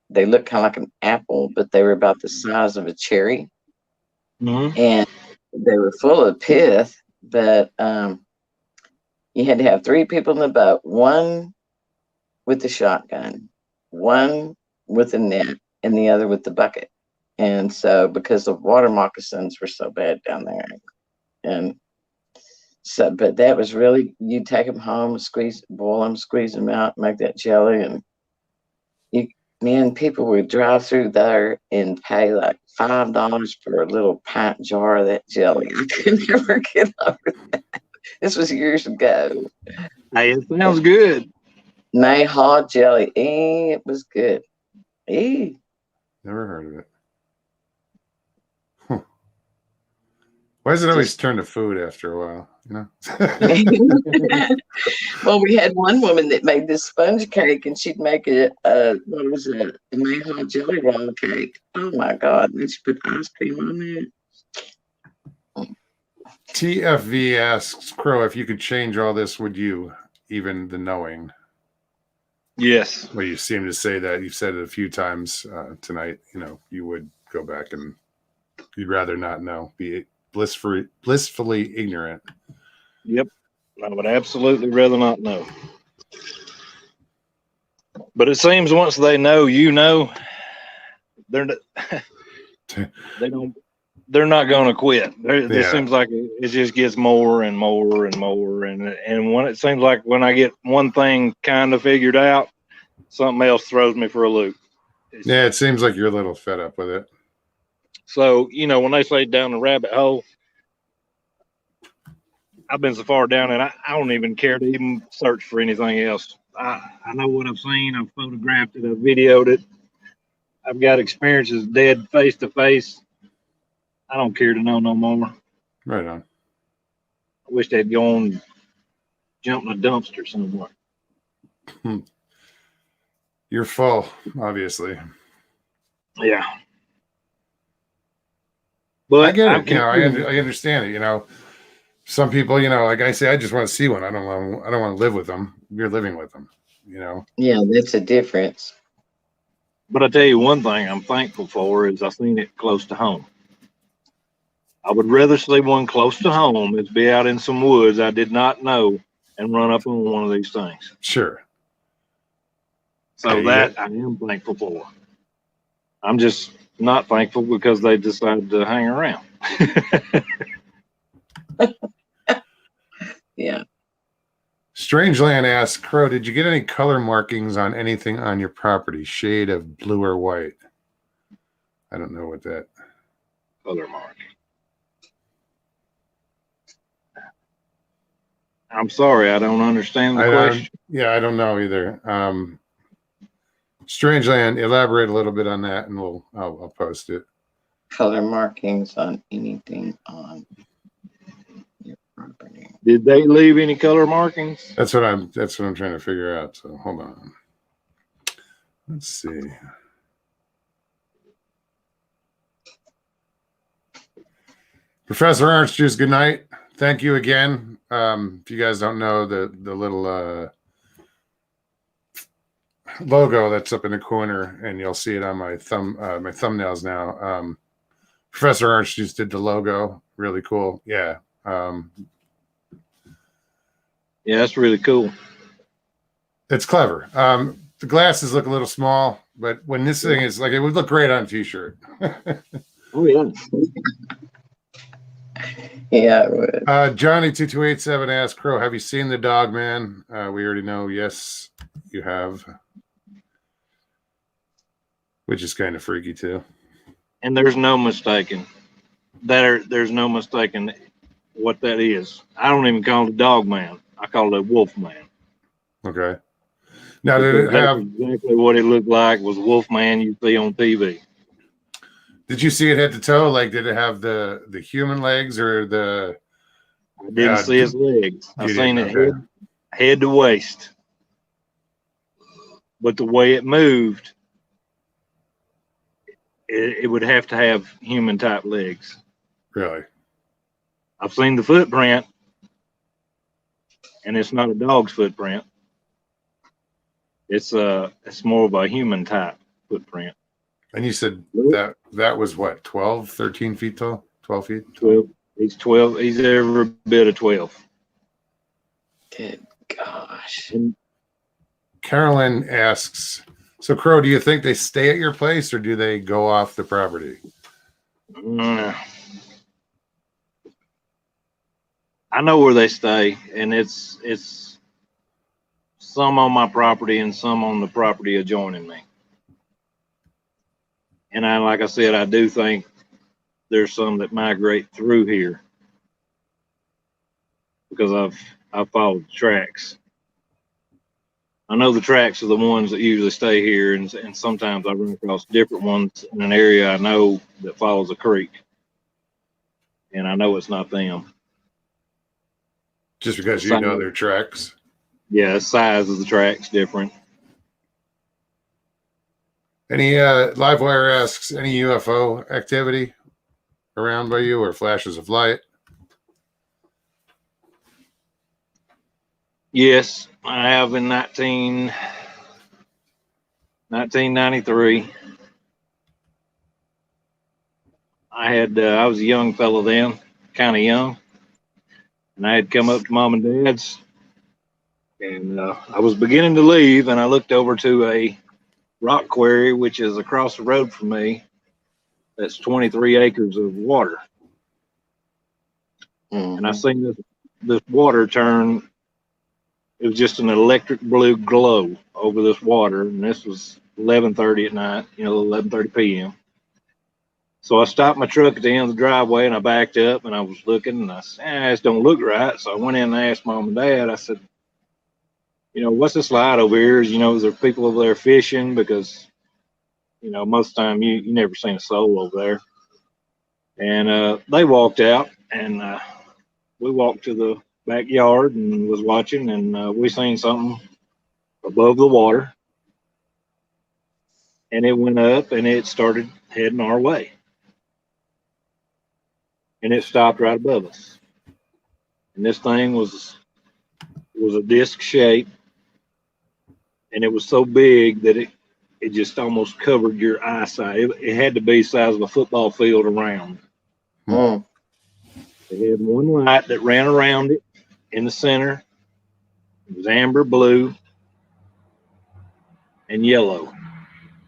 they looked kind of like an apple, but they were about the size of a cherry. Mm-hmm. And they were full of pith, but you had to have 3 people in the boat, one with the shotgun, one with the net, and the other with the bucket. And so, because the water moccasins were so bad down there, and so, but that was really, you take them home, boil them, squeeze them out, make that jelly, and people would drive through there and pay like $5 for a little pint jar of that jelly. I could never get over that. This was years ago. Hey, it sounds good. Mayhaw jelly. It was good. Never heard of it. Huh. Why does it always turn to food after a while? You know. Well, we had one woman that made this sponge cake, and she'd make what was it, a mayhaw jelly roll cake. Oh my God! And then she put ice cream on it. TFV asks Crow, if you could change all this, would you? Even the knowing. Yes. Well, you seem to say that. You've said it a few times tonight. You know, you would go back and you'd rather not know. Be blissfully ignorant. Yep. I would absolutely rather not know. But it seems once they know, you know, they're not going to quit. It seems like it just gets more and more and more. And when it seems like when I get one thing kind of figured out, something else throws me for a loop. Yeah, it seems like you're a little fed up with it. So, you know, when they say down the rabbit hole, I've been so far down and I don't even care to even search for anything else. I know what I've seen. I've photographed it. I've videoed it. I've got experiences dead face to face. I don't care to know no more. Right on. I wish they'd go and jump in a dumpster somewhere. You're full, obviously. Yeah. But I get it. You know, I understand it. You know, some people, you know, like I say, I just want to see one. I don't want to live with them. You're living with them. You know. Yeah, that's a difference. But I tell you one thing I'm thankful for is I've seen it close to home. I would rather see one close to home than be out in some woods I did not know and run up on one of these things. Sure. So that I am thankful for. I'm just not thankful because they decided to hang around. Yeah. Strangeland asks, Crow, did you get any color markings on anything on your property? Shade of blue or white? I don't know what that. Color mark. I'm sorry, I don't understand the question. I don't know either. Strangeland, elaborate a little bit on that, and I'll post it. Color markings on anything on your property. Did they leave any color markings? That's what I'm trying to figure out. So hold on. Let's see. Professor Orange Juice, good night. Thank you again. If you guys don't know, the little logo that's up in the corner, and you'll see it on my thumbnails now. Professor Orange Juice did the logo. Really cool. Yeah. Yeah, that's really cool. It's clever. The glasses look a little small, but when this thing is like, it would look great on a t-shirt. Oh yeah. Yeah, it would. Johnny2287 asked, Crow, have you seen the dog man? We already know. Yes, you have. Which is kind of freaky too. And there's no mistaking. There's no mistaking what that is. I don't even call it a dog man. I call it a wolf man. Okay. Now, did it have exactly what it looked like? Was wolf man you see on TV? Did you see it head to toe? Like, did it have the human legs or the? I didn't see his legs. I seen it head to waist. But the way it moved, it would have to have human type legs. Really? I've seen the footprint, and it's not a dog's footprint. It's more of a human type footprint. And you said that was what, 12, 13 feet tall? 12 feet? 12. He's 12. He's every bit of 12. Good gosh. Carolyn asks, so Crow, do you think they stay at your place or do they go off the property? I know where they stay, and it's some on my property and some on the property adjoining me. And like I said, I do think there's some that migrate through here because I've followed the tracks. I know the tracks are the ones that usually stay here, and sometimes I run across different ones in an area I know that follows a creek. and I know it's not them. Just because you know their tracks. Yeah, the size of the track's different. Any Livewire asks, any UFO activity around by you or flashes of light? Yes, I have in 1993. I was a young fellow then, kind of young, and I had come up to mom and dad's, and I was beginning to leave, and I looked over to a rock quarry, which is across the road from me. That's 23 acres of water. Mhm. And I seen this water turn. It was just an electric blue glow over this water, and this was 11:30 at night, 11:30 p.m. So I stopped my truck at the end of the driveway, and I backed up, and I was looking, and I said, this don't look right. So I went in and asked mom and dad. I said, what's this light over here? Is there people over there fishing? Because, most of the time you never seen a soul over there. And they walked out, and we walked to the backyard and was watching, and we seen something above the water, and it went up and it started heading our way, and it stopped right above us. And this thing was a disc shape, and it was so big that it just almost covered your eyesight. It had to be the size of a football field around. Mm. It had one light that ran around it in the center. It was amber blue and yellow.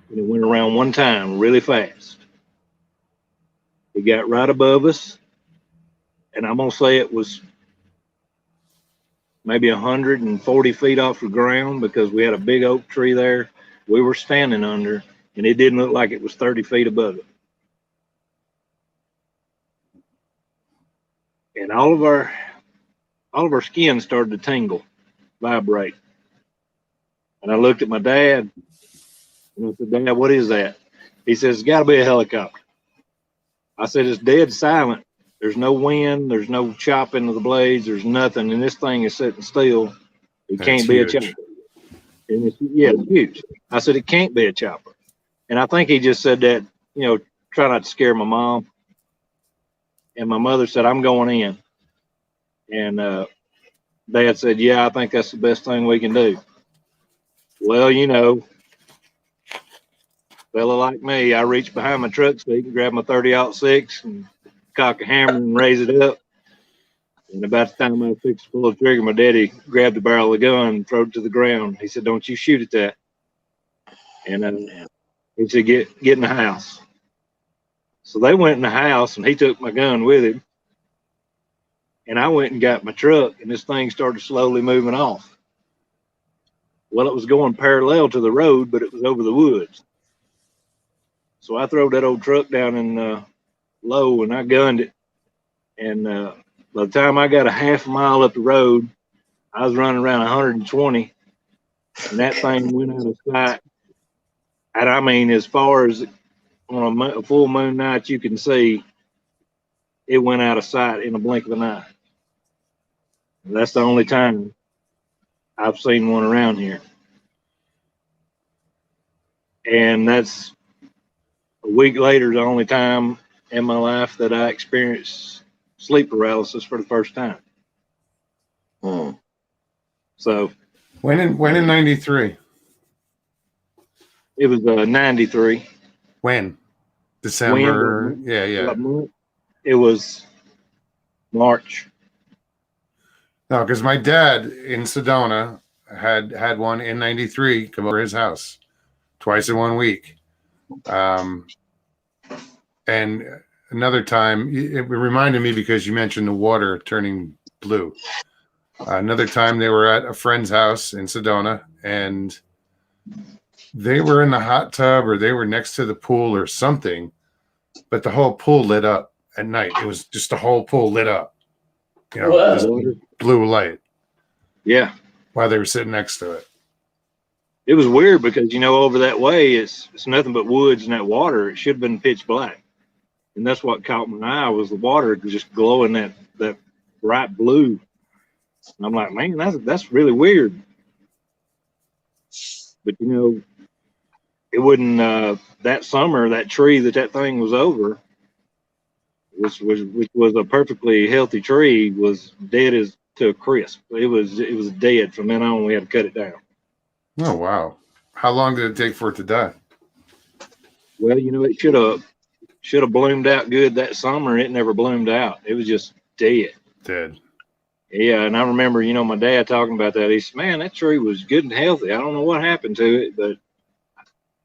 And it went around one time really fast. It got right above us, and I'm going to say it was maybe 140 feet off the ground, because we had a big oak tree there we were standing under, and it didn't look like it was 30 feet above it. And all of our skin started to tingle, vibrate. And I looked at my dad, and I said, Dad, what is that? He says, it's got to be a helicopter. I said, it's dead silent. There's no wind. There's no chopping of the blades. There's nothing. And this thing is sitting still. It can't be a chopper. And it's huge. I said, it can't be a chopper. And I think he just said that, try not to scare my mom. And my mother said, I'm going in. And Dad said, yeah, I think that's the best thing we can do. Well, fella like me, I reached behind my truck seat and grabbed my 30-06 and cock a hammer and raise it up. And about the time I was fixing to pull the trigger, my daddy grabbed the barrel of the gun and threw it to the ground. He said, don't you shoot at that. And he said, get in the house. So they went in the house, and he took my gun with him. And I went and got my truck, and this thing started slowly moving off. Well, it was going parallel to the road, but it was over the woods. So I threw that old truck down in low, and I gunned it. And by the time I got a half a mile up the road, I was running around 120, and that thing went out of sight. And I mean, as far as on a full moon night you can see, it went out of sight in a blink of an eye. And that's the only time I've seen one around here. And that's a week later, the only time in my life that I experienced sleep paralysis for the first time. Mm. So when in 93? it was 93. When? December? When? Yeah. It was March. No, because my dad in Sedona had one in 93 come over his house twice in 1 week. And another time, it reminded me because you mentioned the water turning blue. Another time they were at a friend's house in Sedona, and they were in the hot tub or they were next to the pool or something, but the whole pool lit up at night. It was just the whole pool lit up. This blue light. Yeah. While they were sitting next to it. It was weird because, over that way, it's nothing but woods and that water. It should have been pitch black. And that's what caught my eye was the water just glowing that bright blue. And I'm like, man, that's really weird. But it wouldn't that summer, that tree that thing was over, which was a perfectly healthy tree, was dead as to a crisp. It was dead from then on. We had to cut it down. Oh wow! How long did it take for it to die? Well, it should have bloomed out good that summer. It never bloomed out. It was just dead. Dead. Yeah, and I remember, my dad talking about that. He said, "Man, that tree was good and healthy. I don't know what happened to it, but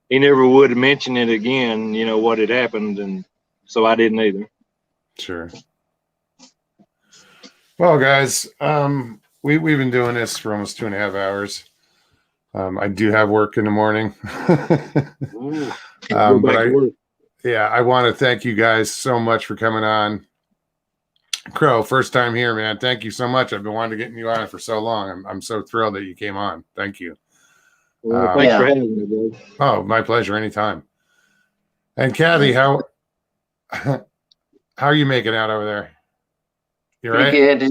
he never would mention it again. What had happened, and so I didn't either." Sure. Well, guys, we've been doing this for almost 2.5 hours. I do have work in the morning. I want to thank you guys so much for coming on. Crow, first time here, man. Thank you so much. I've been wanting to get you on for so long. I'm so thrilled that you came on. Thank you. Well, thanks for having me, bro. Oh, my pleasure. Anytime. And Kathy, how are you making out over there? You right? Good.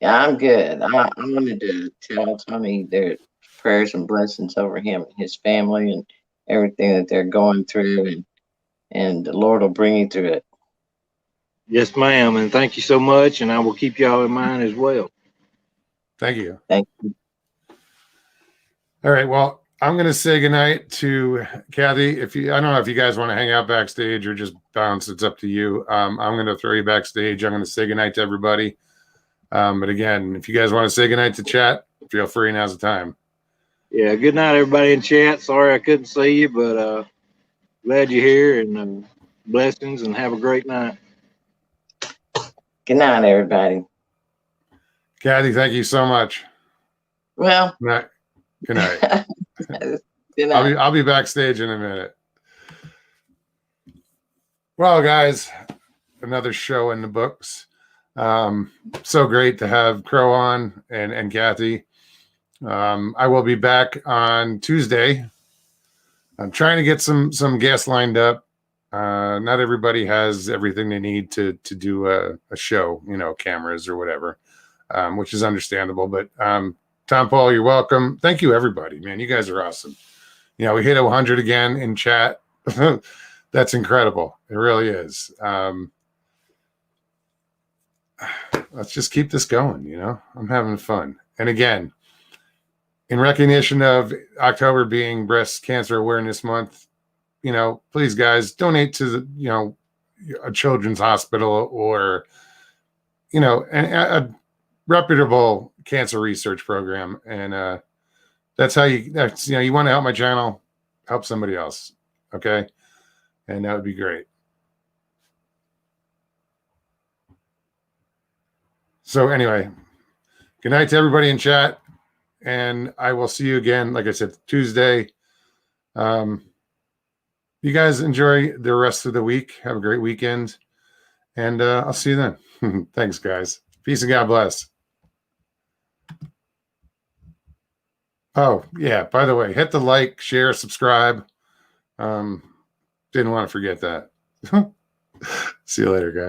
Yeah, I'm good. I wanted to tell Tony their prayers and blessings over him and his family and everything that they're going through, and the Lord will bring you through it. Yes, ma'am, and thank you so much, and I will keep y'all in mind as well. Thank you. Thank you. All right. Well, I'm going to say goodnight to Kathy. I don't know if you guys want to hang out backstage or just bounce. It's up to you. I'm going to throw you backstage. I'm going to say goodnight to everybody. But again, if you guys want to say goodnight to chat, feel free. Now's the time. Yeah. Good night, everybody in chat. Sorry I couldn't see you, but glad you're here, and blessings, and have a great night. Good night, everybody. Kathy, thank you so much. Well, good night. Good night. I'll be backstage in a minute. Well, guys, another show in the books. So great to have Crow on and Kathy. I will be back on Tuesday. I'm trying to get some guests lined up. Not everybody has everything they need to do a show, cameras or whatever, which is understandable. But Tom Paul, you're welcome. Thank you, everybody, man. You guys are awesome. We hit 100 again in chat. That's incredible. It really is. Let's just keep this going. I'm having fun. And again, in recognition of October being Breast Cancer Awareness Month, please, guys, donate to a children's hospital or a reputable cancer research program. And that's how you want to help my channel, help somebody else. Okay. And that would be great. So anyway, good night to everybody in chat. And I will see you again, like I said, Tuesday. You guys enjoy the rest of the week. Have a great weekend. And I'll see you then. Thanks, guys. Peace and God bless. Oh, yeah. By the way, hit the like, share, subscribe. Didn't want to forget that. See you later, guys.